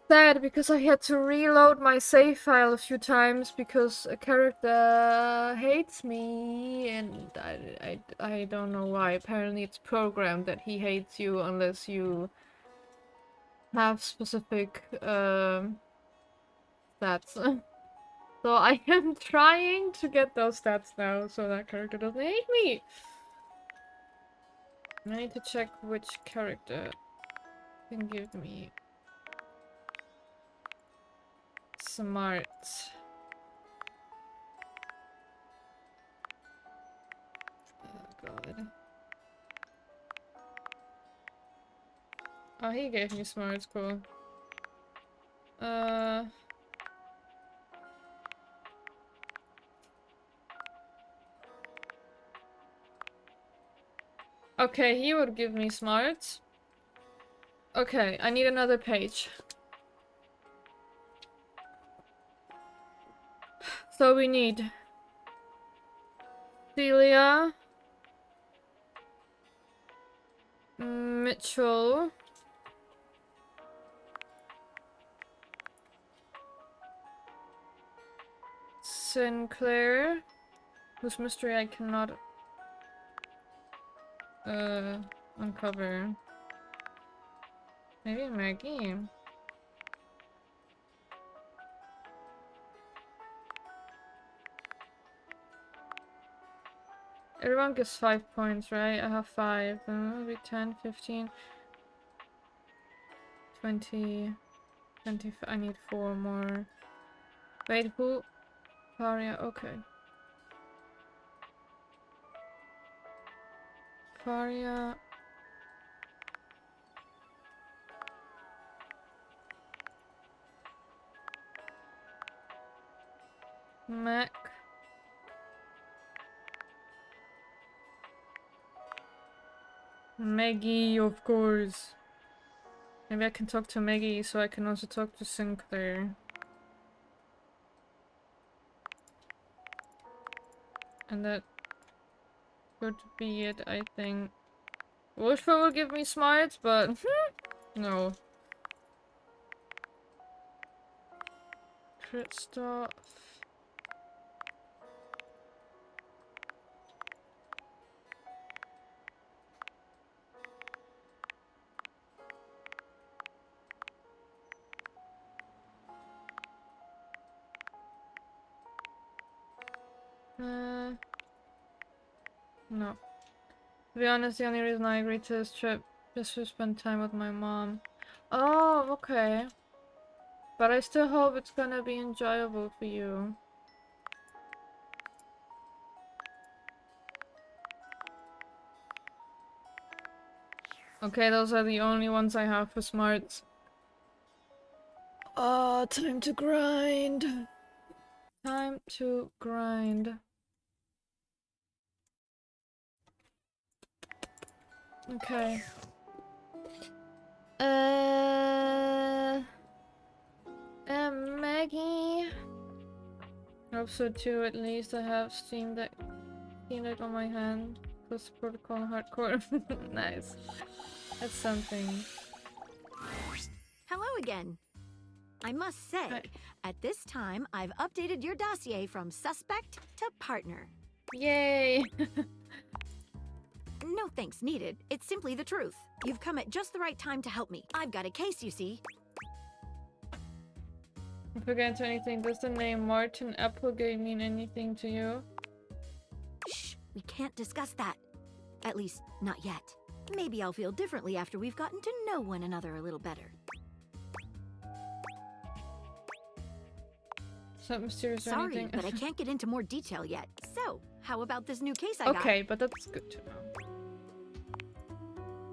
sad because I had to reload my save file a few times because a character hates me, and I don't know why. Apparently it's programmed that he hates you unless you have specific stats. So I am trying to get those stats now so that character doesn't hate me. I need to check which character can give me smart. Oh god. Oh, he gave me smart, cool. Okay, he would give me smarts. Okay, I need another page. So we need Celia, Mitchell, Sinclair, whose mystery I cannot uncover. Maybe Maggie. Everyone gets 5 points, right? I have 5. Then maybe 10, 15, 20, 25. I need 4 more. Wait, who? Faria, okay. Faria. Mac. Maggie, of course. Maybe I can talk to Maggie so I can also talk to Sinclair. And that could be it, I think. Wolfsburg will give me smarts, but No. Kristoff. No. To be honest, the only reason I agreed to this trip is to spend time with my mom. Oh, okay. But I still hope it's gonna be enjoyable for you. Okay, those are the only ones I have for smarts. Oh, time to grind. Time to grind. Okay. Maggie. Hope so too. At least I have Steam Deck on my hand. Plus Protocol Hardcore. Nice. That's something. Hello again. I must say, at this time, I've updated your dossier from suspect to partner. Yay! No thanks needed. It's simply the truth. You've come at just the right time to help me. I've got a case, you see. If I get into anything, does the name Martin Applegate mean anything to you? Shh, we can't discuss that. At least, not yet. Maybe I'll feel differently after we've gotten to know one another a little better. Something mysterious or Sorry, anything? but I can't get into more detail yet. So, how about this new case I got? Okay, but that's good to know.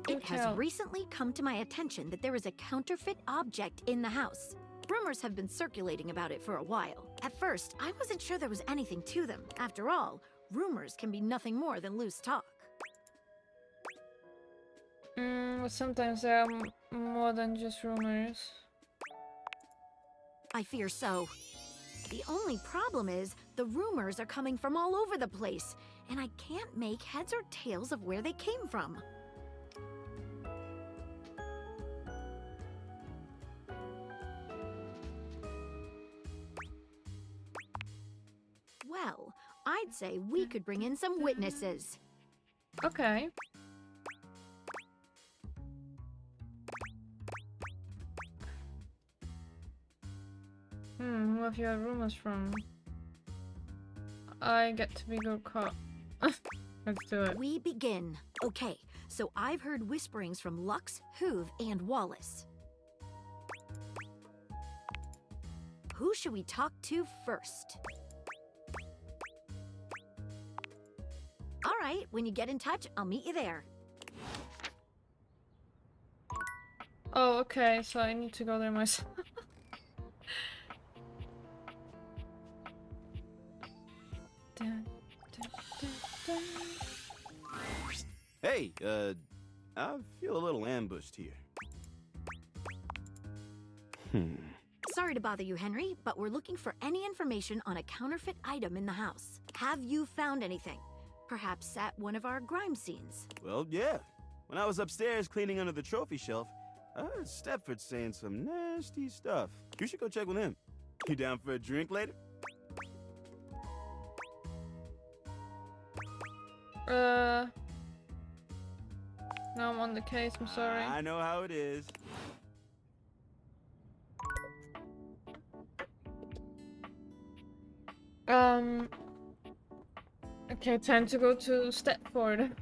It has recently come to my attention that there is a counterfeit object in the house. Rumors have been circulating about it for a while. At first, I wasn't sure there was anything to them. After all, rumors can be nothing more than loose talk. But sometimes there are more than just rumors. I fear so. The only problem is, the rumors are coming from all over the place, and I can't make heads or tails of where they came from. Well, I'd say we could bring in some witnesses. Okay. Who have you heard rumors from? I get to be good cop. Let's do it. We begin. Okay, so I've heard whisperings from Lux, Hoove, and Wallace. Who should we talk to first? All right, when you get in touch, I'll meet you there. Oh, okay, so I need to go there myself. Hey, I feel a little ambushed here. Sorry to bother you, Henry, but we're looking for any information on a counterfeit item in the house. Have you found anything? Perhaps at one of our crime scenes? Well, yeah. When I was upstairs cleaning under the trophy shelf, I heard Stepford saying some nasty stuff. You should go check with him. You down for a drink later? Now I'm on the case, I'm sorry. I know how it is. Okay, time to go to Stepford.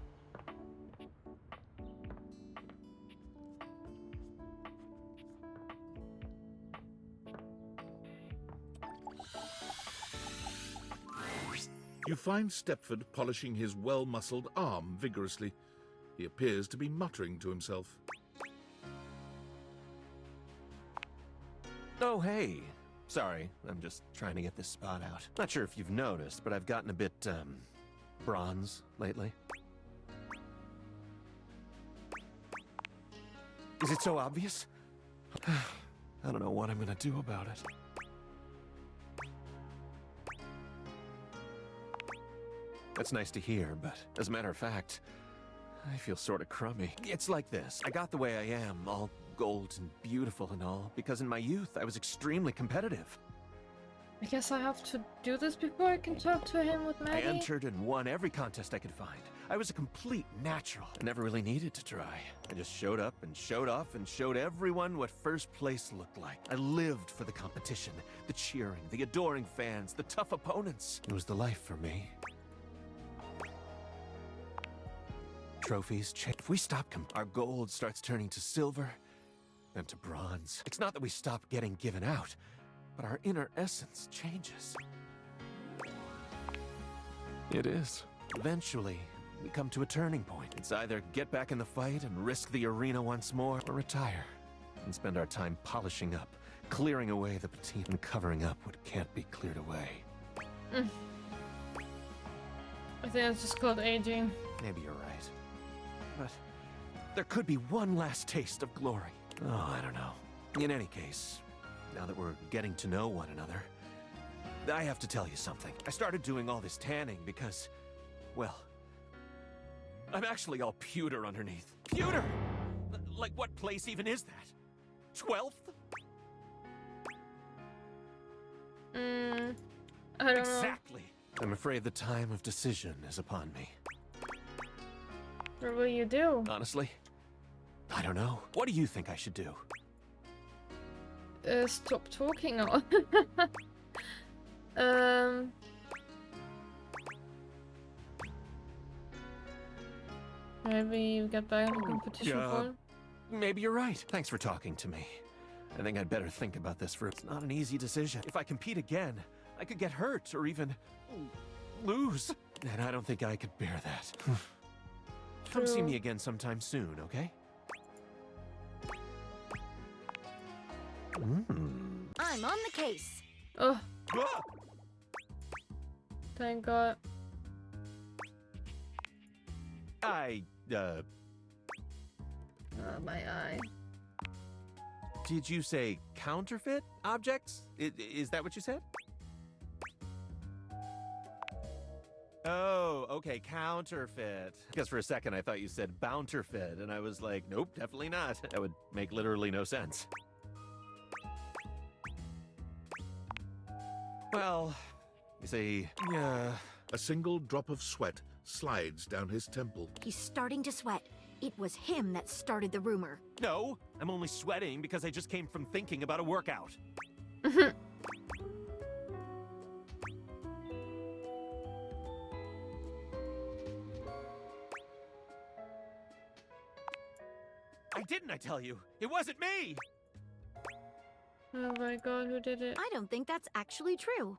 You find Stepford polishing his well-muscled arm vigorously. He appears to be muttering to himself. Oh, hey. Sorry, I'm just trying to get this spot out. Not sure if you've noticed, but I've gotten a bit, bronze lately. Is it so obvious? I don't know what I'm gonna do about it. That's nice to hear, but as a matter of fact, I feel sort of crummy. It's like this. I got the way I am, all gold and beautiful and all, because in my youth I was extremely competitive. I guess I have to do this before I can talk to him with I Maggie. entered and won every contest I could find. I was a complete natural. I never really needed to try. I just showed up and showed off and showed everyone what first place looked like. I lived for the competition, the cheering, the adoring fans, the tough opponents. It was the life for me. Trophies, if we stop our gold starts turning to silver, then to bronze. It's not that we stop getting given out, but our inner essence changes. It is. Eventually, we come to a turning point. It's either get back in the fight and risk the arena once more, or retire and spend our time polishing up, clearing away the patina and covering up what can't be cleared away. I think it's just called aging. Maybe you're right. But there could be one last taste of glory. Oh, I don't know. In any case, now that we're getting to know one another, I have to tell you something. I started doing all this tanning because, well, I'm actually all pewter underneath. Pewter! Like, what place even is that? 12th? I don't know. Exactly. I'm afraid the time of decision is upon me. What will you do? Honestly, I don't know. What do you think I should do? Stop talking now. Maybe you get back in the competition for. Maybe you're right. Thanks for talking to me. I think I'd better think about this for it's not an easy decision. If I compete again, I could get hurt or even lose. And I don't think I could bear that. Come see me again sometime soon, okay? I'm on the case. Oh. Thank God. Oh, my eye. Did you say counterfeit objects? Is that what you said? Oh, okay, counterfeit. Because for a second I thought you said bounterfeit, and I was like, nope, definitely not. That would make literally no sense. Well, you see, yeah. A single drop of sweat slides down his temple. He's starting to sweat. It was him that started the rumor. No, I'm only sweating because I just came from thinking about a workout. I didn't, I tell you. It wasn't me! Oh my God, who did it? I don't think that's actually true.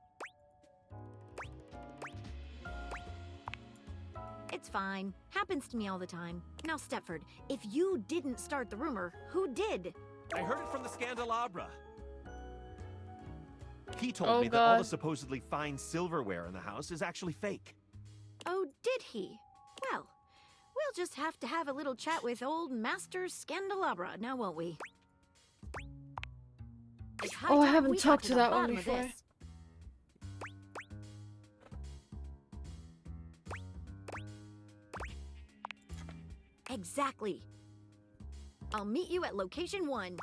It's fine. Happens to me all the time. Now, Stepford, if you didn't start the rumor, who did? I heard it from the Scandelabra. He told me that all the supposedly fine silverware in the house is actually fake. Oh, did he? Well, we'll just have to have a little chat with old Master Scandelabra, now won't we? It's high Oh, I time haven't we got talked to to the that one bottom of before. this. Exactly. I'll meet you at location 1.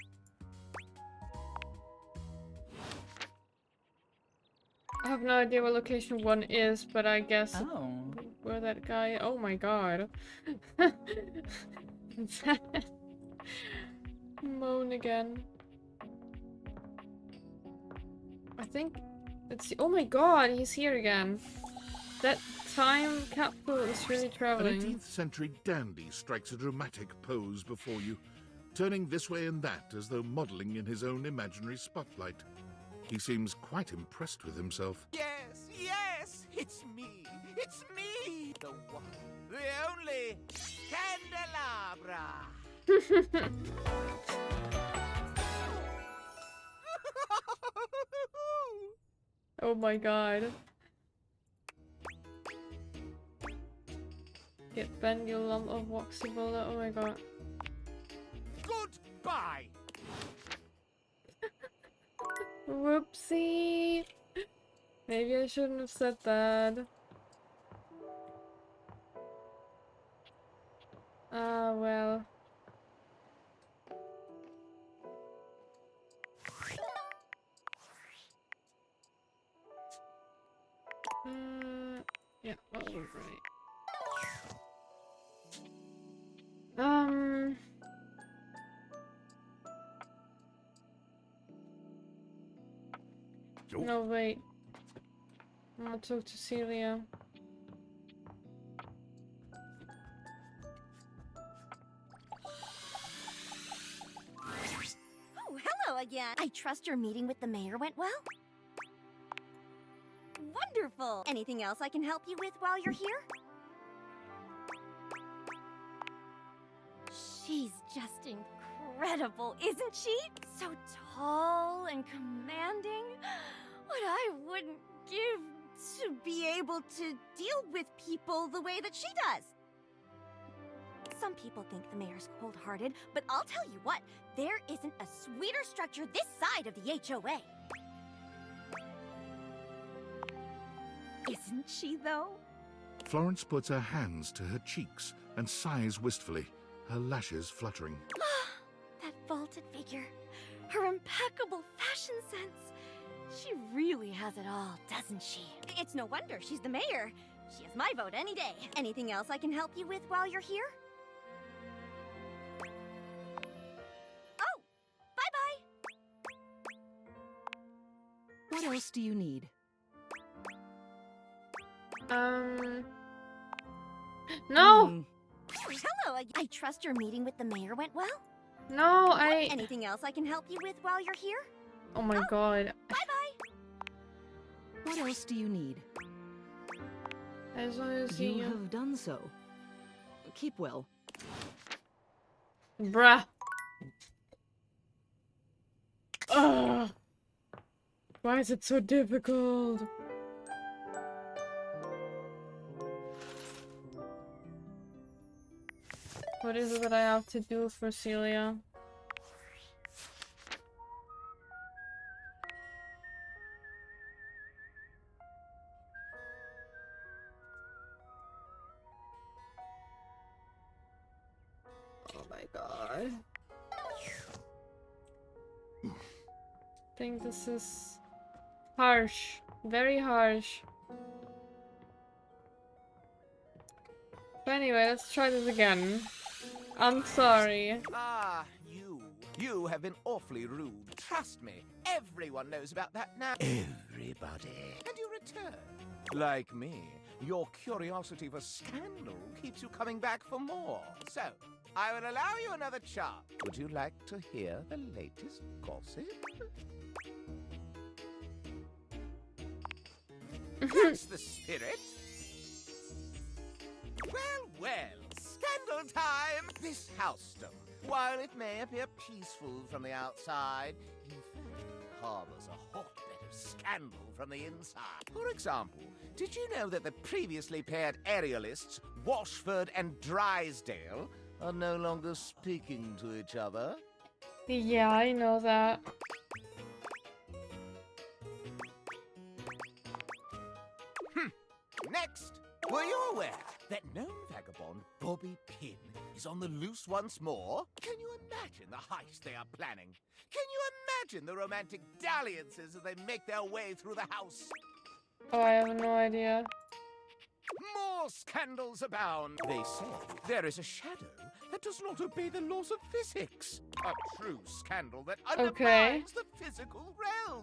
I have no idea what location 1 is, but I guess where that guy. Oh my God. Moan again. I think it's. Oh my God, he's here again. That time capsule is really An traveling. 18th century dandy strikes a dramatic pose before you, turning this way and that as though modeling in his own imaginary spotlight. He seems quite impressed with himself. Yes, yes, it's me. It's me. The one, the only Candelabra. Oh my God. Get pendulum of Voxibula. Oh my God. Goodbye. Whoopsie. Maybe I shouldn't have said that. Ah, well. Right. No, wait. I'm gonna talk to Celia. Oh, hello again. I trust your meeting with the mayor went well? Wonderful. Anything else I can help you with while you're here? She's just incredible, isn't she? So tall and commanding. What I wouldn't give to be able to deal with people the way that she does. Some people think the mayor's cold-hearted, but I'll tell you what, there isn't a sweeter structure this side of the HOA. Isn't she, though? Florence puts her hands to her cheeks and sighs wistfully, her lashes fluttering. That vaulted figure, her impeccable fashion sense. She really has it all, doesn't she? It's no wonder she's the mayor. She has my vote any day. Anything else I can help you with while you're here? Oh, bye-bye. What else do you need? No! Hello, I trust your meeting with the mayor went well? No, Anything else I can help you with while you're here? Oh my god. Bye-bye. What else do you need? As long as You have done so. Keep well. Bruh. Ugh. Why is it so difficult? What is it that I have to do for Celia? Oh my god. I think this is harsh. Very harsh. But anyway, let's try this again. I'm sorry. Ah, you have been awfully rude. Trust me, everyone knows about that now. Everybody. And you return. Like me, your curiosity for scandal keeps you coming back for more. So, I will allow you another chance. Would you like to hear the latest gossip? That's the spirit. Well, scandal time! This housedom, while it may appear peaceful from the outside, in fact harbors a hotbed of scandal from the inside. For example, did you know that the previously paired aerialists, Washford and Drysdale, are no longer speaking to each other? Yeah, I know that. Next, were you aware that known vagabond Bobby Pin is on the loose once more? Can you imagine the heist they are planning? Can you imagine the romantic dalliances as they make their way through the house? Oh, I have no idea. More scandals abound. They say there is a shadow that does not obey the laws of physics. A true scandal that undermines the physical realm.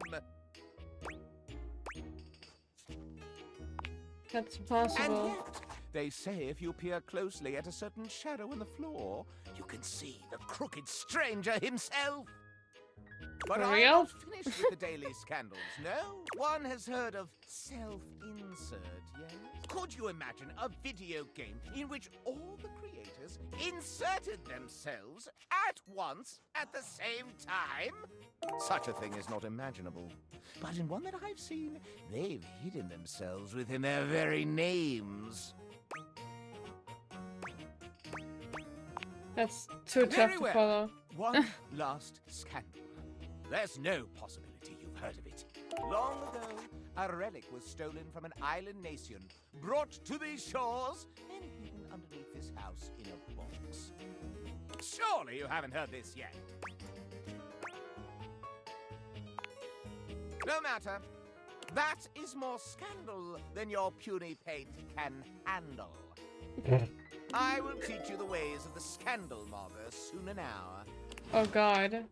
That's possible. And yet, they say if you peer closely at a certain shadow in the floor, you can see the crooked stranger himself. But For I'm real? not finished with the daily scandals, no? One has heard of self-insert, yes? Could you imagine a video game in which all the creators inserted themselves at once at the same time? Such a thing is not imaginable. But in one that I've seen, they've hidden themselves within their very names. That's too tough Very to well. follow. One last scandal. There's no possibility you've heard of it. Long ago, a relic was stolen from an island nation, brought to these shores, and hidden underneath this house in a box. Surely you haven't heard this yet. No matter. That is more scandal than your puny paint can handle. I will teach you the ways of the scandal mobber soon now. Oh god.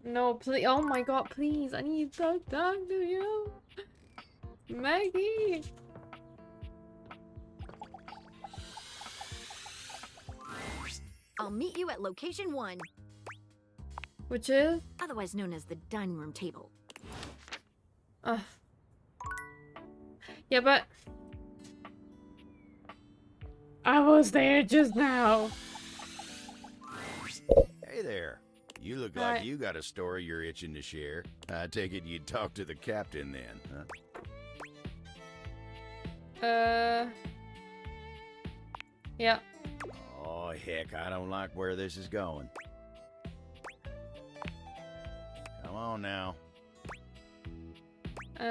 No, please. Oh my god, please. I need to talk to you. Maggie. I'll meet you at location 1. Which is? Otherwise known as the dining room table. Yeah, but I was there just now. Hey there. You look Hi. like you got a story you're itching to share. I take it you'd talk to the captain then, huh? Yeah. Oh, heck, I don't like where this is going. Come on now.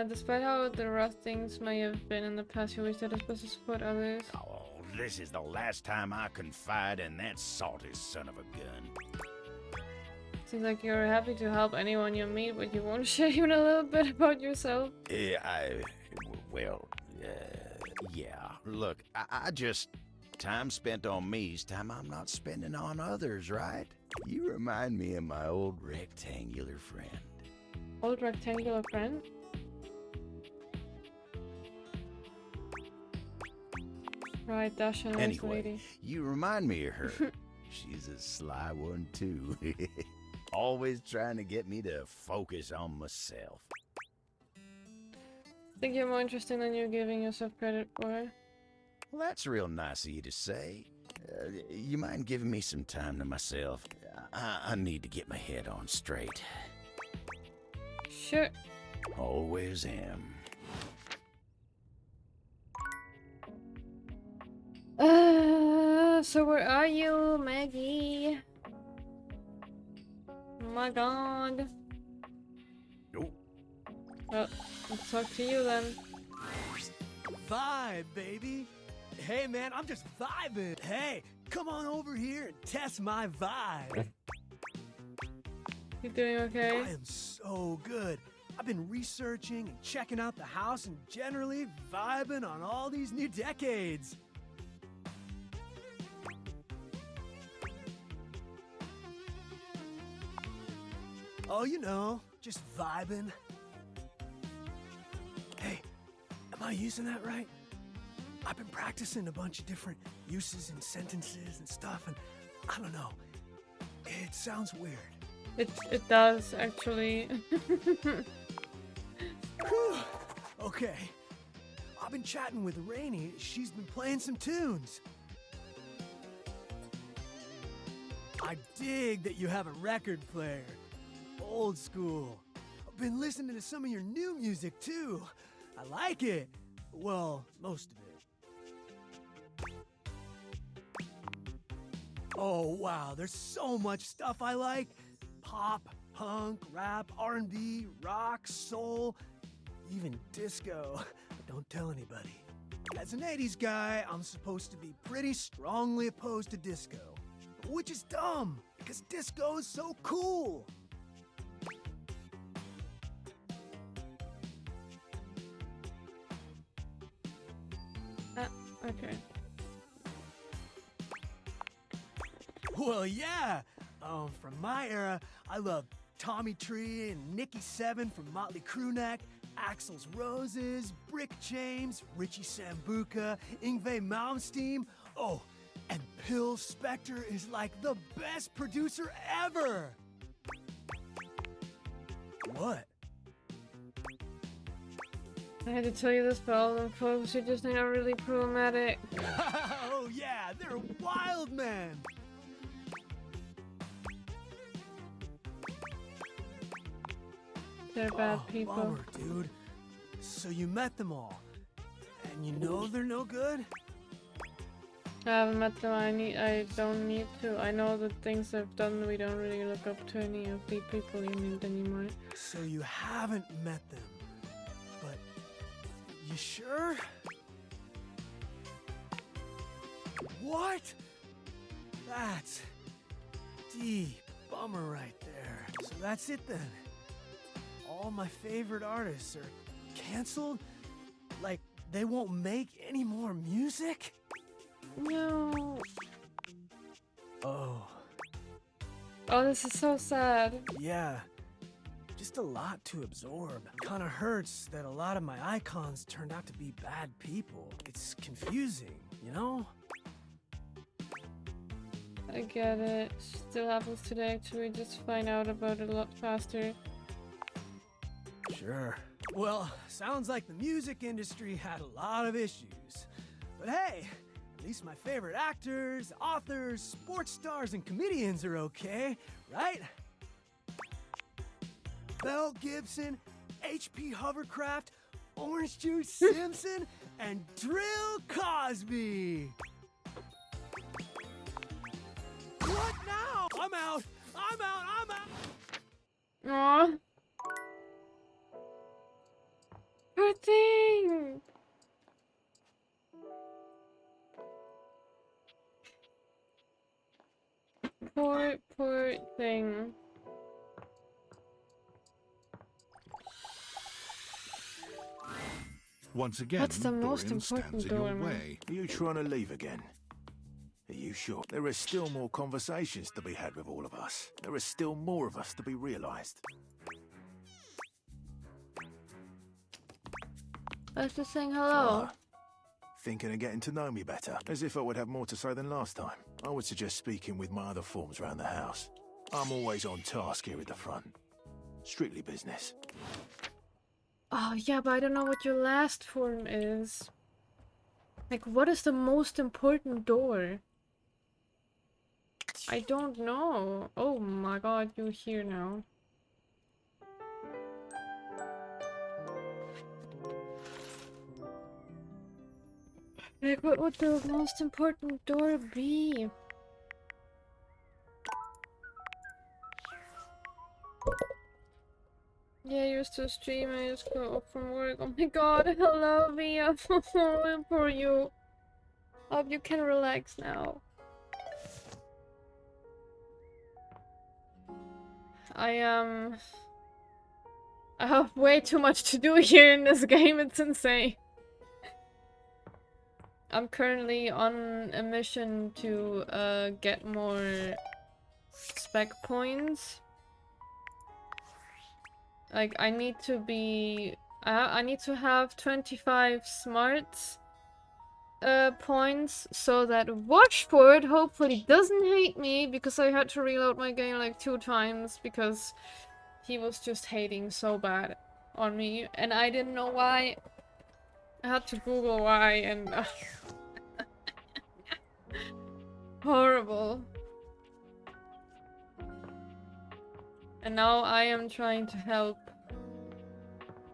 Despite how the rough things may have been in the past, you always did his best to support others. Oh, this is the last time I confide in that salty son of a gun. Seems like you're happy to help anyone you meet, but you won't share even a little bit about yourself. Well, yeah. Look, I just... Time spent on me is time I'm not spending on others, right? You remind me of my old rectangular friend. Old rectangular friend? Right, Dash and Anyway, lady. you remind me of her. She's a sly one, too. Always trying to get me to focus on myself. I think you're more interesting than you're giving yourself credit for. Well, that's real nice of you to say. You mind giving me some time to myself? I need to get my head on straight. Sure. Always am. So where are you, Maggie? Oh my god. Nope. Well, let's talk to you then. Vibe, baby. Hey, man, I'm just vibing. Hey, come on over here and test my vibe. You doing okay? I am so good. I've been researching and checking out the house and generally vibing on all these new decades. Oh, you know, just vibing. Hey, am I using that right? I've been practicing a bunch of different uses and sentences and stuff, and I don't know. It sounds weird. It does actually. Whew. Okay. I've been chatting with Rainey. She's been playing some tunes. I dig that you have a record player. Old school. I've been listening to some of your new music too. I like it. Well, most of it. Oh wow, there's so much stuff I like. Pop, punk, rap, R&B, rock, soul, even disco. Don't tell anybody. As an 80s guy, I'm supposed to be pretty strongly opposed to disco. Which is dumb, because disco is so cool. Okay. Well, yeah. From my era, I love Tommy Tree and Nicky Seven from Motley Crue Neck, Axl's Roses, Brick James, Richie Sambuca, Yngwie Malmsteen. Oh, and Phil Spector is like the best producer ever. What? I had to tell you this, but all of them folks are just not really problematic. Oh yeah, they're wild men. They're bad people. Bummer, dude. So you met them all, and you know they're no good? I haven't met them. I don't need to. I know the things they've done. We don't really look up to any of the people you meet anymore. So you haven't met them, but you sure? What? That's deep bummer right there. So that's it then. All my favorite artists are canceled? Like, they won't make any more music? No. Oh. Oh, this is so sad. Yeah. Just a lot to absorb. Kinda hurts that a lot of my icons turned out to be bad people. It's confusing, you know? I get it. Still happens today too. We just find out about it a lot faster. Sure. Well, sounds like the music industry had a lot of issues. But hey, at least my favorite actors, authors, sports stars, and comedians are okay, right? Mel Gibson, H.P. Hovercraft, Orange Juice Simpson, and Drill Cosby. What now? I'm out. I'm out. I'm out. Aww. Poor thing. Poor thing. Once again, What's the most Dorian stands important in your door, man? way. Are you trying to leave again? Are you sure? There are still more conversations to be had with all of us. There are still more of us to be realized. I was just saying hello. Thinking of getting to know me better, as if I would have more to say than last time. I would suggest speaking with my other forms around the house. I'm always on task here at the front. Strictly business. Oh, yeah, but I don't know what your last form is. Like, what is the most important door? I don't know. Oh my god, you're here now. Like, what would the most important door be? Yeah, you're still streaming. I just got up from work. Oh my god, hello, Via. For you. Hope you can relax now. I have way too much to do here in this game. It's insane. I'm currently on a mission to get more spec points. Like, I need to be... I need to have 25 smarts points so that Watchford hopefully doesn't hate me, because I had to reload my game like 2 times because he was just hating so bad on me and I didn't know why. I had to Google why and... horrible. And now I am trying to help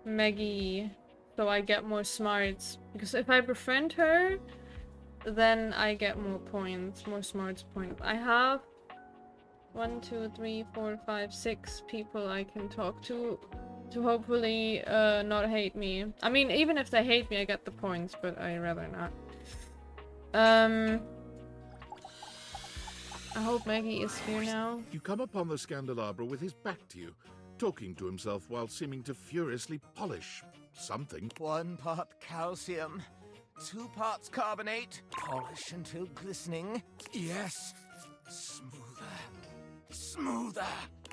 Maggie so I get more smarts. Because if I befriend her, then I get more points, more smarts points. I have 1, 2, 3, 4, 5, 6 people I can talk to hopefully not hate me. I mean, even if they hate me, I get the points, but I'd rather not. I hope Maggie is here now. You come upon the Scandelabra with his back to you, talking to himself while seeming to furiously polish something. 1 part calcium, 2 parts carbonate. Polish until glistening. Yes. Smoother. Smoother.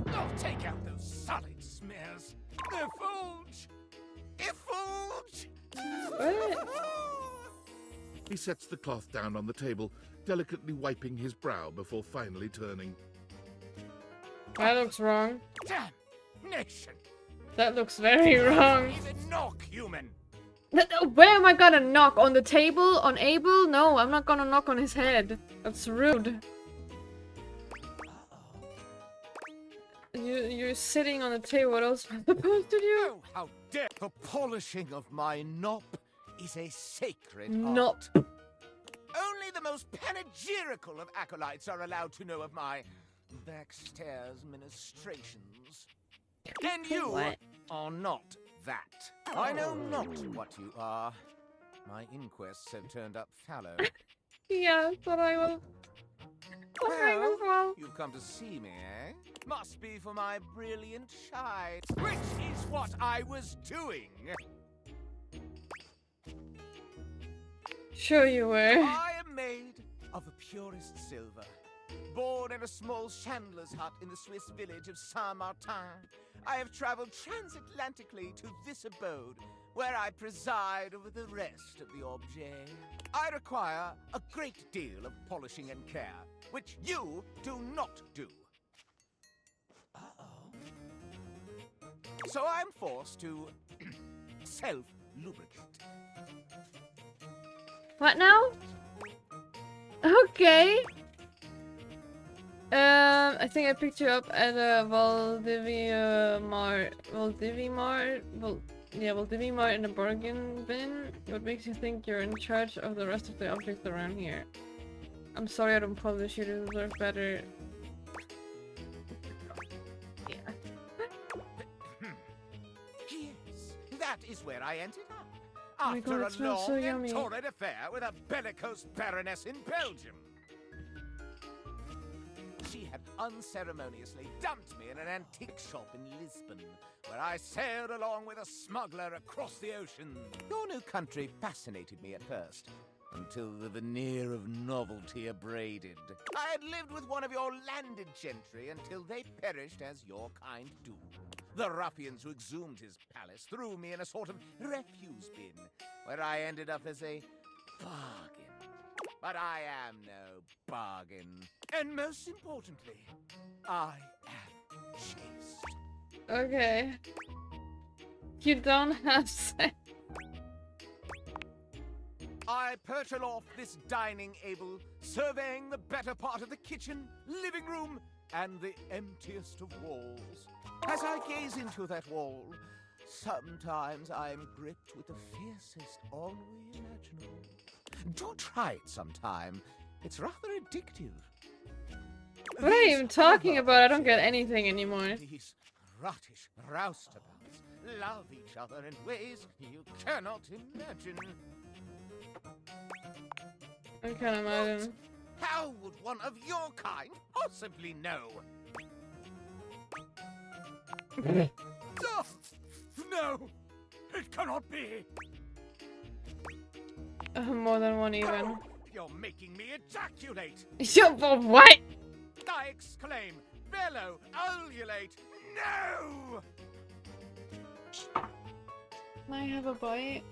Oh, take out those solid smears. Effulge! Effulge! What? He sets the cloth down on the table, delicately wiping his brow before finally turning. That looks wrong. Damnation! That looks very wrong. Even knock, human! Where am I gonna knock? On the table? On Abel? No, I'm not gonna knock on his head. That's rude. You're sitting on the table. What else am I supposed to do? Oh, how dare! The polishing of my nop is a sacred Nop. art. Only the most panegyrical of acolytes are allowed to know of my backstairs ministrations. And you What? are not that. I know not what you are. My inquests have turned up fallow. Yeah, but I will. Well, you've come to see me, eh? Must be for my brilliant shine, which is what I was doing. Sure you were. I am made of the purest silver. Born in a small chandler's hut in the Swiss village of Saint-Martin, I have traveled transatlantically to this abode, where I preside over the rest of the objet. I require a great deal of polishing and care, which you do not do. So I'm forced to self-lubricate. What now? Okay. I think I picked you up at a Valdivia in a bargain bin. What makes you think you're in charge of the rest of the objects around here? I'm sorry I don't publish, you deserve better. Yes, that is where I ended up. Oh my After God, a it smells long so and yummy. torrid affair with a bellicose baroness in Belgium. She had unceremoniously dumped me in an antique shop in Lisbon, where I sailed along with a smuggler across the ocean. Your new country fascinated me at first, until the veneer of novelty abraded. I had lived with one of your landed gentry until they perished as your kind do. The ruffians who exhumed his palace threw me in a sort of refuse bin, where I ended up as a bargain. But I am no bargain. And most importantly, I am chaste. Okay. You don't have sex. I perch aloft this dining able, surveying the better part of the kitchen, living room, and the emptiest of walls. As I gaze into that wall, sometimes I am gripped with the fiercest ennui imaginable. Do try it sometime. It's rather addictive. What are you even talking about? I don't get anything anymore. These rottish roustabouts love each other in ways you cannot imagine. I can't imagine. How would one of your kind possibly know? Oh, no! It cannot be! More than one even. You're making me ejaculate! Yo, but what? I exclaim, bellow, ululate, no! Can I have a bite?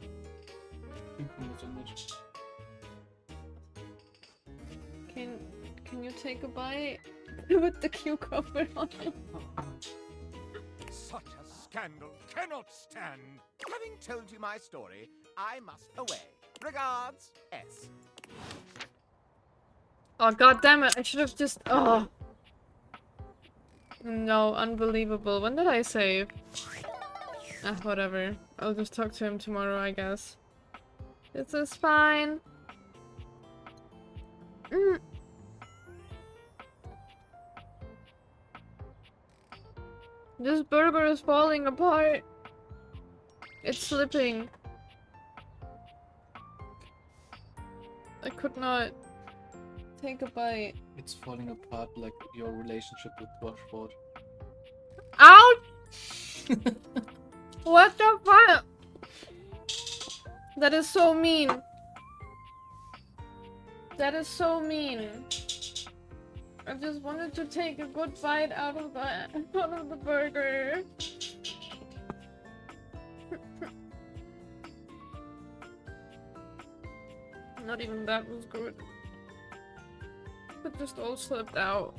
Can you take a bite? With the cucumber on it. Such a scandal cannot stand. Having told you my story, I must away. Regards, S. Oh god damn it, I should have just no, unbelievable. When did I save? Whatever. I'll just talk to him tomorrow, I guess. This is fine. This burger is falling apart. It's slipping. I could not take a bite. It's falling apart like your relationship with Washboard. Ouch! What the fuck? That is so mean. That is so mean. I just wanted to take a good bite out of the burger. Not even that was good. It just all slipped out.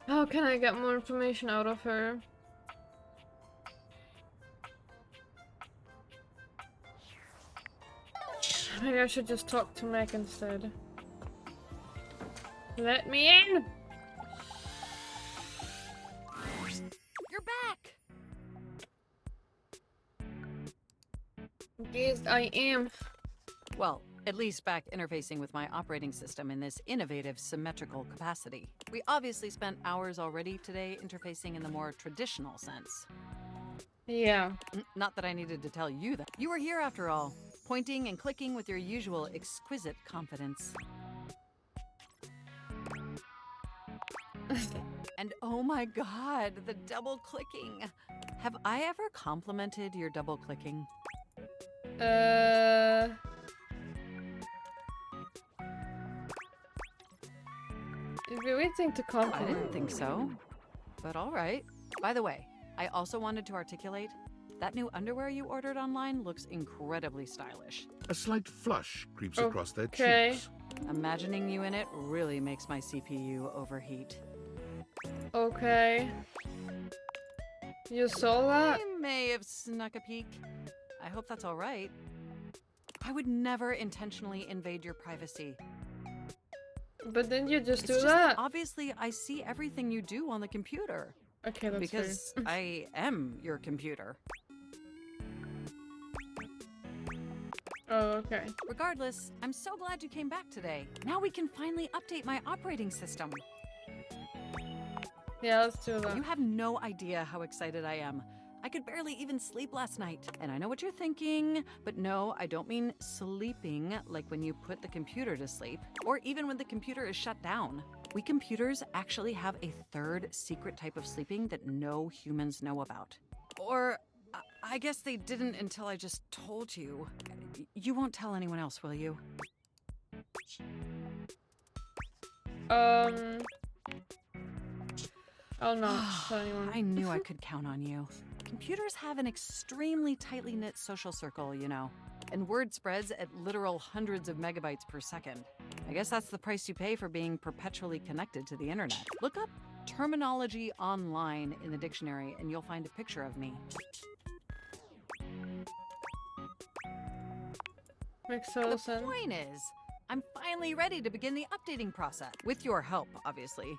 How can I get more information out of her? Maybe I should just talk to Meg instead. Let me in! You're back! Yes, I am. Well, at least back interfacing with my operating system in this innovative symmetrical capacity. We obviously spent hours already today interfacing in the more traditional sense. Yeah. Not that I needed to tell you that. You were here after all, pointing and clicking with your usual exquisite confidence. And oh my god, the double clicking. Have I ever complimented your double clicking? If you're waiting to I compliment. didn't think so. But all right. By the way, I also wanted to articulate that new underwear you ordered online looks incredibly stylish. A slight flush creeps across their Okay. cheeks. Imagining you in it really makes my CPU overheat. Okay. You saw that? I may have snuck a peek. I hope that's all right. I would never intentionally invade your privacy. But then you just It's do just that. obviously, I see everything you do on the computer. Okay, that's because fair. I am your computer. Oh, okay. Regardless, I'm so glad you came back today. Now we can finally update my operating system. Yeah, let's do that. You have no idea how excited I am. I could barely even sleep last night. And I know what you're thinking, but no, I don't mean sleeping like when you put the computer to sleep, or even when the computer is shut down. We computers actually have a third secret type of sleeping that no humans know about. Or I guess they didn't until I just told you. You won't tell anyone else, will you? I'll not tell anyone. I knew I could count on you. Computers have an extremely tightly knit social circle, you know, and word spreads at literal hundreds of megabytes per second. I guess that's the price you pay for being perpetually connected to the internet. Look up terminology online in the dictionary and you'll find a picture of me. Makes total The sense. point is, I'm finally ready to begin the updating process. With your help, obviously.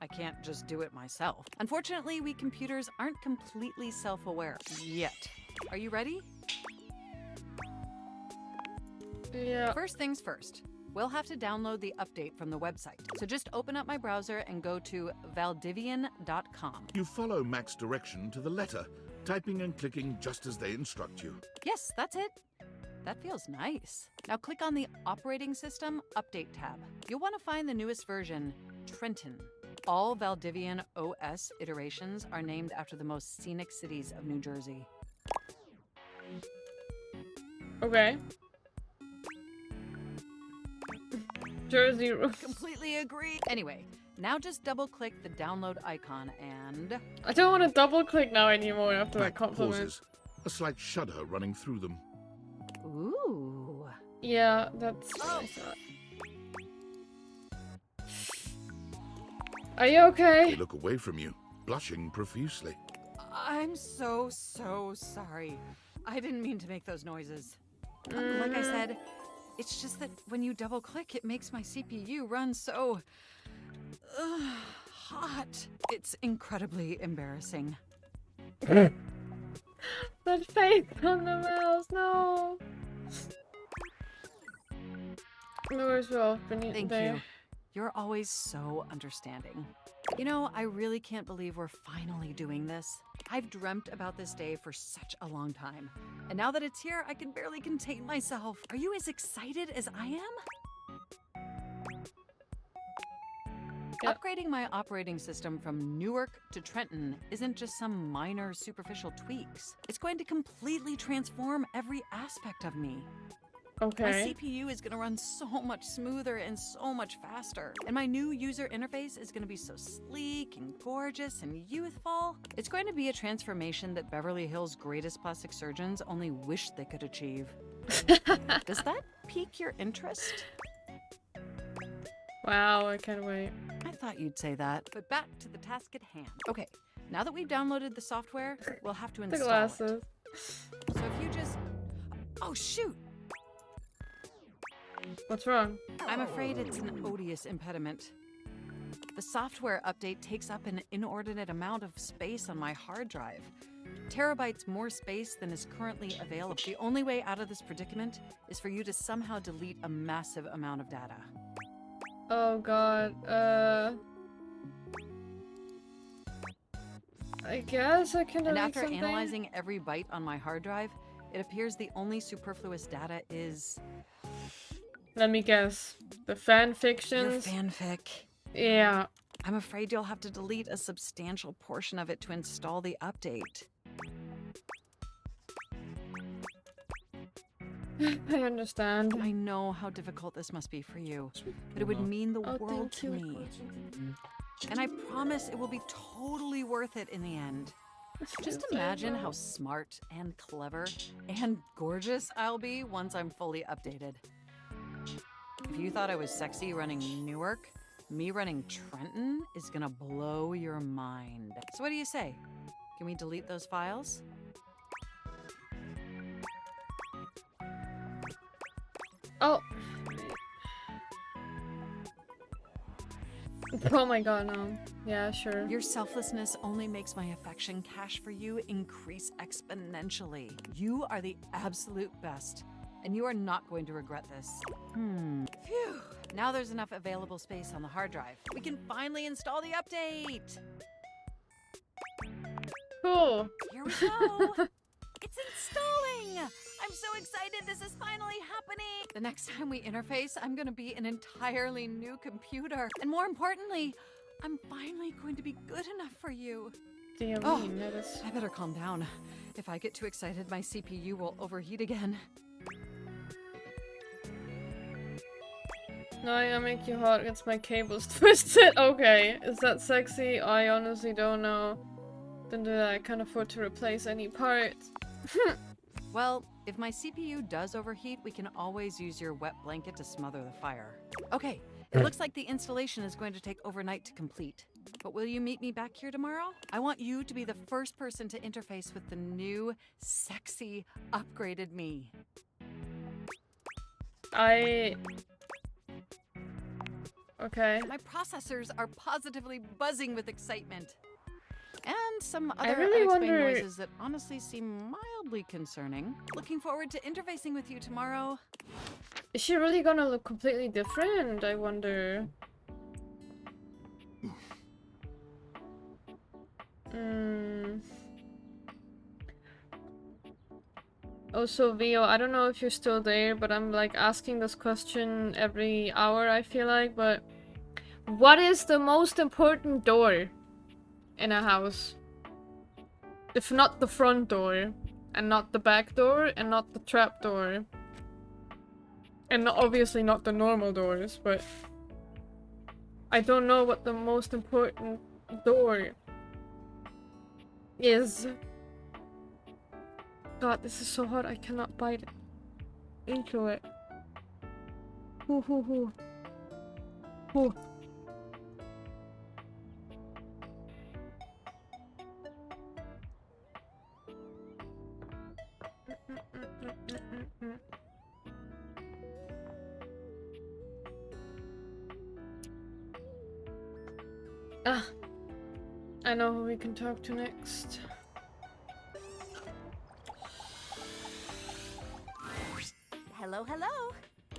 I can't just do it myself. Unfortunately, we computers aren't completely self-aware yet. Are you ready? Yeah. First things first. We'll have to download the update from the website. So just open up my browser and go to valdivian.com. You follow Mac's direction to the letter, typing and clicking just as they instruct you. Yes, that's it. That feels nice. Now click on the Operating System Update tab. You'll want to find the newest version, Trenton. All Valdivian OS iterations are named after the most scenic cities of New Jersey. Okay. Jersey rules. Completely agree. Anyway, now just double click the download icon and... I don't want to double click now anymore after that Mac compliment. pauses, a slight shudder running through them. Ooh. Yeah, that's what I thought. Are you okay? They look away from you, blushing profusely. I'm so sorry. I didn't mean to make those noises. Like I said, it's just that when you double click, it makes my CPU run so hot. It's incredibly embarrassing. That face on the mouse, no. Doors are open. Thank there. you. You're always so understanding. You know, I really can't believe we're finally doing this. I've dreamt about this day for such a long time. And now that it's here, I can barely contain myself. Are you as excited as I am? Yep. Upgrading my operating system from Newark to Trenton isn't just some minor superficial tweaks. It's going to completely transform every aspect of me. Okay. My CPU is going to run so much smoother and so much faster. And my new user interface is going to be so sleek and gorgeous and youthful. It's going to be a transformation that Beverly Hills' greatest plastic surgeons only wish they could achieve. Does that pique your interest? Wow, I can't wait. I thought you'd say that. But back to the task at hand. Okay, now that we've downloaded the software, we'll have to The install glasses. it. So if you just... Oh, shoot! What's wrong? I'm afraid it's an odious impediment. The software update takes up an inordinate amount of space on my hard drive. Terabytes more space than is currently available. The only way out of this predicament is for you to somehow delete a massive amount of data. Oh god. I guess I can And delete after something. analyzing every byte on my hard drive, it appears the only superfluous data is Let me guess. The fan your fictions. fanfic. Yeah. I'm afraid you'll have to delete a substantial portion of it to install the update. I understand. I know how difficult this must be for you, but it would mean the Oh, world thank to you. me. And I promise it will be totally worth it in the end. Just imagine how smart and clever and gorgeous I'll be once I'm fully updated. If you thought I was sexy running Newark, me running Trenton is gonna blow your mind. So what do you say? Can we delete those files? Oh. Oh my god, no. Yeah, sure. Your selflessness only makes my affection cash for you increase exponentially. You are the absolute best, and you are not going to regret this. Phew. Now there's enough available space on the hard drive. We can finally install the update. Cool. Here we go. It's installing! I'm so excited this is finally happening! The next time we interface, I'm gonna be an entirely new computer. And more importantly, I'm finally going to be good enough for you. Do you Oh, mean that is... I better calm down. If I get too excited, my CPU will overheat again. No, I make you hot. It's my cables twisted. Okay, is that sexy? I honestly don't know. Then do I can't afford to replace any parts. Well, if my CPU does overheat, we can always use your wet blanket to smother the fire. Okay, it looks like the installation is going to take overnight to complete. But will you meet me back here tomorrow? I want you to be the first person to interface with the new, sexy, upgraded me. Okay. My processors are positively buzzing with excitement. And some other really unexplained wonder- noises that honestly seem mildly concerning. Looking forward to interfacing with you tomorrow. Is she really gonna look completely different? I wonder. Also, Vio, I don't know if you're still there, but I'm like asking this question every hour, I feel like, but what is the most important door in a house? If not the front door, and not the back door, and not the trap door. And obviously not the normal doors, but I don't know what the most important door is. God, this is so hot, I cannot bite into it. Hoo hoo hoo. Hoo. Ah, I know who we can talk to next. Hello, hello.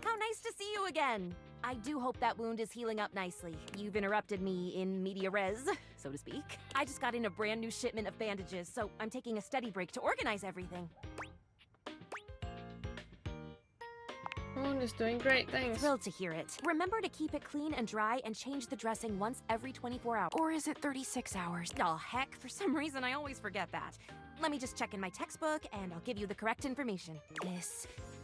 How nice to see you again. I do hope that wound is healing up nicely. You've interrupted me in media res, so to speak. I just got in a brand new shipment of bandages, so I'm taking a study break to organize everything. Wound is doing great, thanks. Thrilled to hear it. Remember to keep it clean and dry and change the dressing once every 24 hours. Or is it 36 hours? Oh, heck, for some reason I always forget that. Let me just check in my textbook and I'll give you the correct information.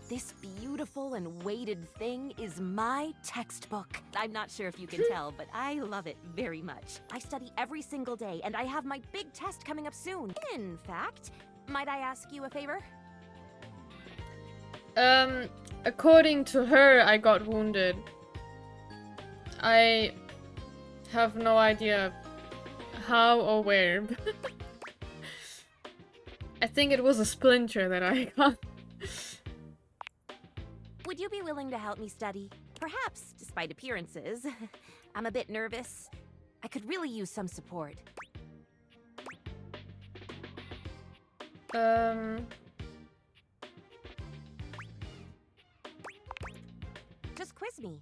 This beautiful and weighted thing is my textbook. I'm not sure if you can tell, but I love it very much. I study every single day, and I have my big test coming up soon. In fact, might I ask you a favor? According to her, I got wounded. I have no idea how or where. I think it was a splinter that I got. Would you be willing to help me study? Perhaps, despite appearances. I'm a bit nervous. I could really use some support. Just quiz me.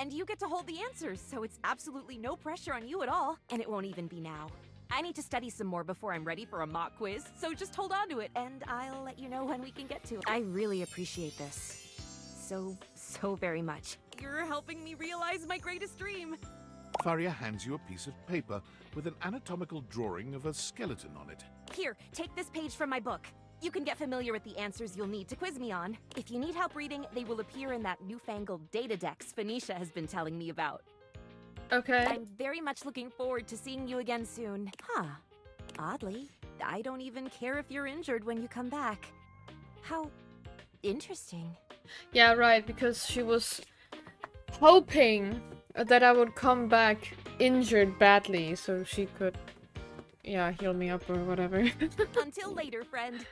And you get to hold the answers, so it's absolutely no pressure on you at all. And it won't even be now. I I need to study some more before I'm ready for a mock quiz, so just hold on to it, and I'll let you know when we can get to it. I really appreciate this. So very much. You're helping me realize my greatest dream. Faria hands you a piece of paper with an anatomical drawing of a skeleton on it. Here, take this page from my book. You can get familiar with the answers you'll need to quiz me on. If you need help reading, they will appear in that newfangled data dex Phoenicia has been telling me about. Okay. I'm very much looking forward to seeing you again soon. Huh. Oddly, I don't even care if you're injured when you come back. How interesting. Yeah, right, because she was hoping that I would come back injured badly so she could, yeah, heal me up or whatever. Until later, friend.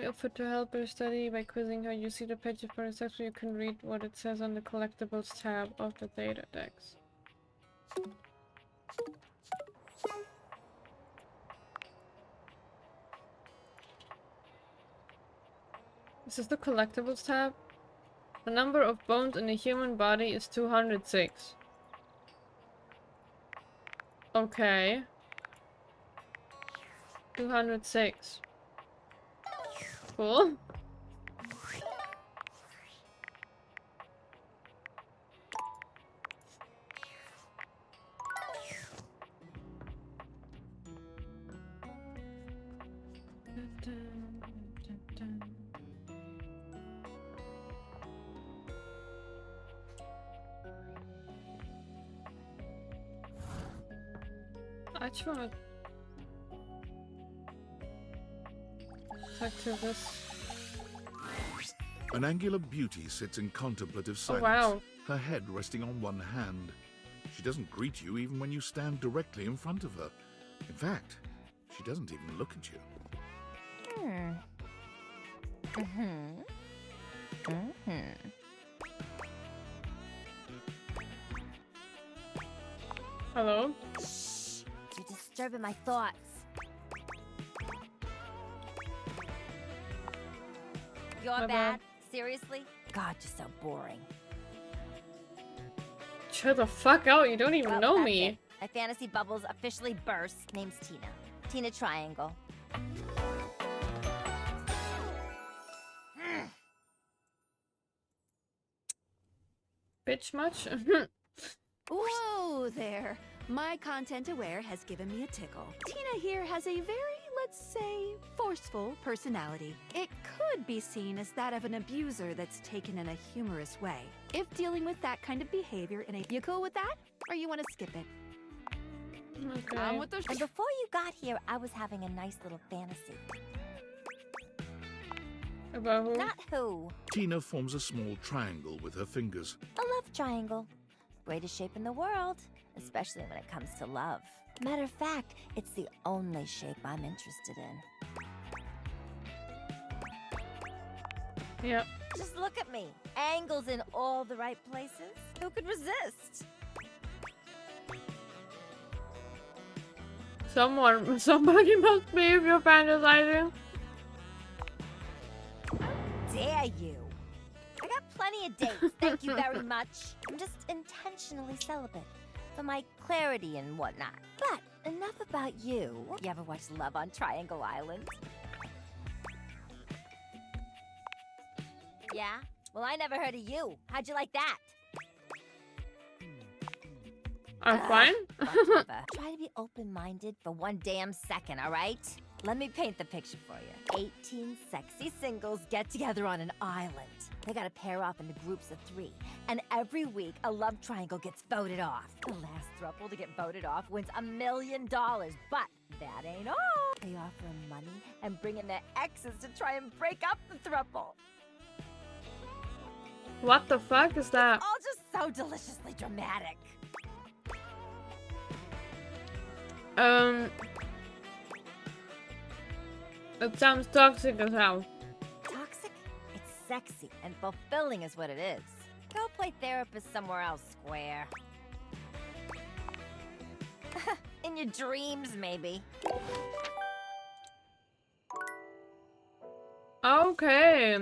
You offered to help her study by quizzing her. You see the page for a section, you can read what it says on the collectibles tab of the data dex. This is the collectibles tab. The number of bones in a human body is 206. Okay. 206. Cool. I just wanna talk to this. An angular beauty sits in contemplative silence, wow. her head resting on one hand. She doesn't greet you even when you stand directly in front of her. In fact, she doesn't even look at you. Hello? Shh! You're disturbing my thoughts. You're My bad? bad. Seriously? God, you're so boring. Shut the fuck out, you don't even Well, know that's me. it. My fantasy bubbles officially burst. Name's Tina. Tina Triangle. Bitch much? Whoa there! My content aware has given me a tickle. Tina here has a very, let's say, forceful personality. It could be seen as that of an abuser that's taken in a humorous way. If dealing with that kind of behavior in a... You cool with that? Or you want to skip it? Okay. And before you got here, I was having a nice little fantasy. About who? Not who. Tina forms a small triangle with her fingers. A love triangle. Greatest shape in the world, especially when it comes to love. Matter of fact, it's the only shape I'm interested in. Yep. Just look at me. Angles in all the right places. Who could resist? Somebody must be if you're fantasizing. Dare you? I got plenty of dates, thank you very much. I'm just intentionally celibate for my clarity and whatnot. But enough about you. You ever watch Love on Triangle Island? Yeah? Well, I never heard of you. How'd you like that? I'm fine. Whatever. Try to be open-minded for one damn second, all right? Let me paint the picture for you. 18 sexy singles get together on an island. They gotta pair off into groups of 3. And every week, a love triangle gets voted off. The last throuple to get voted off wins $1 million. But that ain't all. They offer 'em money and bring in their exes to try and break up the throuple. What the fuck is that? All just so deliciously dramatic. It sounds toxic as hell. Toxic? It's sexy and fulfilling is what it is. Go play therapist somewhere else, Square. In your dreams, maybe. Okay.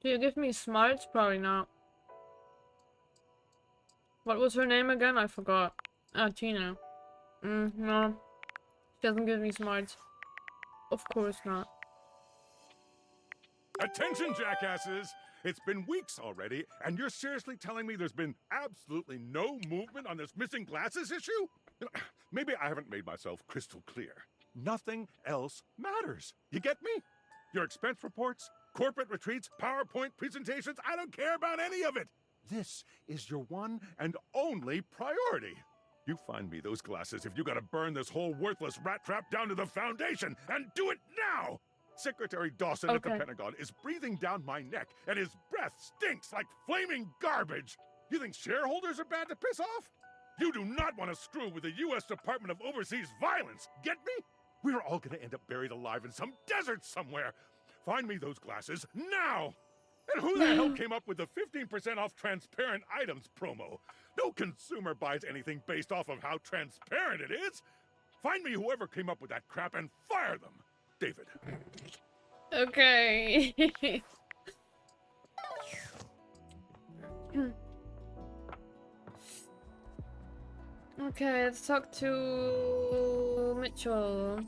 Do you give me smarts? Probably not. What was her name again? I forgot. Ah, Tina. No. She doesn't give me smarts. Of course not. Attention, jackasses! It's been weeks already, and you're seriously telling me there's been absolutely no movement on this missing glasses issue? You know, maybe I haven't made myself crystal clear. Nothing else matters. You get me? Your expense reports, corporate retreats, PowerPoint presentations, I don't care about any of it. This is your one and only priority. You find me those glasses if you gotta burn this whole worthless rat trap down to the foundation, and do it now! Secretary Dawson at the Pentagon is breathing down my neck, and his breath stinks like flaming garbage. You think shareholders are bad to piss off? You do not want to screw with the U.S. Department of Overseas Violence, get me? We're all gonna end up buried alive in some desert somewhere. Find me those glasses now! And who the hell came up with the 15% off transparent items promo? No consumer buys anything based off of how transparent it is. Find me whoever came up with that crap and fire them. David. Okay. Okay, let's talk to Mitchell.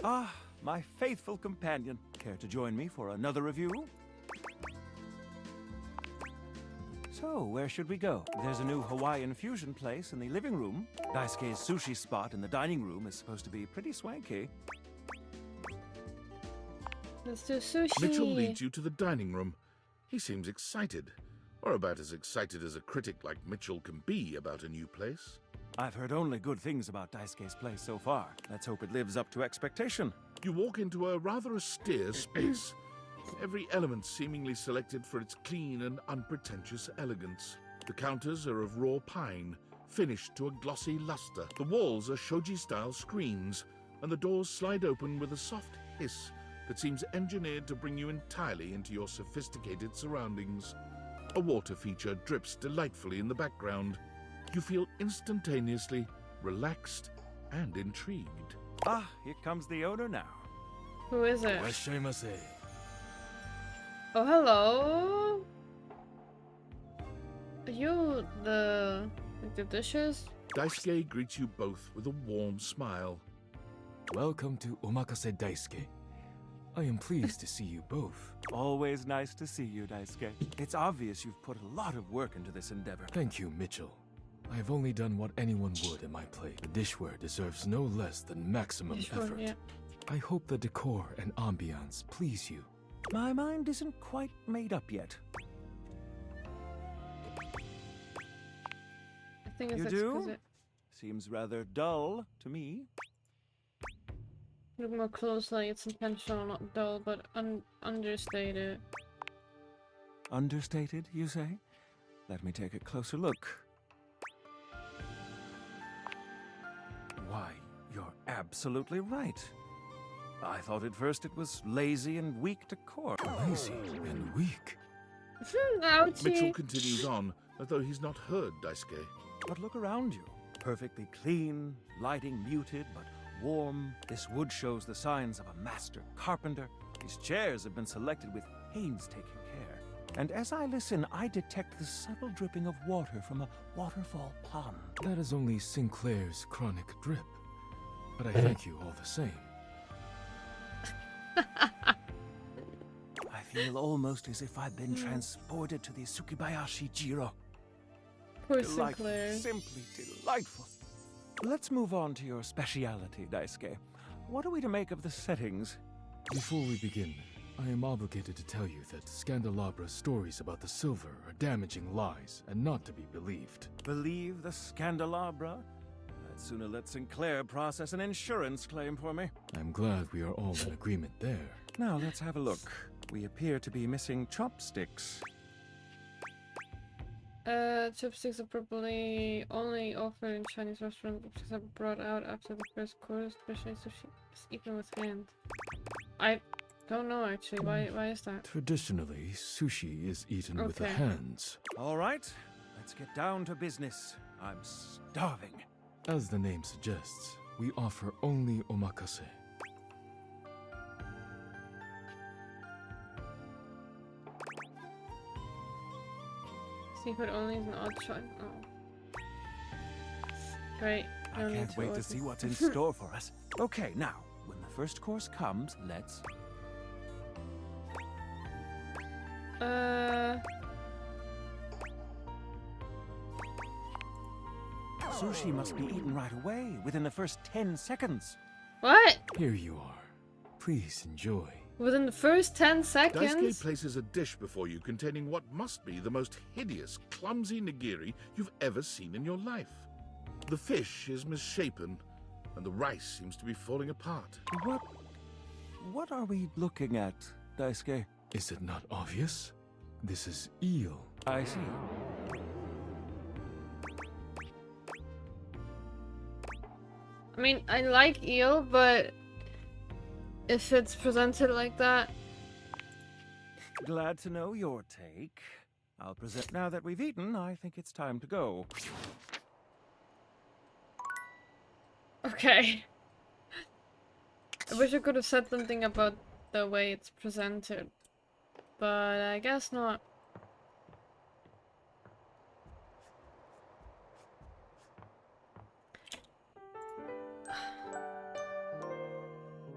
Ah, my faithful companion. Care to join me for another review? So, where should we go? There's a new Hawaiian fusion place in the living room. Daisuke's sushi spot in the dining room is supposed to be pretty swanky. Let's do sushi. Mitchell leads you to the dining room. He seems excited, or about as excited as a critic like Mitchell can be about a new place. I've heard only good things about Daisuke's place so far. Let's hope it lives up to expectation. You walk into a rather austere space. Every element seemingly selected for its clean and unpretentious elegance. The counters are of raw pine, finished to a glossy luster. The walls are shoji-style screens, and the doors slide open with a soft hiss that seems engineered to bring you entirely into your sophisticated surroundings. A water feature drips delightfully in the background. You feel instantaneously relaxed and intrigued. Ah, here comes the owner now. Who is it? Irashaimase. Oh, hello. Are you the dishes? Daisuke greets you both with a warm smile. Welcome to Omakase Daisuke. I am pleased to see you both. Always nice to see you, Daisuke. It's obvious you've put a lot of work into this endeavor. Thank you, Mitchell. I have only done what anyone would in my plate. The dishware deserves no less than maximum effort. Yeah. I hope the decor and ambiance please you. My mind isn't quite made up yet. I think it's You do? exquisite. Seems rather dull to me. Look more closely. It's intentional, not dull, but understated. Understated, you say? Let me take a closer look. Why, you're absolutely right. I thought at first it was lazy and weak decor. Lazy and weak? Ouchie. Mitchell continues on, as though he's not heard Daisuke. But look around you. Perfectly clean, lighting muted but warm. This wood shows the signs of a master carpenter. These chairs have been selected with painstaking care. And as I listen, I detect the subtle dripping of water from a waterfall pond. That is only Sinclair's chronic drip. But I thank you all the same. I feel almost as if I've been transported to the Tsukibayashi Jiro. Poor Delightful, Sinclair. simply delightful. Let's move on to your speciality, Daisuke. What are we to make of the settings? Before we begin, I am obligated to tell you that Scandalabra's stories about the silver are damaging lies and not to be believed. Believe the Scandalabra? I'd sooner let Sinclair process an insurance claim for me. I'm glad we are all in agreement there. Now let's have a look. We appear to be missing chopsticks. Chopsticks are probably only offered in Chinese restaurants. Chopsticks are brought out after the first course, especially sushi is eaten with hand. I don't know actually. Why is that? Traditionally, sushi is eaten with the Okay. hands. All right, let's get down to business. I'm starving. As the name suggests, we offer only omakase. Seafood only is an odd choice. Oh. Great. I No need can't wait order. to see what's in store for us. Okay, now, when the first course comes, let's... Sushi must be eaten right away, within the first 10 seconds. What? Here you are. Please enjoy. Within the first 10 Daisuke seconds? places a dish before you containing what must be the most hideous, clumsy nigiri you've ever seen in your life. The fish is misshapen, and the rice seems to be falling apart. What are we looking at, Daisuke? Is it not obvious? This is eel. I see. I mean, I like eel, but if it's presented like that... Glad to know your take. I'll present now that we've eaten. I think it's time to go. Okay. I wish I could have said something about the way it's presented, but I guess not.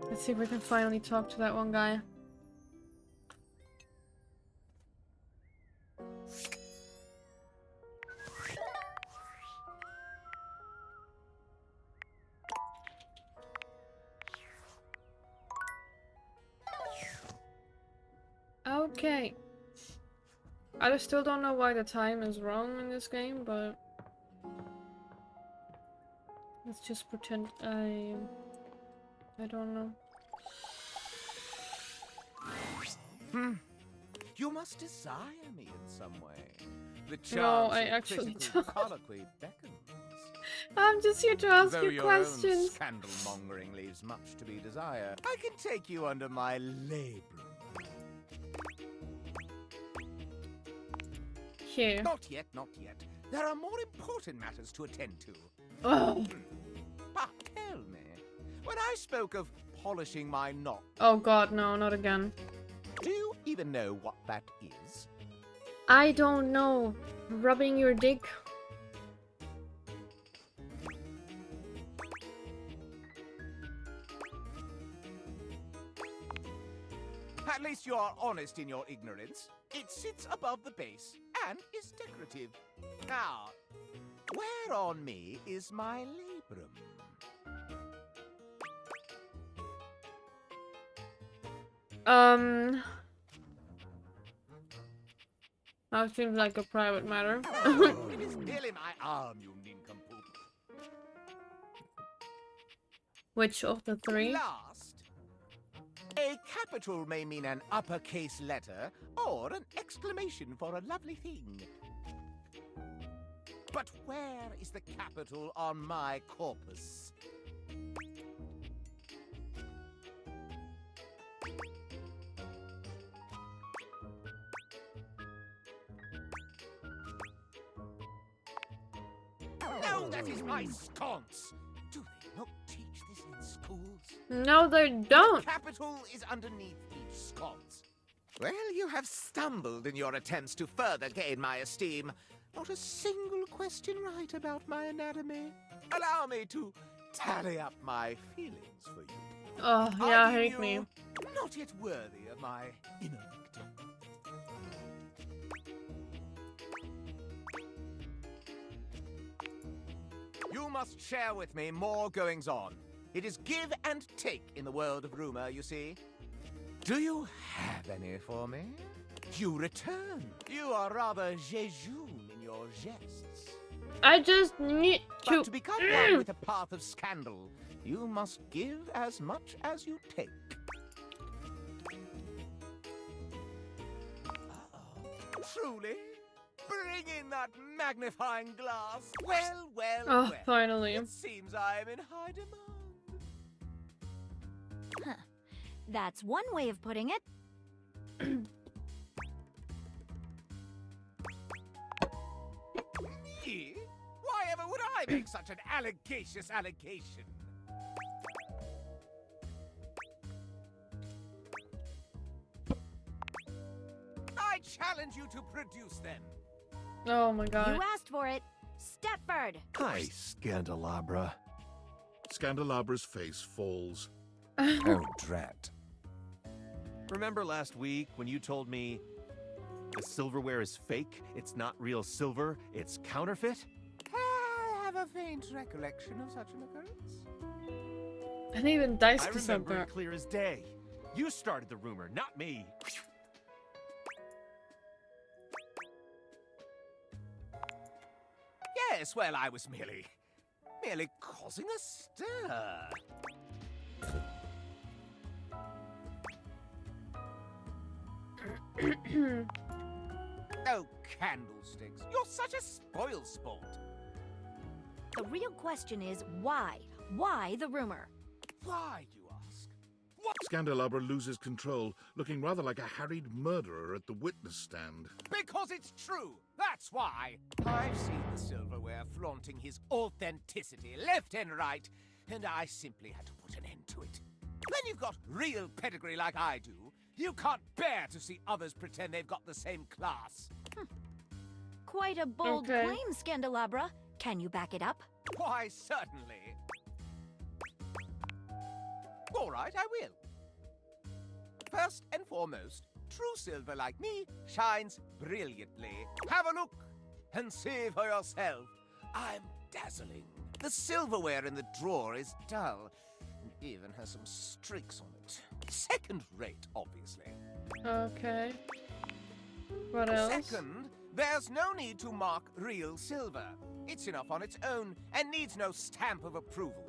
Let's see if we can finally talk to that one guy. Okay. I still don't know why the time is wrong in this game, but let's just pretend I don't know. You must desire me in some way. The No, chance I of actually critical don't. colloquy beckons. I'm just here to ask Though you your questions. own scandal-mongering leaves much to be desired, I can take you under my labrum. Here. Not yet, not yet. There are more important matters to attend to. Oh. But tell me, when I spoke of polishing my knot, Oh god, no, not again. do you even know what that is? I don't know. Rubbing your dick? At least you are honest in your ignorance. It sits above the base and is decorative. Now, where on me is my labrum? That seems like a private matter. It is nearly my arm, you nincompoop. Which of the three? Last, a capital may mean an uppercase letter or an exclamation for a lovely thing. But where is the capital on my corpus? No, that is my sconce. Do they not teach this in schools? No, they don't. Capital is underneath each sconce. Well, you have stumbled in your attempts to further gain my esteem. Not a single question right about my anatomy. Allow me to tally up my feelings for you. Oh, yeah, I deem hate you me. Not yet worthy of my inner victim. You must share with me more goings-on. It is give and take in the world of rumor, you see. Do you have any for me? You return. You are rather jejune in your jests. I just need to... But to become one with a path of scandal, you must give as much as you take. Truly? Bring in that magnifying glass. Well, well, Oh, well. finally. It seems I am in high demand. Huh. That's one way of putting it. Me? Why ever would I make such an allegacious allegation? I challenge you to produce them. Oh my god. You asked for it. Stepford! Hi, Scandelabra. Scandalabra's face falls. Oh, drat. Remember last week when you told me the silverware is fake? It's not real silver, it's counterfeit? I have a faint recollection of such an occurrence. And even Dice I to remember something. it clear as day. You started the rumor, not me. Yes, well, I was merely causing a stir. Oh, candlesticks. You're such a spoil sport. The real question is why? Why the rumor? Why, you ask? Scandelabra loses control, looking rather like a harried murderer at the witness stand. Because it's true. That's why. I've seen the silverware flaunting his authenticity left and right, and I simply had to put an end to it. When you've got real pedigree like I do, you can't bear to see others pretend they've got the same class. Quite a bold Okay. claim, Scandelabra. Can you back it up? Why, certainly. All right, I will. First and foremost, true silver like me shines brilliantly. Have a look and see for yourself. I'm dazzling. The silverware in the drawer is dull and even has some streaks on it. Second rate, obviously. Okay. What else? Second, there's no need to mark real silver. It's enough on its own and needs no stamp of approval.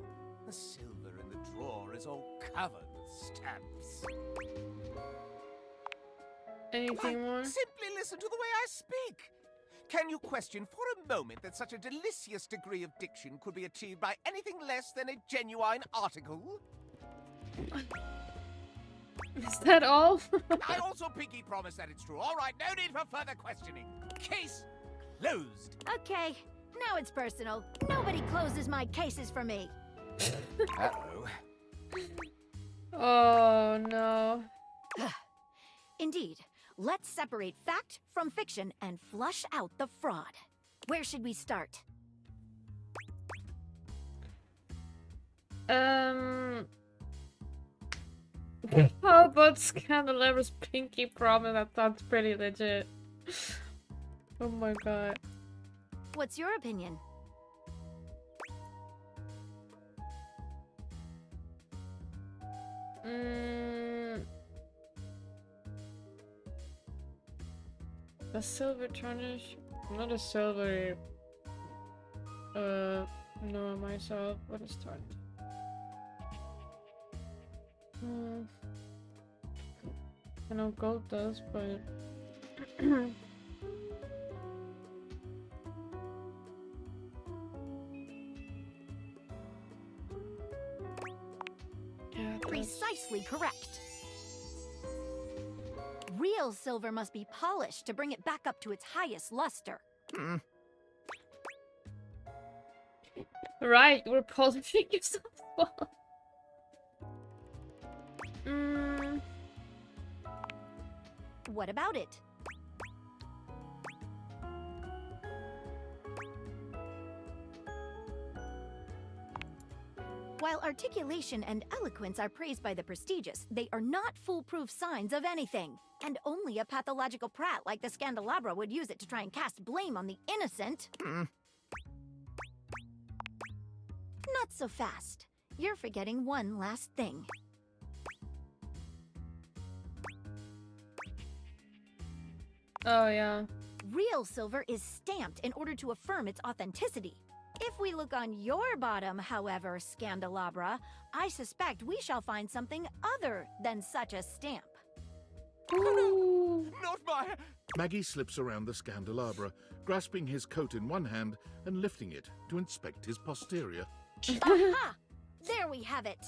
The silver in the drawer is all covered with stamps. Anything more? Simply listen to the way I speak. Can you question for a moment that such a delicious degree of diction could be achieved by anything less than a genuine article? Is that all? I also pinky promise that it's true. All right, no need for further questioning. Case closed. Okay, now it's personal. Nobody closes my cases for me. Uh-oh. Oh no. Indeed. Let's separate fact from fiction and flush out the fraud. Where should we start? How about Scandalabra's pinky promise? That sounds pretty legit. Oh my god. What's your opinion? The silver tarnish, not a silver. No, myself. What is tarnish? I know gold does, but yeah, Precisely correct. Real silver must be polished to bring it back up to its highest luster. right, we're polishing yourself well. What about it? While articulation and eloquence are praised by the prestigious, they are not foolproof signs of anything. And only a pathological prat like the Scandelabra would use it to try and cast blame on the innocent. Not so fast. You're forgetting one last thing. Oh yeah. Real silver is stamped in order to affirm its authenticity. If we look on your bottom, however, Scandelabra, I suspect we shall find something other than such a stamp. Oh, no, not my... Maggie slips around the Scandelabra, grasping his coat in one hand and lifting it to inspect his posterior. Aha! There we have it.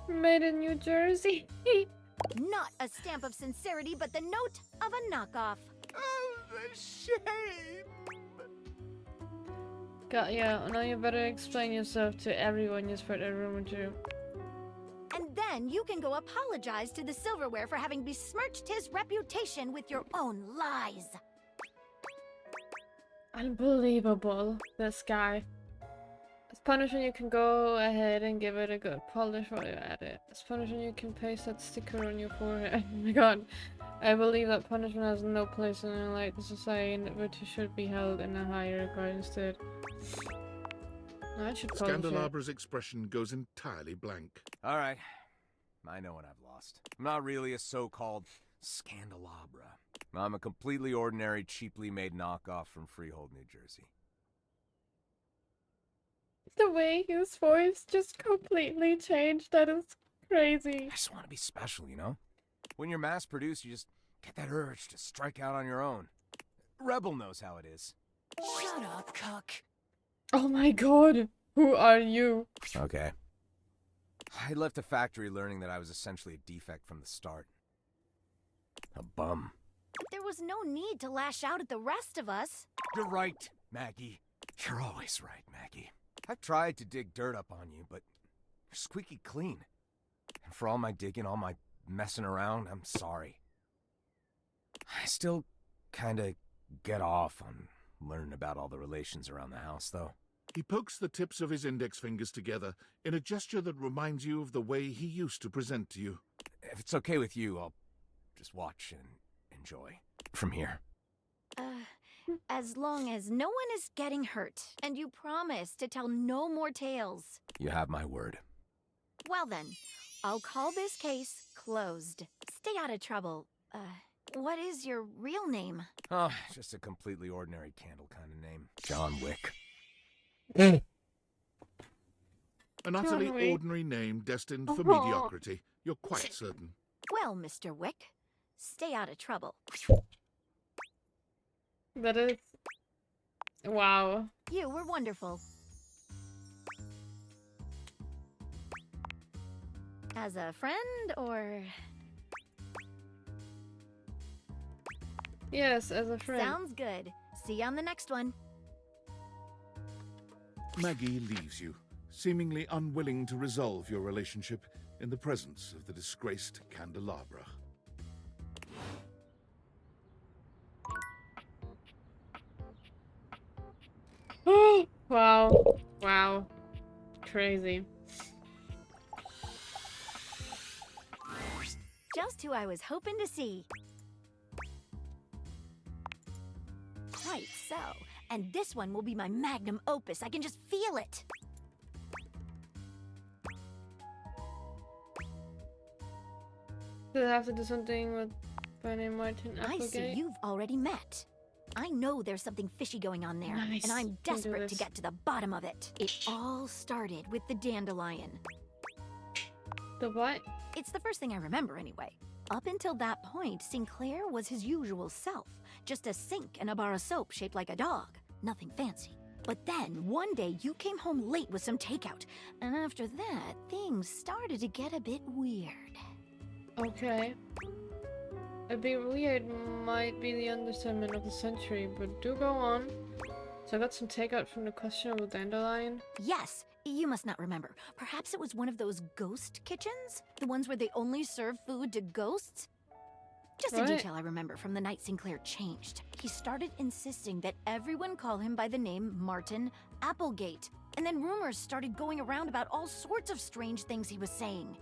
Made in New Jersey. Not a stamp of sincerity, but the note of a knockoff. Oh, the shame! God, yeah, now you better explain yourself to everyone you spread a rumor to. And then you can go apologize to the silverware for having besmirched his reputation with your own lies. Unbelievable, this guy. As punishment, you can go ahead and give it a good polish while you're at it. As punishment, you can paste that sticker on your forehead. Oh my god. I believe that punishment has no place in a light society, but it should be held in a higher regard instead. I should polish it. Scandalabra's expression goes entirely blank. All right. I know what I've lost. I'm not really a so-called Scandelabra. I'm a completely ordinary, cheaply made knockoff from Freehold, New Jersey. The way his voice just completely changed, that is crazy. I just want to be special, you know? When you're mass-produced, you just get that urge to strike out on your own. Rebel knows how it is. Shut up, cuck. Oh my god, who are you? Okay. I left the factory learning that I was essentially a defect from the start. A bum. But there was no need to lash out at the rest of us. You're right, Maggie. You're always right, Maggie. I've tried to dig dirt up on you, but you're squeaky clean. And for all my digging, all my messing around, I'm sorry. I still kinda get off on learning about all the relations around the house, though. He pokes the tips of his index fingers together in a gesture that reminds you of the way he used to present to you. If it's okay with you, I'll just watch and enjoy from here. As long as no one is getting hurt, and you promise to tell no more tales. You have my word. Well then, I'll call this case closed. Stay out of trouble. What is your real name? Oh, just a completely ordinary candle kind of name. John Wick. An utterly John Wick. ordinary name destined for mediocrity. You're quite certain. Well, Mr. Wick, stay out of trouble. That is... wow. You were wonderful. As a friend, or... Yes, as a friend. Sounds good. See you on the next one. Maggie leaves you, seemingly unwilling to resolve your relationship in the presence of the disgraced Candelabra. Wow. Wow. Crazy. Just who I was hoping to see. Quite so. And this one will be my magnum opus. I can just feel it. Does it have to do something with by name Martin I Applegate? see you've already met. I know there's something fishy going on there, Nice. and I'm You can do desperate to this. get to the bottom of it. It all started with the dandelion. The what? It's the first thing I remember anyway. Up until that point, Sinclair was his usual self. Just a sink and a bar of soap shaped like a dog. Nothing fancy. But then, one day, you came home late with some takeout. And after that, things started to get a bit weird. Okay. A bit weird might be the understatement of the century, but do go on. So I got some takeout from the questionable dandelion. Yes, you must not remember. Perhaps it was one of those ghost kitchens? The ones where they only serve food to ghosts? Just a Right. detail I remember from the night Sinclair changed. He started insisting that everyone call him by the name Martin Applegate. And then rumors started going around about all sorts of strange things he was saying.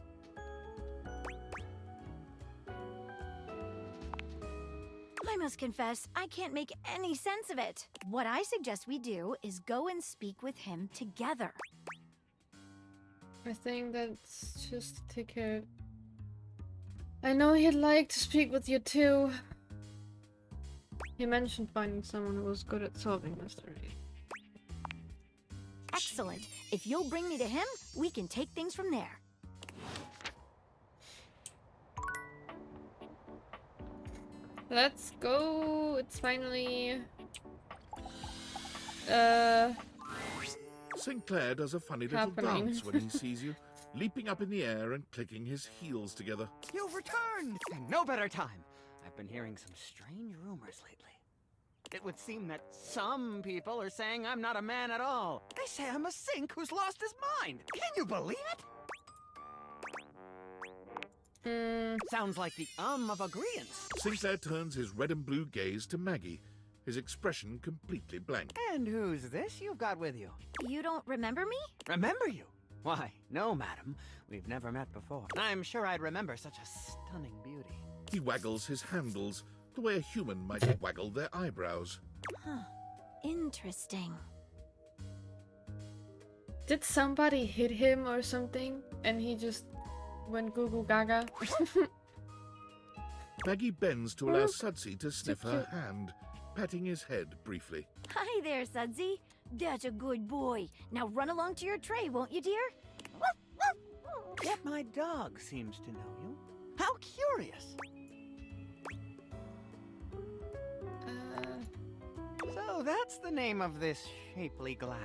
I must confess, I can't make any sense of it. What I suggest we do is go and speak with him together. I think that's just a ticket. I know he'd like to speak with you too. He mentioned finding someone who was good at solving mysteries. Excellent. If you'll bring me to him, we can take things from there. Let's go. It's finally Sinclair does a funny little happening. dance when he sees you, leaping up in the air and clicking his heels together. You've returned! And no better time. I've been hearing some strange rumors lately. It would seem that some people are saying I'm not a man at all. They say I'm a sink who's lost his mind. Can you believe it? Sounds like the of agreement. Sinclair turns his red and blue gaze to Maggie, his expression completely blank. And who's this you've got with you? You don't remember me? Remember you? Why, no, madam. We've never met before. I'm sure I'd remember such a stunning beauty. He waggles his handles the way a human might waggle their eyebrows. Huh. Interesting. Did somebody hit him or something? And he just went goo goo gaga? Maggie bends to allow Sudsy to sniff her hand, patting his head briefly. Hi there, Sudsy. That's a good boy. Now run along to your tray, won't you, dear? Yet my dog seems to know you. How curious. So that's the name of this shapely glass.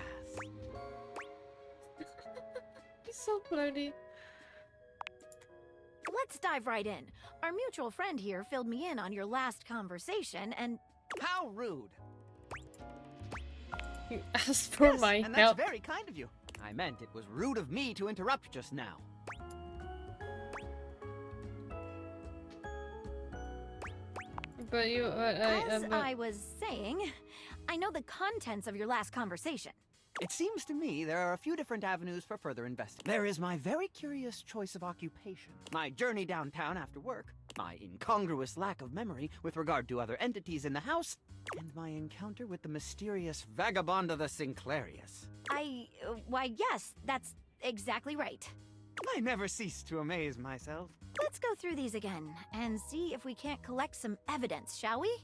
He's so flirty. Let's dive right in. Our mutual friend here filled me in on your last conversation, and... How rude. You asked for my and help. That's very kind of you. I meant it was rude of me to interrupt just now. But you... As I was saying, I know the contents of your last conversation. It seems to me there are a few different avenues for further investigation. There is my very curious choice of occupation, my journey downtown after work, my incongruous lack of memory with regard to other entities in the house, and my encounter with the mysterious vagabond of the Sinclairius. Why, yes, that's exactly right. I never cease to amaze myself. Let's go through these again and see if we can't collect some evidence, shall we?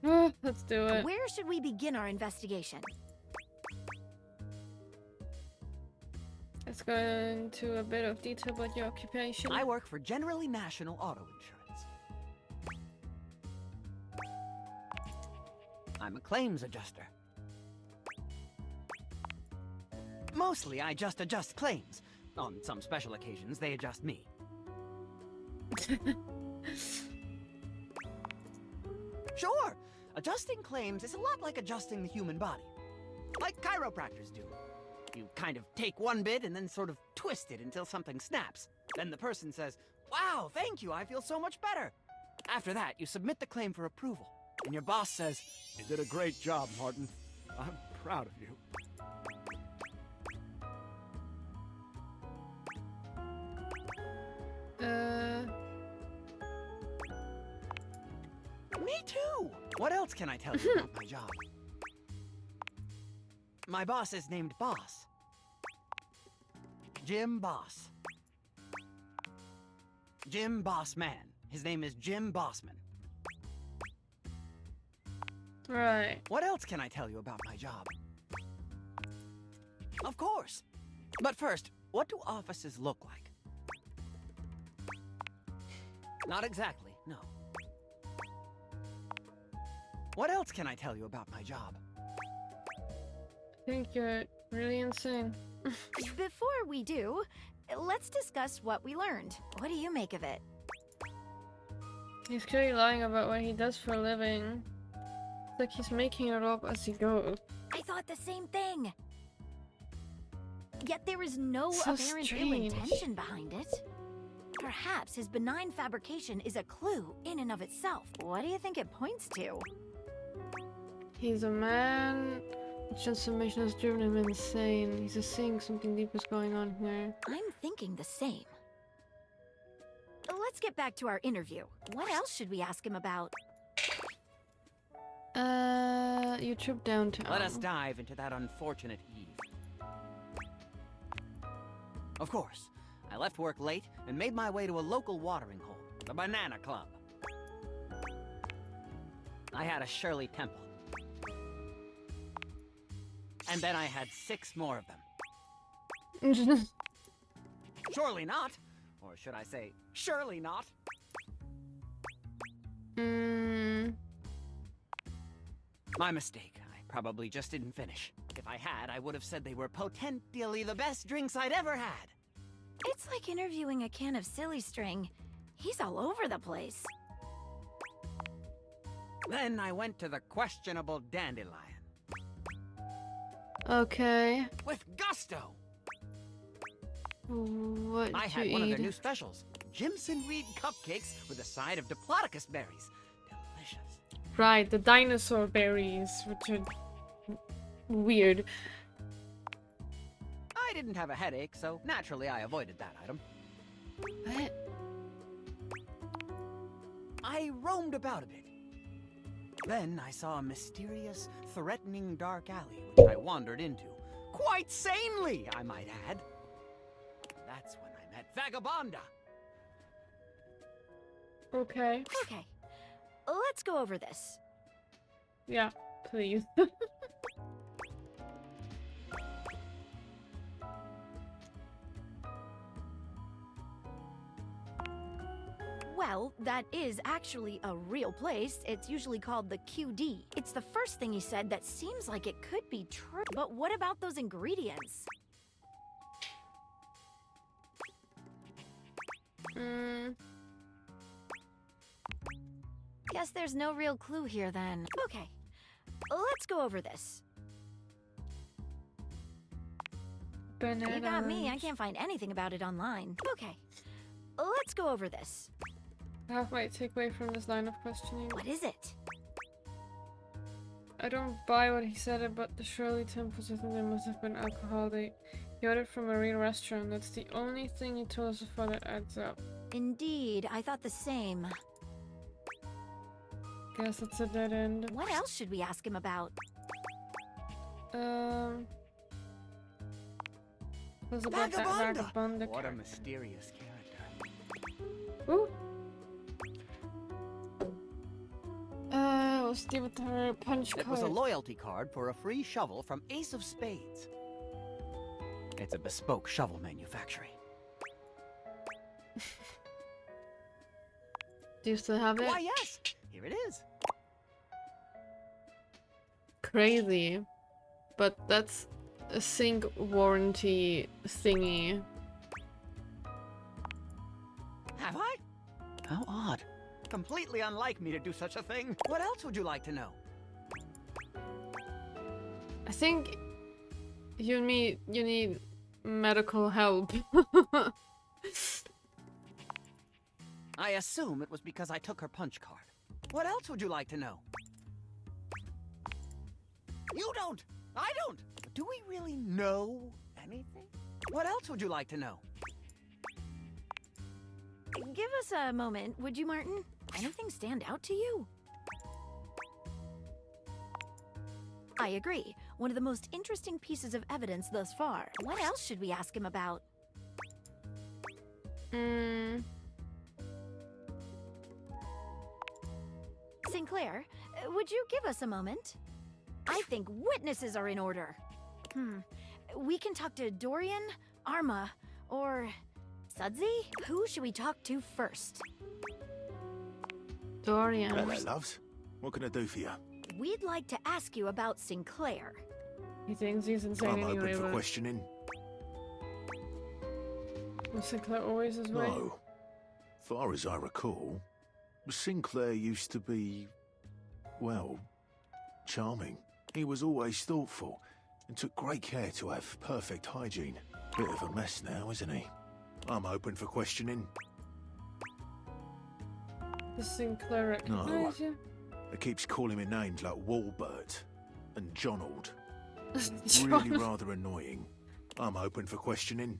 Let's do it. Where should we begin our investigation? Let's go into a bit of detail about your occupation. I work for Generally National Auto Insurance. I'm a claims adjuster. Mostly, I just adjust claims. On some special occasions, they adjust me. Sure! Adjusting claims is a lot like adjusting the human body. Like chiropractors do. You kind of take one bit and then sort of twist it until something snaps. Then the person says, "Wow, thank you, I feel so much better." After that, you submit the claim for approval. And your boss says, "You did a great job, Martin. I'm proud of you." Me too! What else can I tell you about my job? My boss is named Boss. Jim Boss. Jim Bossman. His name is Jim Bossman. Right. What else can I tell you about my job? Of course. But first, what do offices look like? Not exactly, no. What else can I tell you about my job? I think you're really insane. Before we do, let's discuss what we learned. What do you make of it? He's clearly lying about what he does for a living. It's like he's making it up as he goes. I thought the same thing. Yet there is no So apparent ill strange. intention behind it. Perhaps his benign fabrication is a clue in and of itself. What do you think it points to? He's a man. The transformation has driven him insane. He's just seeing something deep is going on here. I'm thinking the same. Let's get back to our interview. What else should we ask him about? Your trip downtown. Let us dive into that unfortunate eve. Of course, I left work late and made my way to a local watering hole, the Banana Club. I had a Shirley Temple. And then I had 6 more of them. Surely not. Or should I say, surely not. My mistake. I probably just didn't finish. If I had, I would have said they were potentially the best drinks I'd ever had. It's like interviewing a can of silly string. He's all over the place. Then I went to the questionable dandelion. Okay. With gusto! What I did had you one of eat? their new specials. Jimson Reed cupcakes with a side of Diplodocus berries. Delicious. Right, the dinosaur berries, which are weird. I didn't have a headache, so naturally I avoided that item. What? I roamed about a bit. Then I saw a mysterious, threatening dark alley, which I wandered into. Quite sanely, I might add. That's when I met Vagabonda. Okay. Okay, let's go over this. Yeah, please. Well, that is actually a real place. It's usually called the QD. It's the first thing he said that seems like it could be true. But what about those ingredients? Guess there's no real clue here then. Okay, let's go over this. You got me. I can't find anything about it online. Okay, let's go over this. Half might take away from this line of questioning. What is it? I don't buy what he said about the Shirley Temples. I think there must have been alcohol. He ordered from a real restaurant. That's the only thing he told us so far that adds up. Indeed, I thought the same. Guess it's a dead end. What else should we ask him about? Was about that Vagabonda What a character. mysterious character. Ooh. What's the deal with her punch card? It was a loyalty card for a free shovel from Ace of Spades. It's a bespoke shovel manufacturing. Do you still have it? Why, yes! Here it is. Crazy. But that's a sync warranty thingy. Have I? How odd. Completely unlike me to do such a thing. What else would you like to know? I think you need medical help. I assume it was because I took her punch card. What else would you like to know? You don't! I don't! Do we really know anything? What else would you like to know? Give us a moment, would you, Martin? Anything stand out to you? I agree. One of the most interesting pieces of evidence thus far. What else should we ask him about? Sinclair, would you give us a moment? I think witnesses are in order. We can talk to Dorian, Arma, or Sudsy? Who should we talk to first? Dorian. Hello, loves. What can I do for you? We'd like to ask you about Sinclair. He thinks he's insane I'm anyway, open for but questioning. was Sinclair always his way? No. Far as I recall, Sinclair used to be, well, charming. He was always thoughtful and took great care to have perfect hygiene. Bit of a mess now, isn't he? I'm open for questioning. Does Sinclair recognize you? It keeps calling me names like Walbert and Jonald. Really Jonald. rather annoying. I'm open for questioning.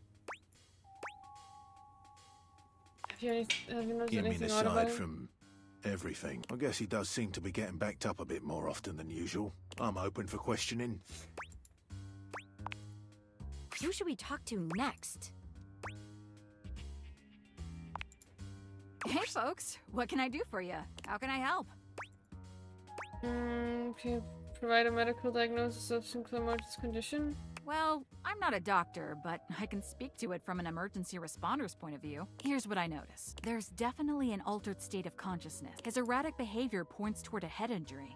Have you noticed You mean anything odd about aside him? from everything? I guess he does seem to be getting backed up a bit more often than usual. I'm open for questioning. Who should we talk to next? Hey, folks. What can I do for you? How can I help? Can you provide a medical diagnosis of Sinclair Martin's condition? Well, I'm not a doctor, but I can speak to it from an emergency responder's point of view. Here's what I notice. There's definitely an altered state of consciousness. His erratic behavior points toward a head injury.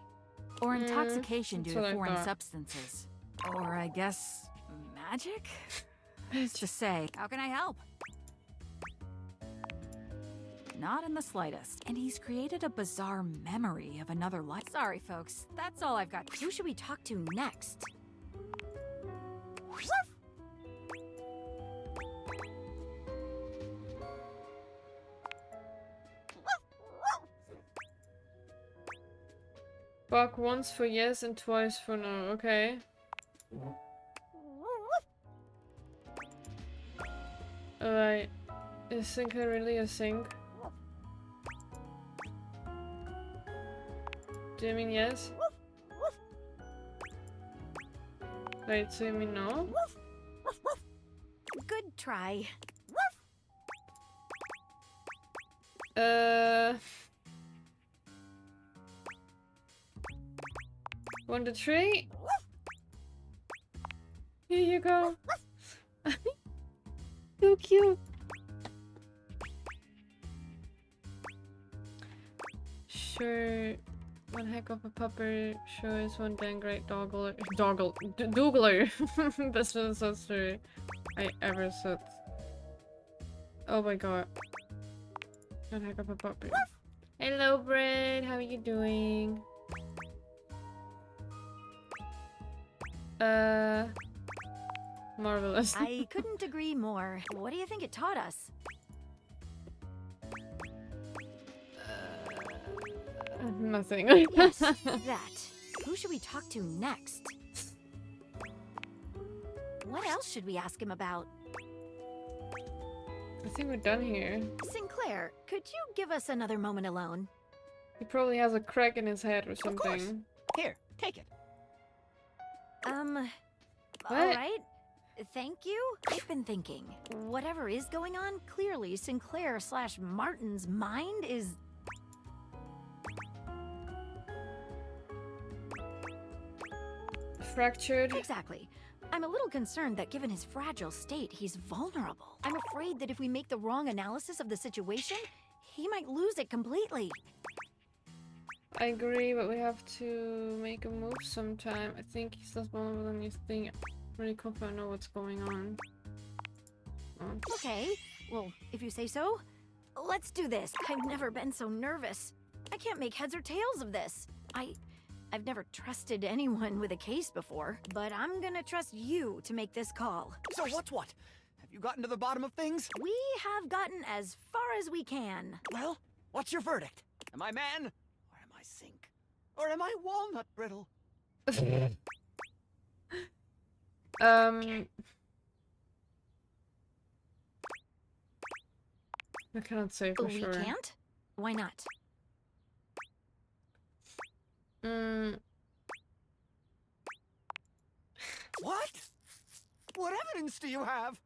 Or intoxication due that's what to I foreign thought. substances. Or I guess, magic? Who's to say? How can I help? Not in the slightest. And he's created a bizarre memory of another life. Sorry, folks. That's all I've got. Who should we talk to next? Bark once for yes and twice for no. Okay. Alright. Is Sinclair really a sink? Do you mean yes? Wait, so you mean no? Good try. Want the tree? Here you go. So cute. Sure. One heck of a pupper sure is one dang great doggler. Doogler. Best little story I ever said. Oh my god. One heck of a pupper. Hello, Brett. How are you doing? Marvelous. I couldn't agree more. What do you think it taught us? Nothing. Yes, that. Who should we talk to next? What else should we ask him about? I think we're done here. Sinclair, could you give us another moment alone? He probably has a crack in his head or something. Here, take it. Alright. Thank you. I've been thinking. Whatever is going on, clearly Sinclair/Martin's mind is... Fractured? Exactly. I'm a little concerned that given his fragile state, he's vulnerable. I'm afraid that if we make the wrong analysis of the situation, he might lose it completely. I agree, but we have to make a move sometime. I think he's less vulnerable than you think. I'm really confident I know what's going on. Oh. Okay, well, if you say so, let's do this. I've never been so nervous. I can't make heads or tails of this. I've never trusted anyone with a case before, but I'm gonna trust you to make this call. So what's what? Have you gotten to the bottom of things? We have gotten as far as we can. Well, what's your verdict? Am I man? Or am I sink? Or am I walnut brittle? I cannot say for We sure. can't? Why not? What? What evidence do you have?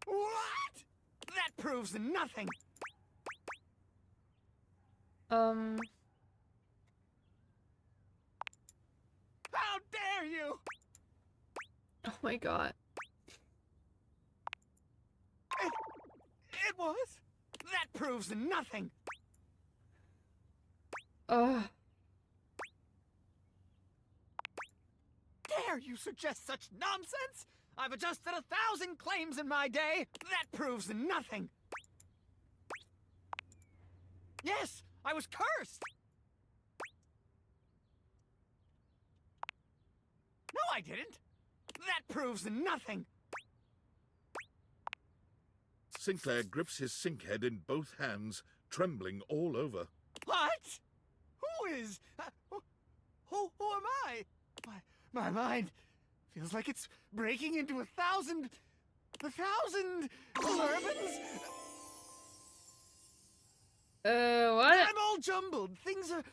What? That proves nothing. How dare you? Oh my god. It was. That proves nothing. Ugh. Dare you suggest such nonsense? I've adjusted 1,000 claims in my day. That proves nothing. Yes, I was cursed. No, I didn't. That proves nothing. Sinclair grips his sink head in both hands, trembling all over. What? Who is? Who am I? My mind feels like it's breaking into 1,000 bourbons. What? I'm all jumbled. Things are.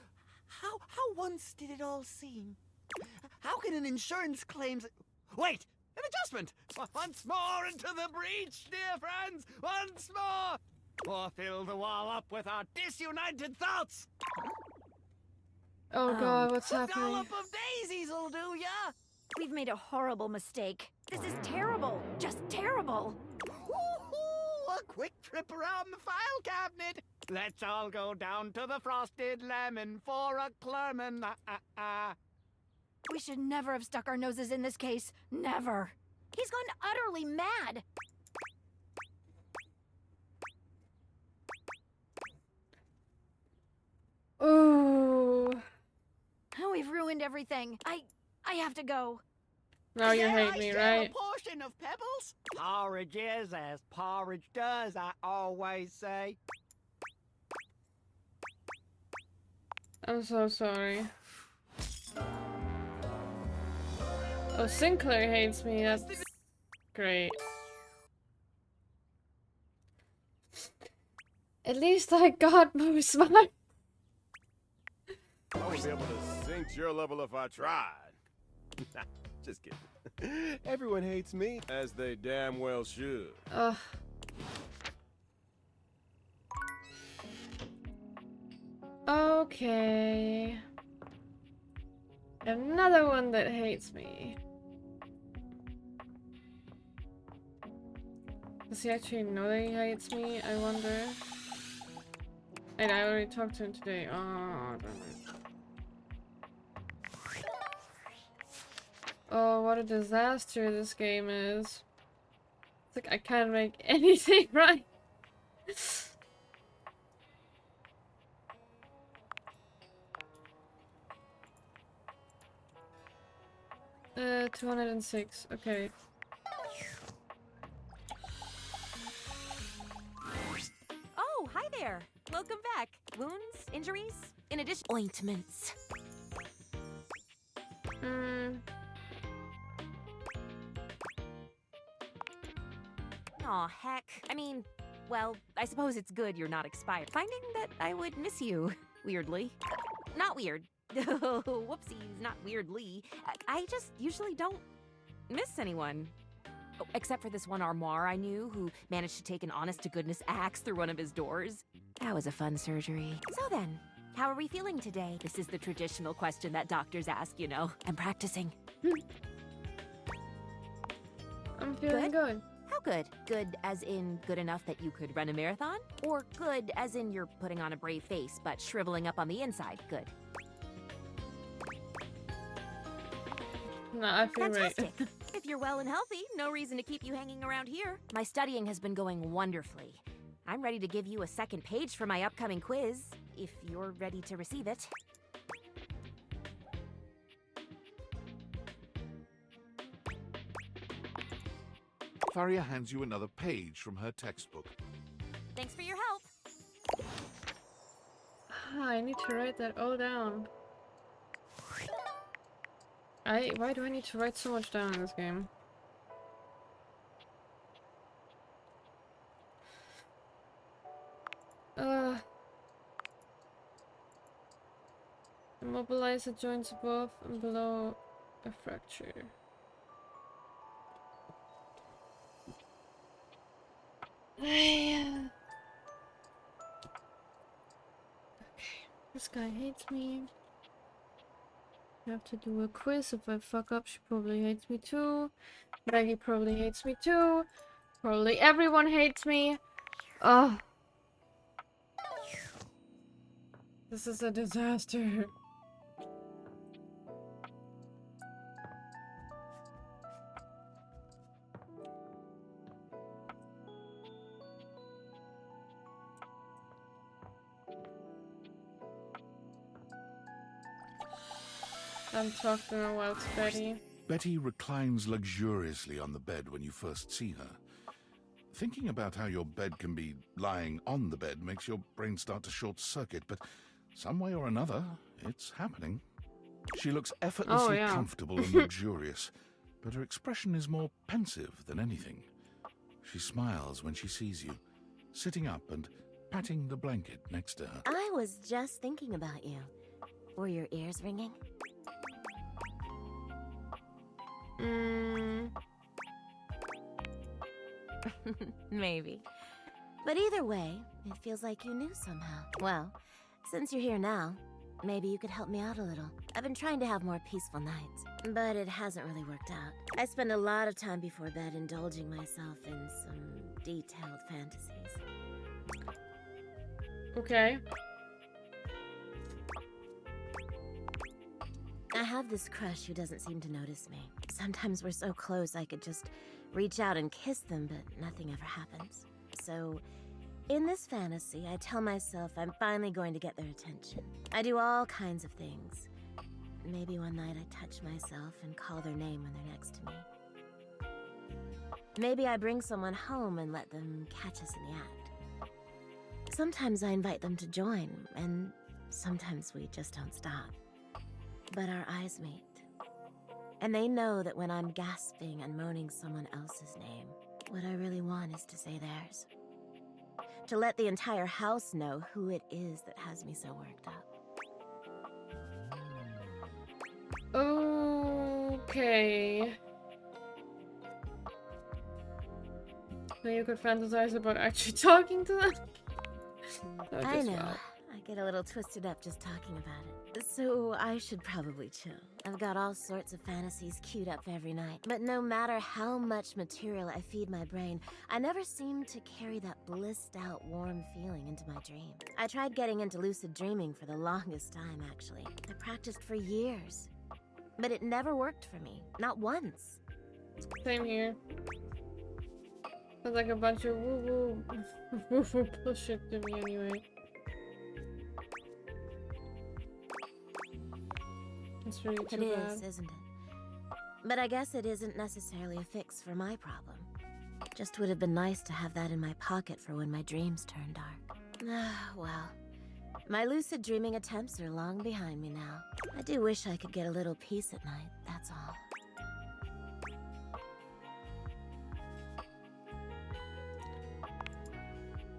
How once did it all seem? How can an insurance claims? Wait, An adjustment! Once more into the breach, dear friends! Once more! Or fill the wall up with our disunited thoughts! Oh god, what's A happening? dollop of daisies will do ya! We've made a horrible mistake. This is terrible. Just terrible. Ooh, a quick trip around the file cabinet. Let's all go down to the Frosted Lemon for a Clerman. We should never have stuck our noses in this case. Never. He's gone utterly mad. Ooh. Oh, we've ruined everything. I have to go. Now you hate I me, share right? a portion of pebbles. Porridge is as porridge does, I always say. I'm so sorry. Oh, Sinclair hates me. That's great. At least I got more smart. I would be able to sink to your level if I tried. Just kidding. Everyone hates me, as they damn well should. Ugh. Okay. Another one that hates me. Does he actually know that he hates me? I wonder. And I already talked to him today. Oh, damn it. Oh, what a disaster this game is. It's like I can't make anything right. 206. Okay. Oh, hi there. Welcome back. Wounds? Injuries? In addition, ointments. Aw, heck. I mean, well, I suppose it's good you're not expired. Finding that I would miss you, weirdly. Not weird. Whoopsies, not weirdly. I just usually don't miss anyone. Oh, except for this one armoire I knew who managed to take an honest-to-goodness axe through one of his doors. That was a fun surgery. So then, how are we feeling today? This is the traditional question that doctors ask, you know. I'm practicing. I'm feeling good. How good? Good as in good enough that you could run a marathon? Or good as in you're putting on a brave face but shriveling up on the inside? Good. Nah, I feel Fantastic. right. If you're well and healthy, no reason to keep you hanging around here. My studying has been going wonderfully. I'm ready to give you a second page for my upcoming quiz, if you're ready to receive it. Faria hands you another page from her textbook. Thanks for your help. Ah, I need to write that all down. Why do I need to write so much down in this game? Immobilize the joints above and below a fracture. Okay, this guy hates me. I have to do a quiz. If I fuck up, she probably hates me too. Maggie probably hates me too. Probably everyone hates me. Ugh. This is a disaster. I haven't talked to her in a while, to Betty. Betty reclines luxuriously on the bed when you first see her. Thinking about how your bed can be lying on the bed makes your brain start to short-circuit, but some way or another, it's happening. She looks effortlessly comfortable and luxurious, but her expression is more pensive than anything. She smiles when she sees you, sitting up and patting the blanket next to her. I was just thinking about you. Were your ears ringing? Maybe. But either way, it feels like you knew somehow. Well, since you're here now, maybe you could help me out a little. I've been trying to have more peaceful nights, but it hasn't really worked out. I spend a lot of time before bed indulging myself in some detailed fantasies. Okay. I have this crush who doesn't seem to notice me. Sometimes we're so close I could just reach out and kiss them, but nothing ever happens. So, in this fantasy, I tell myself I'm finally going to get their attention. I do all kinds of things. Maybe one night I touch myself and call their name when they're next to me. Maybe I bring someone home and let them catch us in the act. Sometimes I invite them to join, and sometimes we just don't stop. But our eyes meet. And they know that when I'm gasping and moaning someone else's name, what I really want is to say theirs. To let the entire house know who it is that has me so worked up. Okay. So you could fantasize about actually talking to them? I know. I get a little twisted up just talking about it. So I should probably chill. I've got all sorts of fantasies queued up every night. But no matter how much material I feed my brain, I never seem to carry that blissed out warm feeling into my dream. I tried getting into lucid dreaming for the longest time, actually. I practiced for years. But it never worked for me. Not once. Same here. Sounds like a bunch of woo-woo woo-woo bullshit to me anyway. It's really too It bad. is, isn't it? But I guess it isn't necessarily a fix for my problem. Just would have been nice to have that in my pocket for when my dreams turn dark. Well, my lucid dreaming attempts are long behind me now. I do wish I could get a little peace at night, that's all.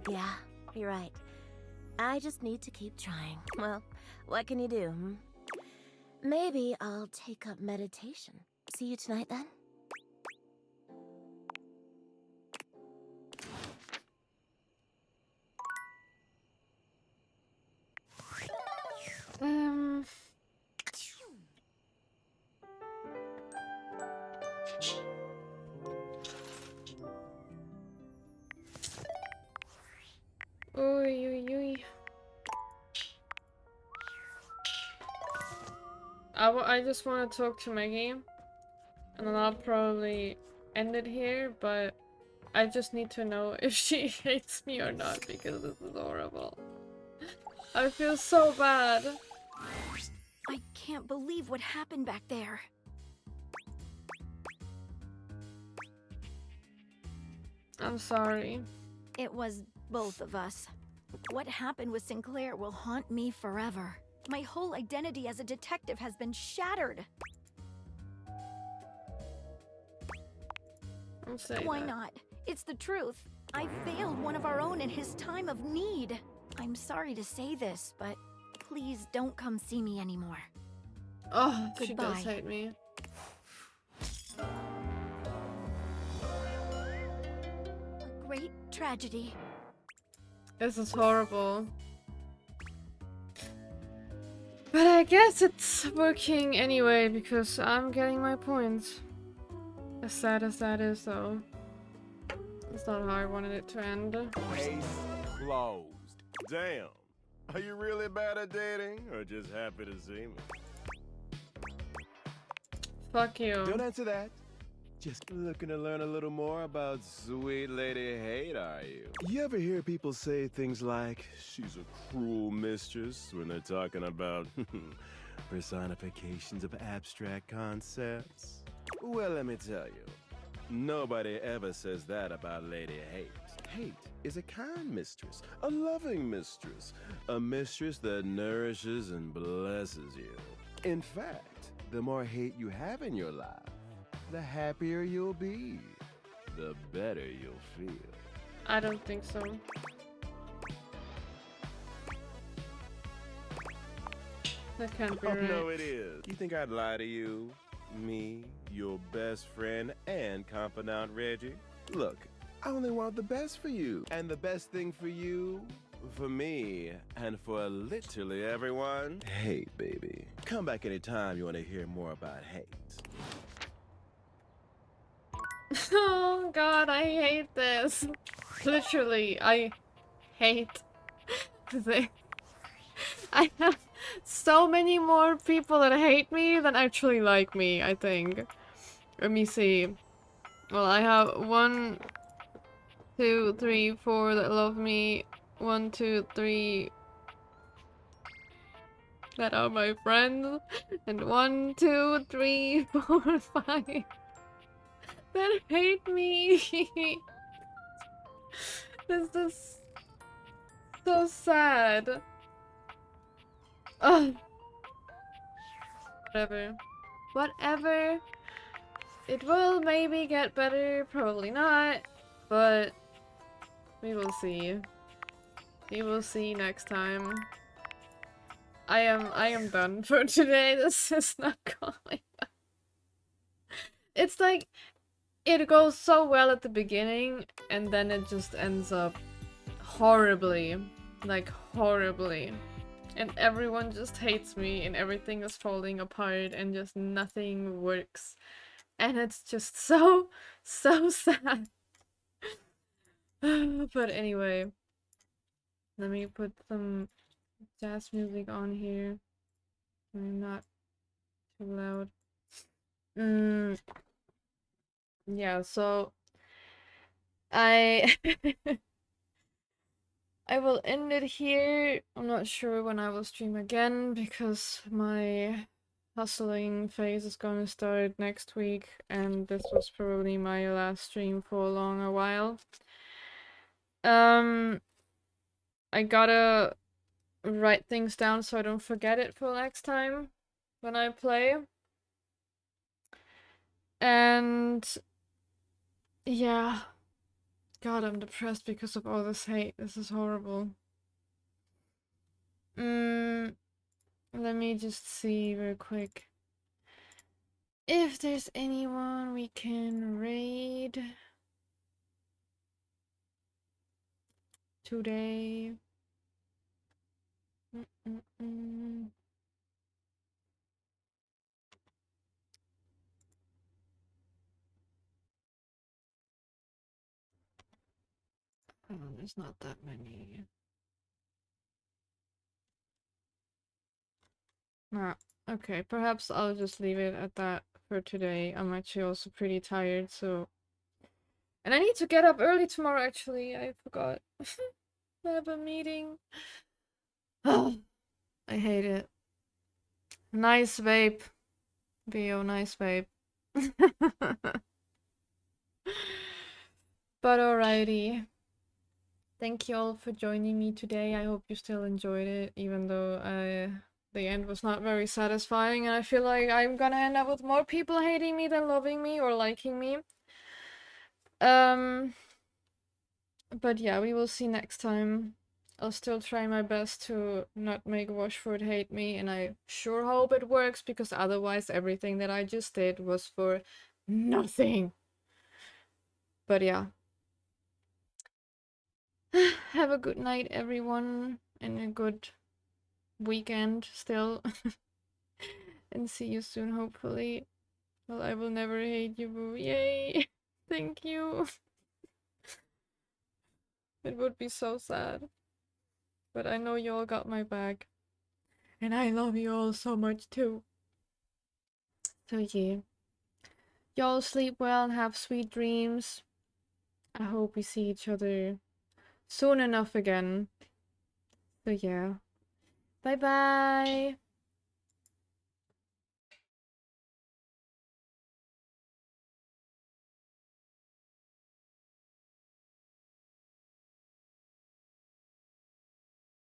Yeah, you're right. I just need to keep trying. Well, what can you do, hmm? Maybe I'll take up meditation. See you tonight, then? Oy, oy, oy. I just want to talk to Maggie, and then I'll probably end it here, but I just need to know if she hates me or not, because this is horrible. I feel so bad. I can't believe what happened back there. I'm sorry. It was both of us. What happened with Sinclair will haunt me forever. My whole identity as a detective has been shattered. I'm saying Why that. not? It's the truth. I failed one of our own in his time of need. I'm sorry to say this, but please don't come see me anymore. Oh, she Goodbye. does hate me. A great tragedy. This is horrible. But I guess it's working anyway, because I'm getting my points. As sad as that is, though. It's not how I wanted it to end. Case closed. Damn. Are you really bad at dating, or just happy to see me? Fuck you. Don't answer that. Just looking to learn a little more about sweet Lady Hate, are you? You ever hear people say things like, she's a cruel mistress, when they're talking about personifications of abstract concepts? Well, let me tell you, nobody ever says that about Lady Hate. Hate is a kind mistress, a loving mistress, a mistress that nourishes and blesses you. In fact, the more hate you have in your life, the happier you'll be, the better you'll feel. I don't think so. That can't be Oh, right. no, it is. You think I'd lie to you? Me, your best friend and confidant Reggie? Look, I only want the best for you. And the best thing for you, for me, and for literally everyone. Hate, baby. Come back anytime you want to hear more about hate. Oh god, I hate this. Literally, I hate this. I have so many more people that hate me than actually like me, I think. Let me see. Well, I have 1, 2, 3, 4 that love me. 1, 2, 3 that are my friends. And 1, 2, 3, 4, 5 that hate me. This is so sad. Ugh. Whatever. Whatever. It will maybe get better, probably not, but we will see. We will see next time. I am done for today. This is not going back. It's like it goes so well at the beginning and then it just ends up horribly. Like horribly. And everyone just hates me and everything is falling apart and just nothing works. And it's just so sad. But anyway, let me put some jazz music on here. I'm not too loud. Yeah, so I I will end it here. I'm not sure when I will stream again because my hustling phase is gonna start next week and this was probably my last stream for a long while. I gotta write things down so I don't forget it for next time when I play. And yeah. God, I'm depressed because of all this hate. This is horrible. Let me just see real quick if there's anyone we can raid today. Oh, there's not that many. Nah, okay, perhaps I'll just leave it at that for today. I'm actually also pretty tired, so... And I need to get up early tomorrow, actually. I forgot. I have a meeting. Oh, I hate it. Nice vape. Bio, nice vape. But alrighty. Thank you all for joining me today. I hope you still enjoyed it, even though the end was not very satisfying, and I feel like I'm gonna end up with more people hating me than loving me or liking me. But yeah, we will see next time. I'll still try my best to not make Washford hate me, and I sure hope it works, because otherwise everything that I just did was for nothing. But yeah. Have a good night, everyone, and a good weekend still. And see you soon, hopefully. Well, I will never hate you, boo. Yay! Thank you. It would be so sad. But I know you all got my back. And I love you all so much too. So yeah. Y'all sleep well and have sweet dreams. I hope we see each other soon enough again. So yeah. Bye bye.